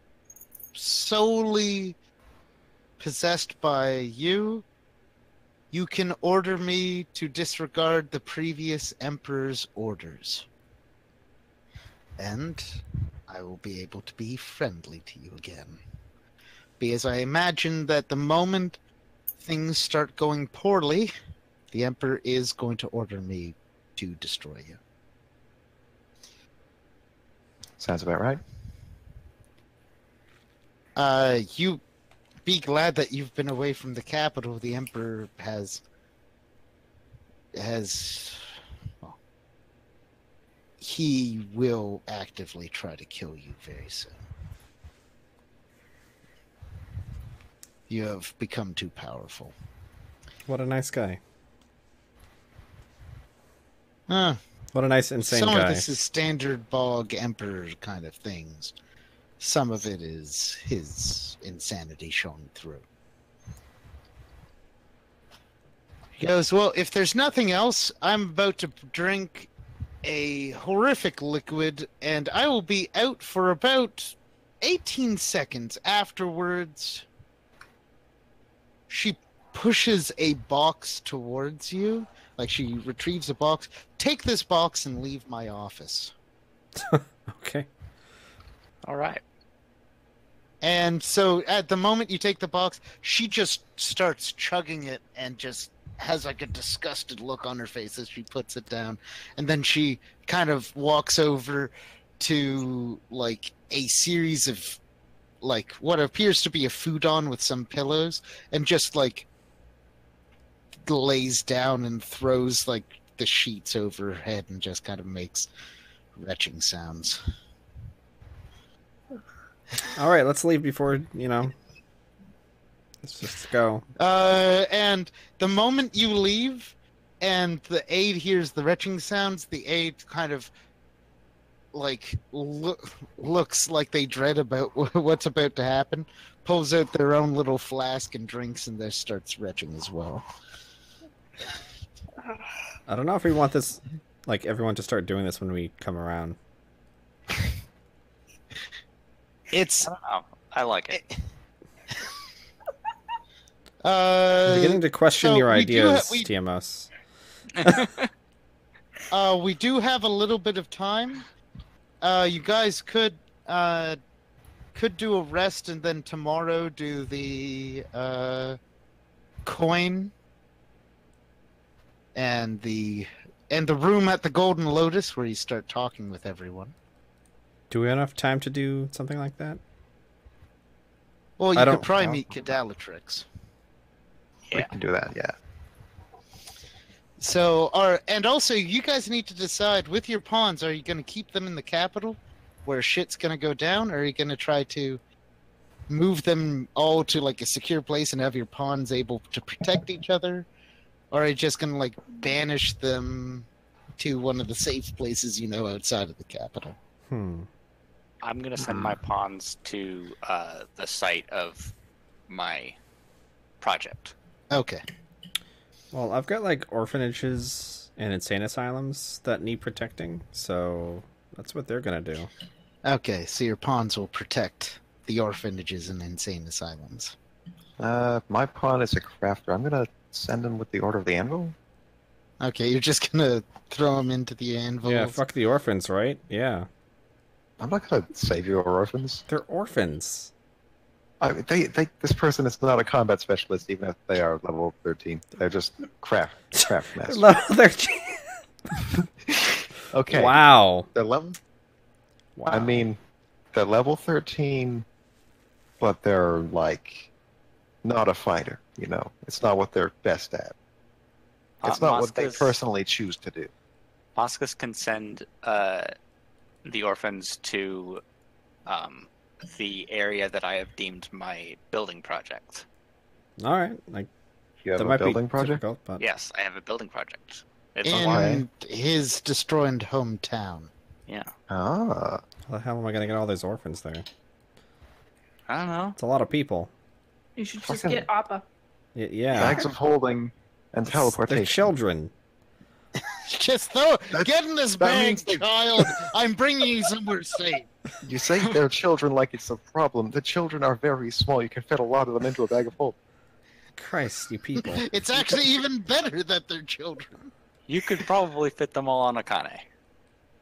solely possessed by you, you can order me to disregard the previous emperor's orders. And I will be able to be friendly to you again. Because I imagine that the moment things start going poorly, the Emperor is going to order me to destroy you. sounds about right. You be glad that you've been away from the capital. The Emperor has well, he will actively try to kill you very soon. You have become too powerful. What a nice guy. Huh. What a nice, insane Some guy. of this is standard bog emperor kind of things. Some of it is his insanity showing through. He goes, well, if there's nothing else, I'm about to drink a horrific liquid, and I will be out for about 18 seconds. Afterwards, she pushes a box towards you. Like, she retrieves a box. Take this box and leave my office. Okay. All right. And so at the moment you take the box, she just starts chugging it and just has like a disgusted look on her face as she puts it down. And then she kind of walks over to like a series of like what appears to be a futon with some pillows and just like lays down and throws like the sheets over her head and just kind of makes retching sounds. All right, let's leave before, let's just go. And the moment you leave and the aide hears the retching sounds, the aide kind of like looks like they dread about what's about to happen, pulls out their own little flask and drinks, and there starts retching as well. I don't know if we want this, like, everyone to start doing this when we come around. It's I don't know. I like it. I'm beginning to question so your we do ideas, we- TMS. We do have a little bit of time. You guys could do a rest and then tomorrow do the coin and the room at the Golden Lotus where you start talking with everyone. Do we have enough time to do something like that? Well, you I could don't- probably meet Cadalatrix. We can do that, yeah. So, and also you guys need to decide with your pawns, are you going to keep them in the capital where shit's going to go down, or are you going to try to move them all to like a secure place and have your pawns able to protect each other? Or are you just going to like banish them to one of the safe places outside of the capital? I'm gonna send my pawns to the site of my project. Okay. Well, I've got like orphanages and insane asylums that need protecting, so that's what they're gonna do. Okay, so your pawns will protect the orphanages and insane asylums. My pawn is a crafter. I'm gonna send him with the Order of the Anvil. Okay, you're just gonna throw them into the anvil. Yeah, fuck the orphans, right? Yeah. I'm not gonna save your orphans. They're orphans. This person is not a combat specialist, even if they are level 13. They're just craft masters. Okay. Wow. They're level. Wow. I mean, they're level 13, but they're like not a fighter. It's not what they're best at. It's not what they personally choose to do. Moscus can send the orphans to the area that I have deemed my building project. All right. Like You have that a might building be project? difficult, but Yes, I have a building project. It's In his destroyed hometown. yeah. Ah. how the hell am I gonna get all those orphans there? I don't know. It's a lot of people. You should just Fucking- get Appa. Yeah. Bags of holding and They're teleportation. children. Just get in this that bag, means they- child. I'm bringing you somewhere safe. You say they're children like it's a problem. The children are very small. You can fit a lot of them into a bag of holding. Christ, you people. It's actually even better that they're children. You could probably fit them all on a Kane.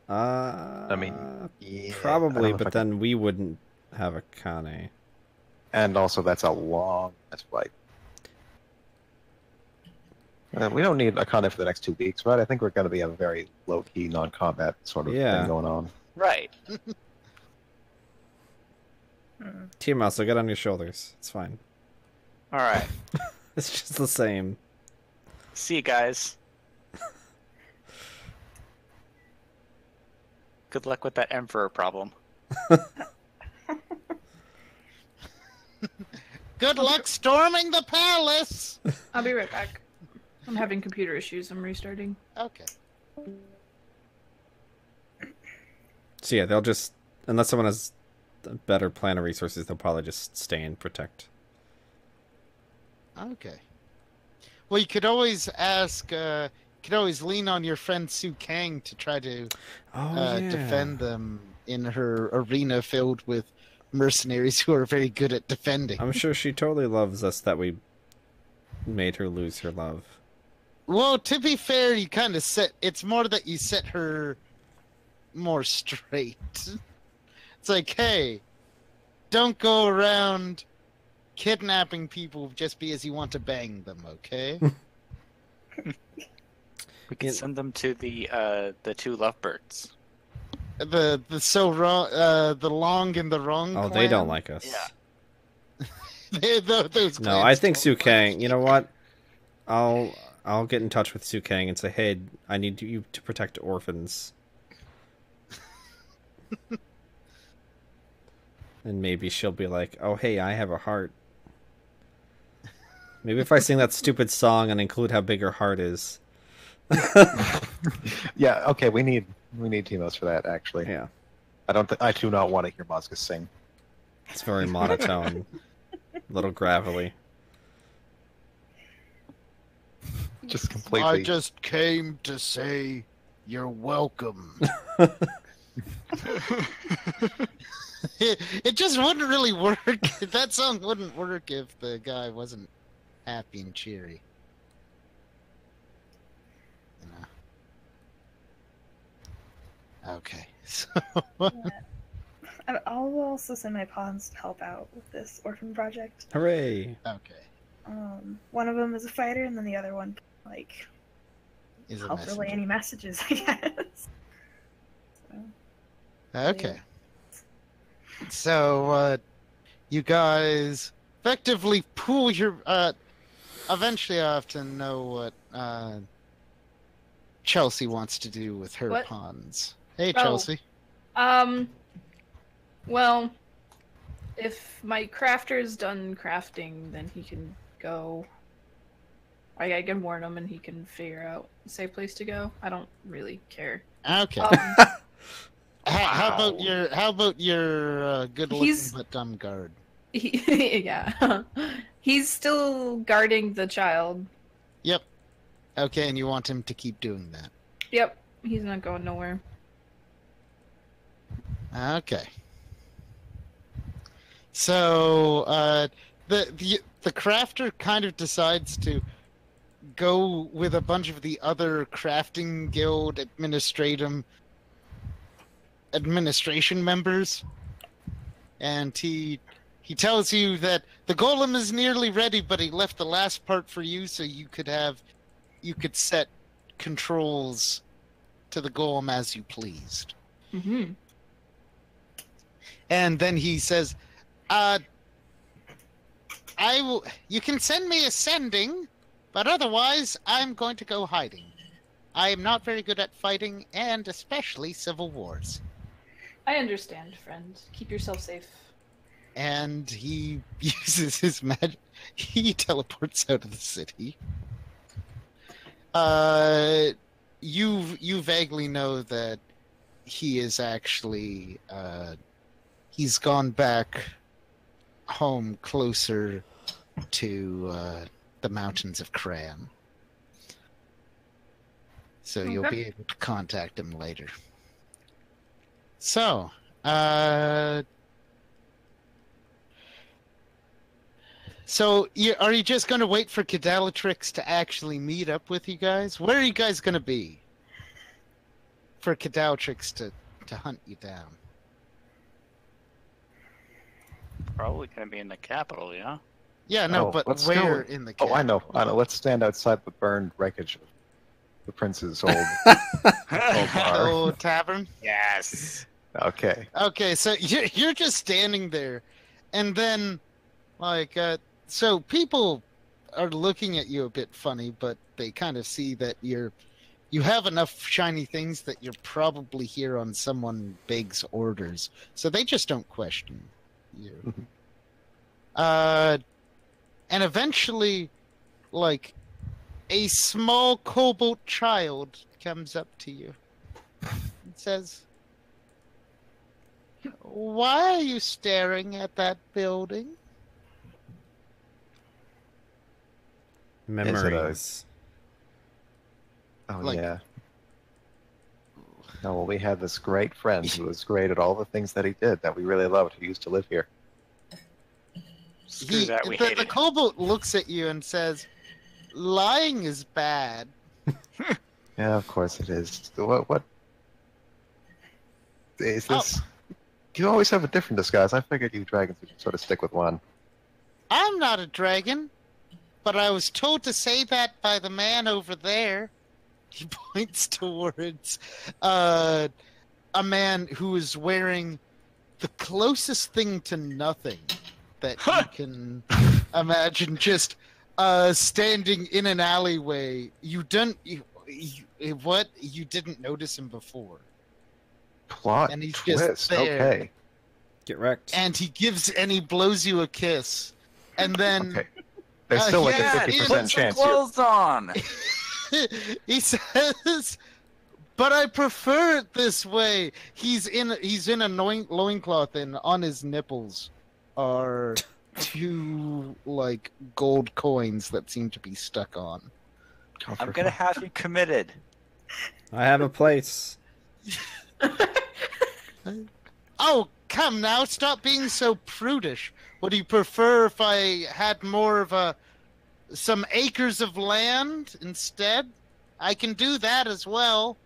I mean, yeah, I probably, don't know if but I can- then we wouldn't have a Kane. And also, that's a long flight. We don't need a Akane for the next 2 weeks, right? I think we're going to be a very low-key, non-combat sort of Yeah. thing going on. Right. Team Mouse, so get on your shoulders. It's fine. All right. It's just the same. See you guys. Good luck with that Emperor problem. Good luck storming the palace. I'll be right back. I'm having computer issues. I'm restarting. Okay. So yeah, they'll just, unless someone has a better plan of resources, they'll probably just stay and protect. Okay. Well, you could always ask. You could always lean on your friend Su Kang to try to defend them in her arena filled with mercenaries who are very good at defending. I'm sure she totally loves us that we made her lose her love. Well, to be fair, you kind of it's more that you set her more straight. It's like, hey, don't go around kidnapping people just because you want to bang them, okay? We can send them to the two lovebirds. the long and the wrong. Oh, clan? they don't like us. Yeah. Those No, clans I think don't Su like Kang. us. You know what? I'll get in touch with Su Kang and say, hey, I need you to protect orphans. And maybe she'll be like, oh, hey, I have a heart. Maybe if I sing that stupid song and include how big her heart is. Yeah, okay, we need Timos for that, actually. Yeah, I do not want to hear Moscas sing. it's very monotone, a little gravelly. Just completely. I just came to say you're welcome. it just wouldn't really work. That song wouldn't work if the guy wasn't happy and cheery. You know. Okay, so I'll also send my pawns to help out with this orphan project. Hooray! okay, One of them is a fighter, and then the other one like is a help relay messenger. any messages, I guess. So, Okay. So, you guys effectively pool your, eventually I have to know what, Chelsea wants to do with her What? pawns. Hey, Oh. Chelsea. Well, if my crafter's done crafting, then he can go. I can warn him and he can figure out a safe place to go. I don't really care. Okay. How about your good-looking He's- but dumb guard? Yeah. He's still guarding the child. Yep. Okay, and you want him to keep doing that. Yep. He's not going nowhere. Okay. So, the crafter kind of decides to go with a bunch of the other crafting guild administration members, and he tells you that the golem is nearly ready, but he left the last part for you so you could set controls to the golem as you pleased. Mm-hmm. And then he says, you can send me ascending, but otherwise I'm going to go hiding. I am not very good at fighting, and especially civil wars. I understand, friend. Keep yourself safe. And he uses his magic. He teleports out of the city. You vaguely know that he is actually, he's gone back home closer to the mountains of Cran. So you'll be able to contact him later. So, are you just going to wait for Cadalatrix to actually meet up with you guys? Where are you guys going to be for Cadalatrix to hunt you down? Probably gonna be in the capital, yeah. Yeah, no, Oh, but let's where go- in the Oh, capital? I know. Let's stand outside the burned wreckage of the prince's old bar. Oh, tavern? Yes. Okay. Okay, so you're just standing there, and then, like, so people are looking at you a bit funny, but they kind of see that you have enough shiny things that you're probably here on someone big's orders, so they just don't question you. And eventually, like, a small kobold child comes up to you and says, "Why are you staring at that building?" Memories. Oh, Like- yeah. No, well, we had this great friend who was great at all the things that he did that we really loved, who used to live here. Screw that, we hate the it. kobold looks at you and says, "Lying is bad." Yeah, of course it is. What is this? You always have a different disguise. I figured you dragons would sort of stick with one. I'm not a dragon, but I was told to say that by the man over there. He points towards a man who is wearing the closest thing to nothing that you can imagine, just standing in an alleyway. You didn't notice him before. Plot And he's just twist. there. Okay. Get wrecked. And he blows you a kiss. And then Okay. There's still like Yeah, a 50% put some chance here. clothes on. he says, "But I prefer it this way." He's in a loincloth, and on his nipples are two like gold coins that seem to be stuck on. Oh, I'm for gonna have you committed. I have a place. Oh, come now, stop being so prudish. Would you prefer if I had more of a some acres of land instead. I can do that as well.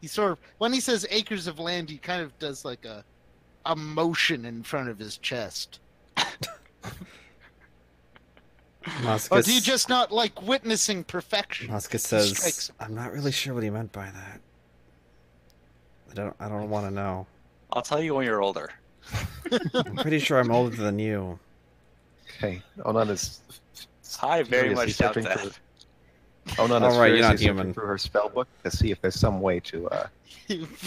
He sort of, when he says acres of land, he kind of does like a motion in front of his chest. Or do you just not like witnessing perfection? Moska says, I'm not really sure what he meant by that. I don't want to know. I'll tell you when you're older. I'm pretty sure I'm older than you. Okay, Onan is. I very much doubt searching that. Onan is Alright, you're not furiously searching human. through her spell book to see if there's some way to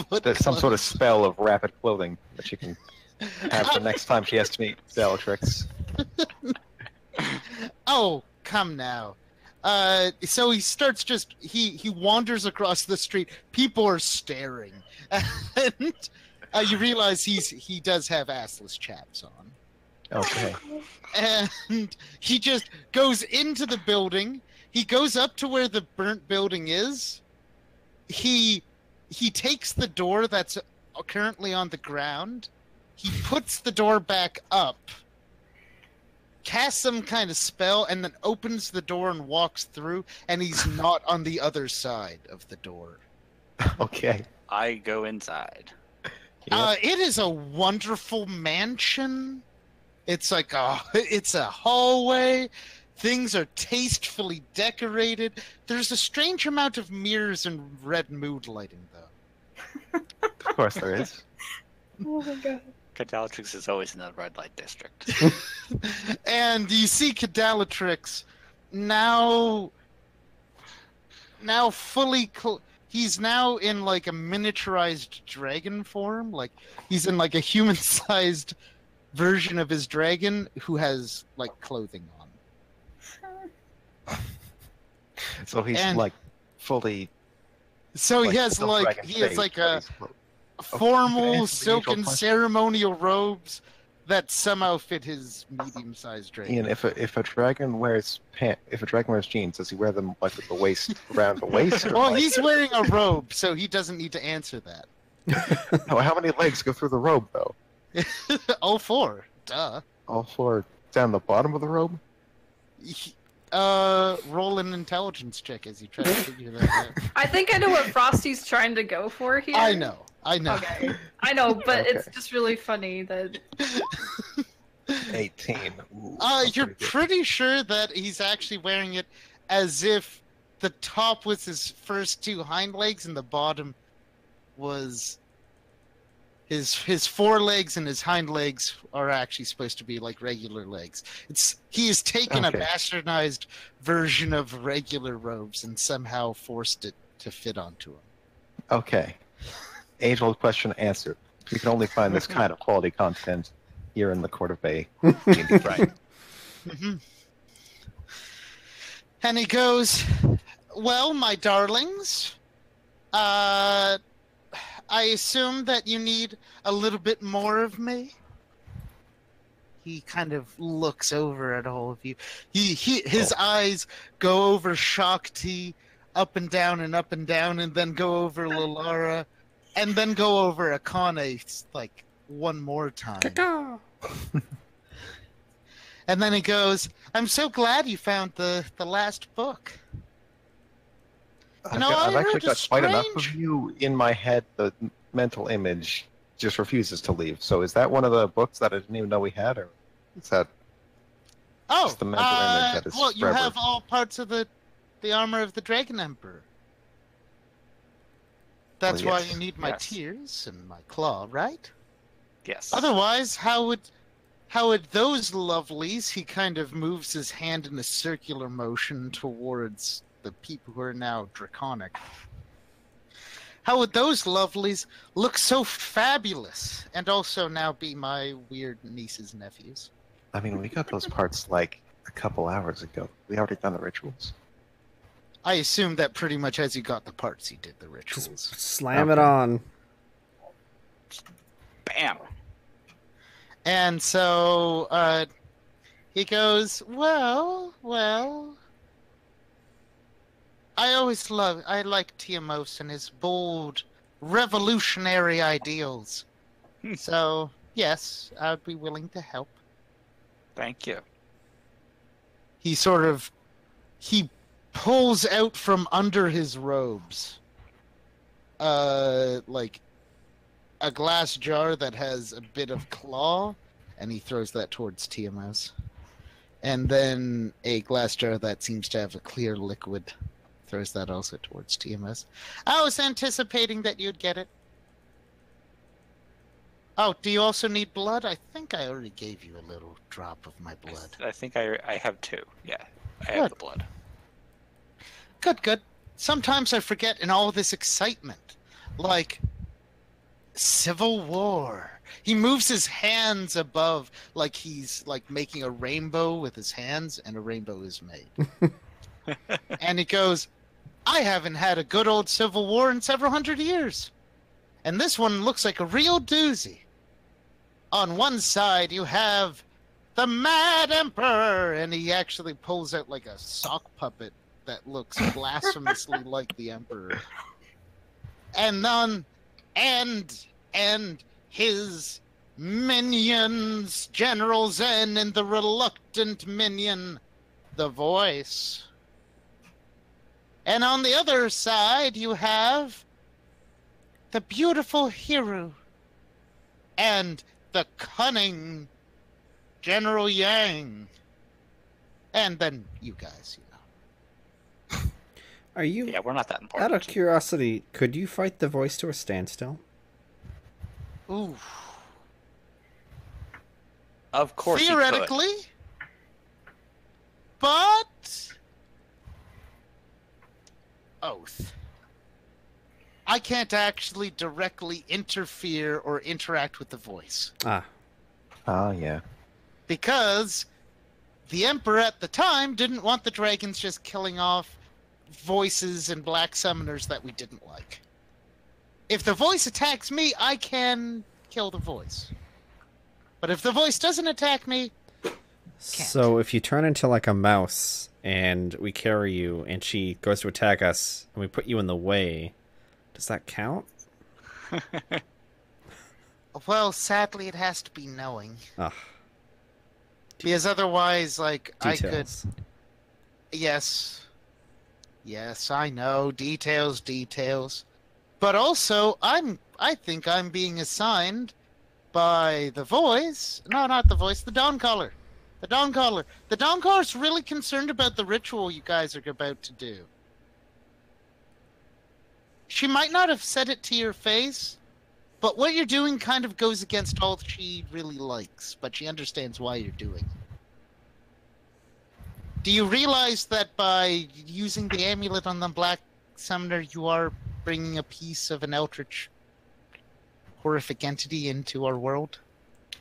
What there's some sort of spell of rapid clothing that she can have the next time she has to meet Bellatrix. Oh, come now. So he starts he wanders across the street. People are staring. And you realize he does have assless chaps on. Okay. And he just goes into the building. He goes up to where the burnt building is. He takes the door that's currently on the ground. He puts the door back up, casts some kind of spell, and then opens the door and walks through, and he's not on the other side of the door. Okay. I go inside. It is a wonderful mansion. It's like it's a hallway. Things are tastefully decorated. There's a strange amount of mirrors and red mood lighting, though. Of course there is. Oh my god. Cadalatrix is always in the red light district. And you see Cadalatrix now fully he's now in like a miniaturized dragon form. Like he's in like a human-sized version of his dragon who has like clothing on. So he's And- like fully. So he has full like dragon he has face, like but a he's clo- formal answer the silken usual question. ceremonial robes that somehow fit his medium-sized dragon. Ian, if a dragon wears jeans, does he wear them like with the waist around the waist? Or Well, like, he's wearing a robe, so he doesn't need to answer that. no, how many legs go through the robe though? All four. Duh. All four down the bottom of the robe? Roll an intelligence check as you try to figure that out. I think I know what Frosty's trying to go for here. I know. Okay. I know, but Okay. it's just really funny that 18. Ooh, that's You're pretty good. pretty sure that he's actually wearing it as if the top was his first two hind legs and the bottom was his forelegs, and his hind legs are actually supposed to be like regular legs. He has taken Okay. a bastardized version of regular robes and somehow forced it to fit onto him. Okay. Age-old question answered. You can only find this kind of quality content here in the Court of Bay. Right. Mhm. And he goes, well, my darlings, I assume that you need a little bit more of me. He kind of looks over at all of you. His eyes go over Shakti, up and down and up and down, and then go over Lalara, and then go over Akane like one more time. And then he goes, I'm so glad you found the last book. I've, know, I've I actually heard a got quite enough of strange- you in my head. The mental image just refuses to leave. So is that one of the books that I didn't even know we had, or is that Oh, just the mental image that is well, you forever? have all parts of the armor of the Dragon Emperor. That's Well, why yes. you need my Yes. tears and my claw, right? Yes. Otherwise, how would those lovelies? He kind of moves his hand in a circular motion towards the people who are now draconic. How would those lovelies look so fabulous and also now be my weird nieces and nephews? I mean, we got those parts like a couple hours ago. We already done the rituals. I assume that pretty much as you got the parts, he did the Just rituals. slam it on. Bam. And so he goes, well, I like Tiamos and his bold, revolutionary ideals. So, yes, I'd be willing to help. Thank you. He sort of he pulls out from under his robes, like a glass jar that has a bit of claw, and he throws that towards Tiamat. And then a glass jar that seems to have a clear liquid, throws that also towards Tiamat. I was anticipating that you'd get it. Oh, do you also need blood? I think I already gave you a little drop of my blood. I think I have 2. Yeah, I have the blood. Good, good. Sometimes I forget in all this excitement. Like, Civil War. He moves his hands above like he's like making a rainbow with his hands, and a rainbow is made. And he goes, I haven't had a good old Civil War in several hundred years. And this one looks like a real doozy. On one side, you have the Mad Emperor, and he actually pulls out like a sock puppet that looks blasphemously like the Emperor. And then, and his minions, General Zen, and the reluctant minion, the Voice. And on the other side, you have the beautiful Hiru, and the cunning General Yang. And then you guys, you know. Are you? Yeah, we're not that important. Out of curiosity, could you fight the Voice to a standstill? Ooh. Of course, Theoretically, but oath. I can't actually directly interfere or interact with the Voice. Ah. Ah, yeah. Because the Emperor at the time didn't want the dragons just killing off voices and black summoners that we didn't like. If the Voice attacks me, I can kill the Voice. But if the Voice doesn't attack me, can't. So if you turn into like a mouse and we carry you and she goes to attack us and we put you in the way, does that count? Well, sadly, it has to be knowing. Ugh. Because otherwise, like, Details. I could... Yes. Yes, I know. Details. But also, I think I'm being assigned by the Voice... No, not the Voice. The Dawncaller. The Dawncaller. The Dawncoller's really concerned about the ritual you guys are about to do. She might not have said it to your face, but what you're doing kind of goes against all she really likes, but she understands why you're doing it. Do you realize that by using the amulet on the Black Summoner, you are bringing a piece of an eldritch horrific entity into our world?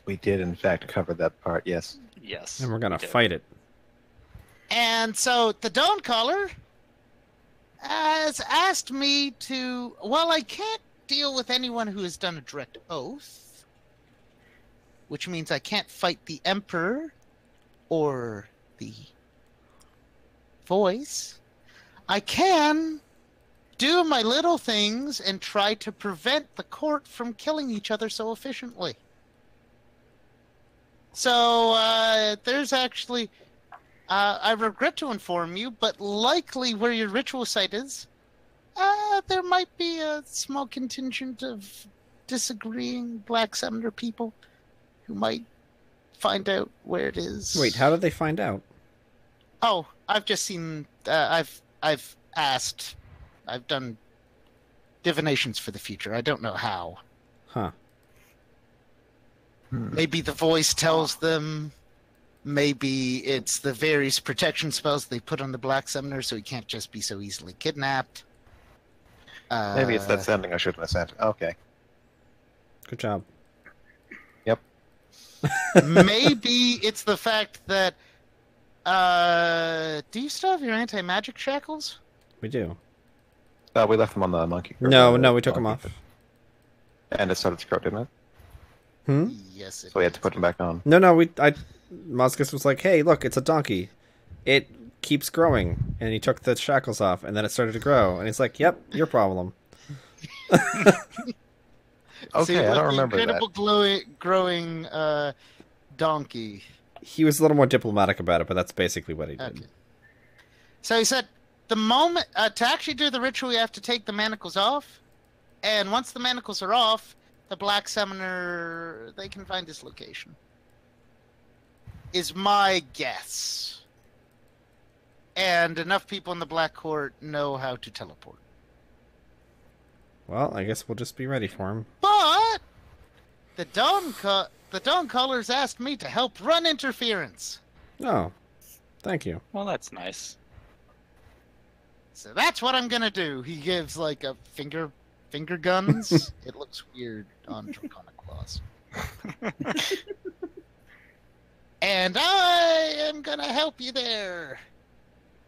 We did, in fact, cover that part, yes. Yes. And we're gonna fight it. And so the Dawncaller has asked me to... Well, I can't deal with anyone who has done a direct oath, which means I can't fight the Emperor or the Voice. I can do my little things and try to prevent the court from killing each other so efficiently. So, there's actually... I regret to inform you, but likely where your ritual site is, there might be a small contingent of disagreeing Black Summoner people who might find out where it is. Wait, how did they find out? Oh, I've just seen... I've asked... I've done divinations for the future. I don't know how. Huh. Maybe the Voice tells them. Maybe it's the various protection spells they put on the Black Summoner so he can't just be so easily kidnapped. Maybe it's that sending I shouldn't have sent. Okay. Good job. Yep. Maybe it's the fact that... do you still have your anti-magic shackles? We do. We left them on the monkey. No, we took them off. And it started to grow, didn't it? Hmm? Yes, it So we had did. to put them back on. No, Moscus was like, hey, look, it's a donkey. It keeps growing. And he took the shackles off, and then it started to grow. And he's like, yep, your problem. Okay, See, I with don't the remember incredible growing donkey. He was a little more diplomatic about it, but that's basically what he did. Okay. So he said, the moment to actually do the ritual, you have to take the manacles off, and once the manacles are off, the Black Summoner, they can find his location. Is my guess. And enough people in the Black Court know how to teleport. Well, I guess we'll just be ready for him. But the Dawn Callers asked me to help run interference. Oh, thank you. Well, that's nice. So that's what I'm gonna do. He gives like a finger guns. It looks weird on Draconic Claws. And I am gonna help you there.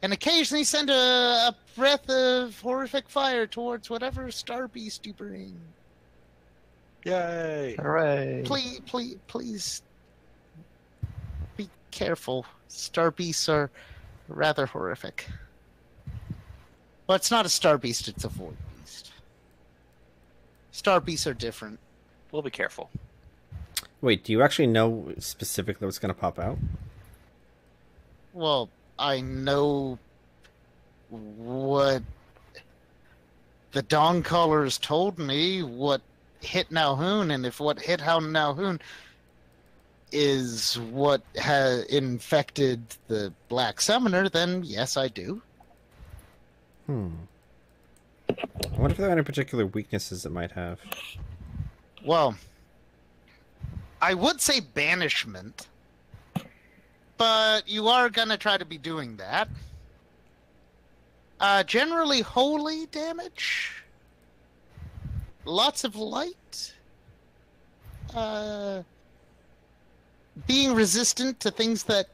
And occasionally send a breath of horrific fire towards whatever star beast you bring. Yay! Hooray! Please be careful. Star beasts are rather horrific. Well, it's not a star beast, it's a void beast. Star beasts are different. We'll be careful. Wait, do you actually know specifically what's going to pop out? Well, I know what the Dawn Callers told me, what hit Nalhoon, and if what hit Nalhoon is what has infected the Black Summoner, then yes, I do. I wonder if there are any particular weaknesses it might have. Well, I would say banishment, but you are going to try to be doing that. Generally holy damage. Lots of light. Being resistant to things that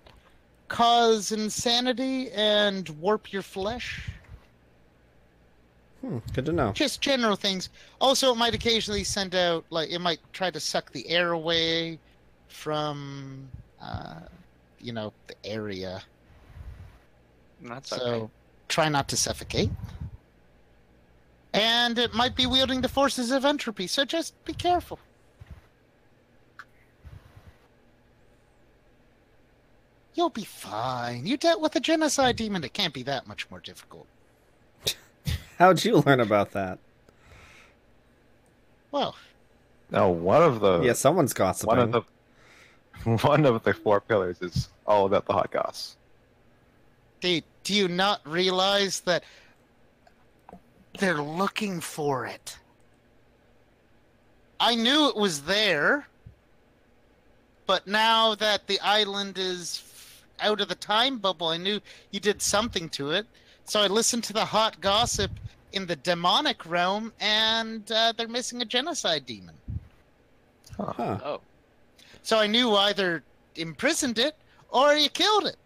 cause insanity and warp your flesh. Good to know. Just general things. Also, it might occasionally send out, like, it might try to suck the air away from, the area. That's okay. Try not to suffocate. And it might be wielding the forces of entropy, so just be careful. You'll be fine. You dealt with a genocide demon. It can't be that much more difficult. How'd you learn about that? Well, No, one of the Yeah, someone's gossiping. one of the 4 pillars is all about the hot goss. do you not realize that they're looking for it? I knew it was there, but now that the island is out of the time bubble, I knew you did something to it. So I listened to the hot gossip in the demonic realm, and they're missing a genocide demon. Huh. Oh. So I knew either imprisoned it or you killed it.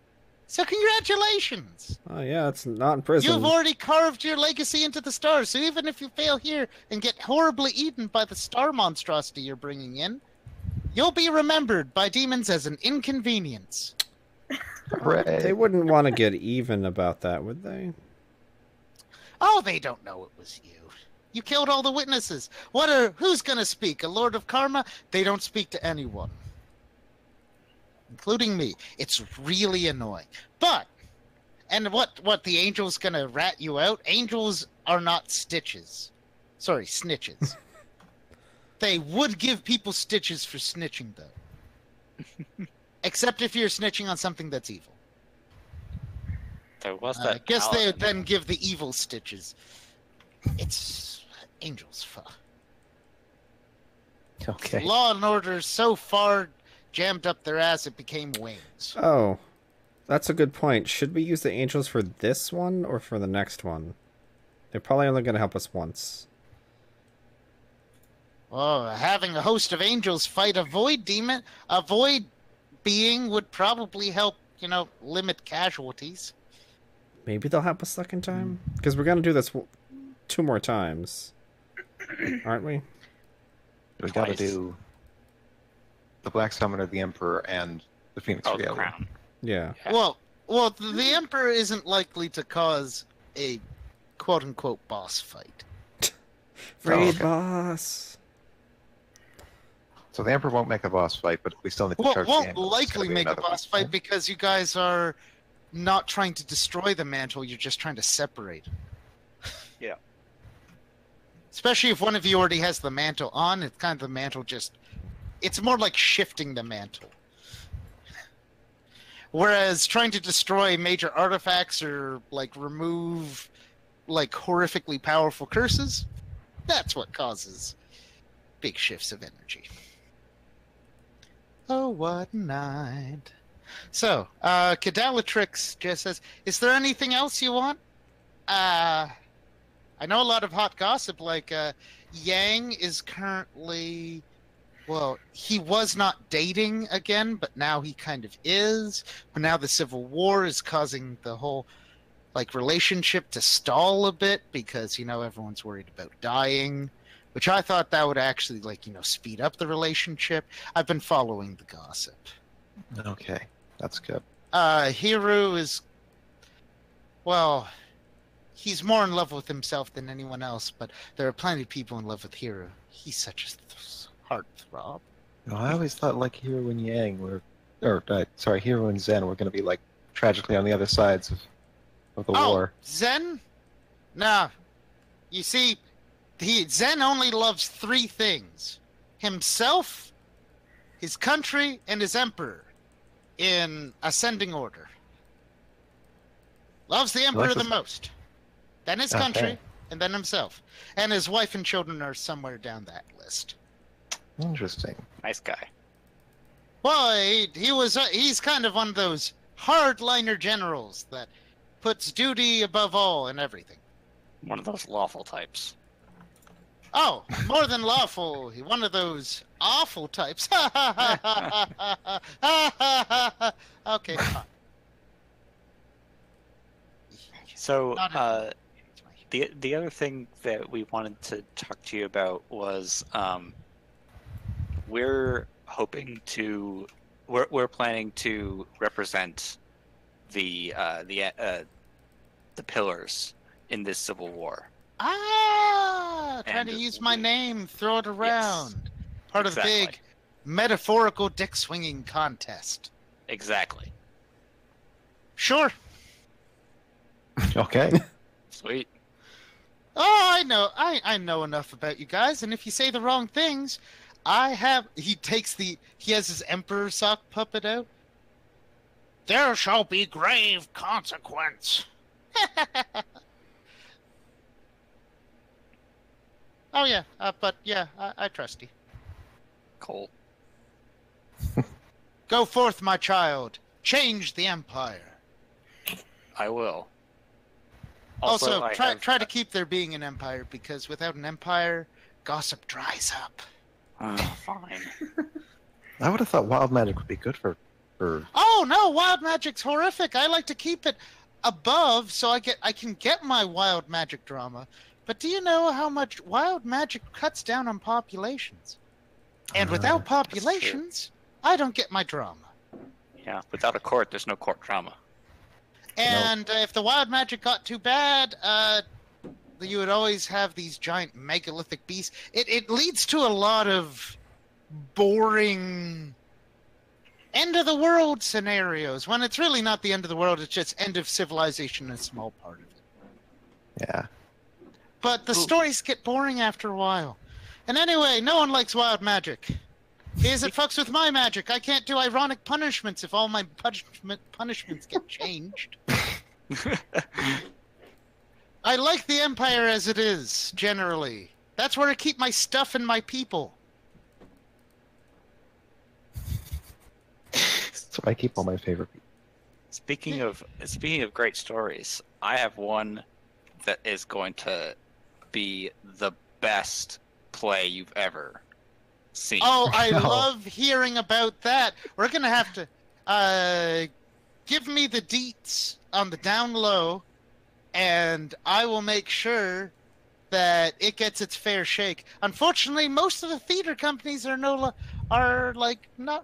So congratulations! Oh yeah, it's not in prison. You've already carved your legacy into the stars, so even if you fail here and get horribly eaten by the star monstrosity you're bringing in, you'll be remembered by demons as an inconvenience. Hooray! They wouldn't want to get even about that, would they? Oh, they don't know it was you. You killed all the witnesses. Who's gonna speak? A Lord of Karma? They don't speak to anyone. Including me. It's really annoying. But, and what the angel's gonna rat you out? Angels are not stitches. Sorry, snitches. They would give people stitches for snitching, though. Except if you're snitching on something that's evil. There was I that. guess they would then give the evil stitches. It's angels' fuck. Okay. Law and order so far jammed up their ass it became wings. Oh, that's a good point. Should we use the angels for this one or for the next one? They're probably only going to help us once. Oh, having a host of angels fight a void demon, a void being would probably help, limit casualties. Maybe they'll help us second time? Because we're going to do this 2 more times. Aren't we? We gotta Twice. do the Black Summoner, the Emperor, and the Phoenix Oh, the Reality. crown. Yeah. Yeah. Well, the Emperor isn't likely to cause a quote-unquote boss fight. Raid okay. boss. So the Emperor won't make a boss fight, but we still need to charge the Won't ambulance. It's likely gonna be make a another boss one. fight because you guys are not trying to destroy the mantle, you're just trying to separate. Yeah. Especially if one of you already has the mantle on, it's kind of the mantle it's more like shifting the mantle. Whereas trying to destroy major artifacts or like remove like horrifically powerful curses, that's what causes big shifts of energy. Oh, what a night. So, Cadalatrix just says, is there anything else you want? I know a lot of hot gossip, like Yang is currently, well, he was not dating again, but now he kind of is. But now the Civil War is causing the whole like relationship to stall a bit because, everyone's worried about dying, which I thought that would actually speed up the relationship. I've been following the gossip. Okay, that's good. Hiru is, well, he's more in love with himself than anyone else, but there are plenty of people in love with Hiru. He's such a heartthrob. I always thought like Hero and Yang Hero and Zen were going to be like tragically on the other sides of the war. Zen? Nah. You see, Zen only loves 3 things. Himself, his country, and his emperor. In ascending order. Loves the emperor the most. Then his country, and then himself. And his wife and children are somewhere down that list. Interesting. Nice guy. Well, he's kind of one of those hardliner generals that puts duty above all and everything. One of those lawful types. Oh, more than lawful. One of those awful types. Okay, fine. So, the other thing that we wanted to talk to you about was we're planning to represent the pillars in this civil war. Trying to use my name, throw it around. Yes, part of the big metaphorical dick swinging contest. Exactly. Sure. Okay. Sweet. Oh, I know. I know enough about you guys, and if you say the wrong things, he has his emperor sock puppet out. There shall be grave consequence. Oh yeah, but yeah, I trust you. Cool. Go forth, my child. Change the empire. I will. Also, try to keep there being an empire, because without an empire, gossip dries up. Fine. I would have thought wild magic would be good for. Oh no, wild magic's horrific. I like to keep it above so I can get my wild magic drama. But do you know how much wild magic cuts down on populations? And without populations, I don't get my drama. Yeah, without a court, there's no court drama. And if the wild magic got too bad, you would always have these giant megalithic beasts. It leads to a lot of boring end of the world scenarios, when it's really not the end of the world, it's just end of civilization, a small part of it. Yeah. But the stories get boring after a while. And anyway, no one likes wild magic. Because it fucks with my magic. I can't do ironic punishments if all my punishments get changed. I like the Empire as it is, generally. That's where I keep my stuff and my people. So I keep all my favorite people. Speaking of great stories, I have one that is going to be the best play you've ever seen. Oh, I love hearing about that. We're gonna have to give me the deets on the down low, and I will make sure that it gets its fair shake. Unfortunately, most of the theater companies are not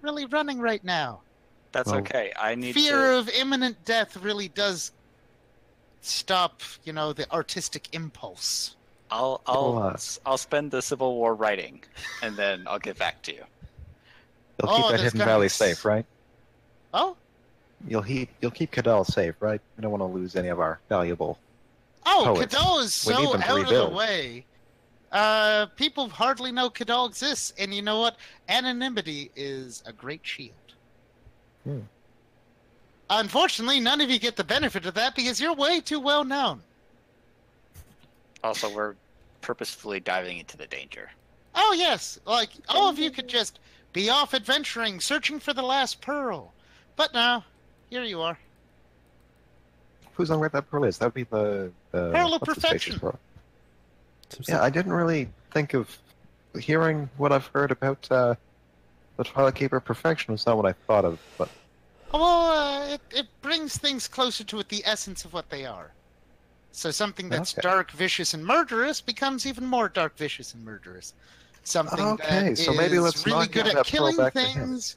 really running right now. That's okay. Fear of imminent death really does stop, the artistic impulse. I'll spend the Civil War writing, and then I'll get back to you. They'll keep that Hidden Valley safe, right? Oh, you'll keep Cadell safe, right? We don't want to lose any of our valuable. Oh, Poets. Cadal is We need so them to out of the rebuild. way. People hardly know Cadal exists, and you know what? Anonymity is a great shield. Hmm. Unfortunately, none of you get the benefit of that because you're way too well known. Also, we're purposefully diving into the danger. Oh yes, like all of you could just be off adventuring, searching for the last pearl. But no, here you are. Who's on where that pearl is? That'd be the Pearl of what's his Perfection. face's pearl? Yeah, I didn't really think of hearing what I've heard about the Twilight Keeper Perfection was not what I thought of, but Well, it brings things closer to the essence of what they are. So something that's Okay. dark, vicious, and murderous becomes even more dark, vicious, and murderous. Something Okay, that so maybe is let's really not good give at that pearl killing back to him. things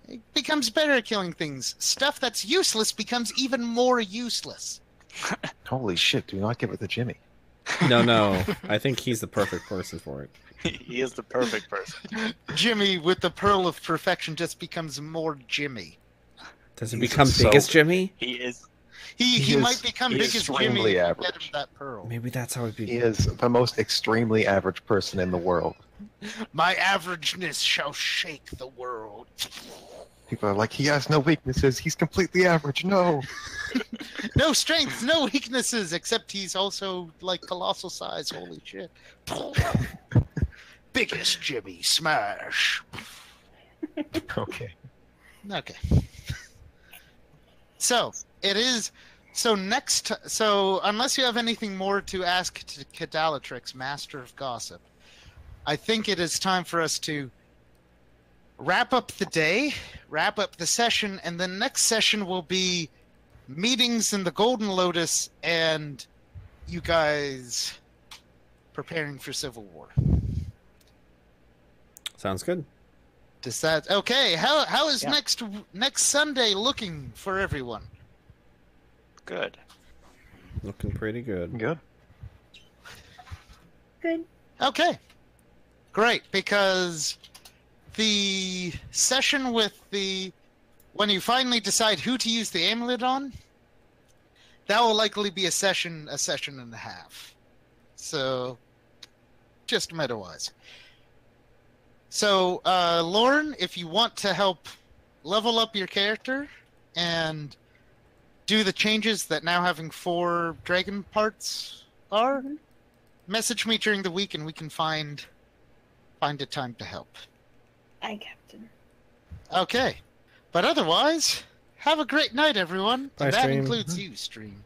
it becomes better at killing things. Stuff that's useless becomes even more useless. holy shit, do not give it to Jimmy. No. I think he's the perfect person for it. He is the perfect person. Jimmy with the Pearl of Perfection just becomes more Jimmy. Does it He's become so- big as Jimmy? He is. He is- might become he big is as Jimmy extremely if you average. get him that pearl. Maybe that's how it He be. is the most extremely average person in the world. My averageness shall shake the world. People are like, he has no weaknesses, he's completely average, no. No strengths, no weaknesses, except he's also like colossal size. Holy shit. Biggest Jimmy smash. Okay. Okay. So it is. So next. So unless you have anything more to ask to Cadalatrix, Master of Gossip, I think it is time for us to wrap up the day, wrap up the session, and the next session will be meetings in the Golden Lotus and you guys preparing for Civil War. Sounds good. Does that okay? How is Yeah. next Sunday looking for everyone? Good. Looking pretty good. Good. Good. Okay, great. Because the session with when you finally decide who to use the amulet on, that will likely be a session and a half. So, just meta-wise. So, Lauren, if you want to help level up your character and do the changes that now having 4 dragon parts are, message me during the week and we can find a time to help. Aye, Captain. Okay. But otherwise, have a great night, everyone. Bye, And that Stream. includes you, Stream.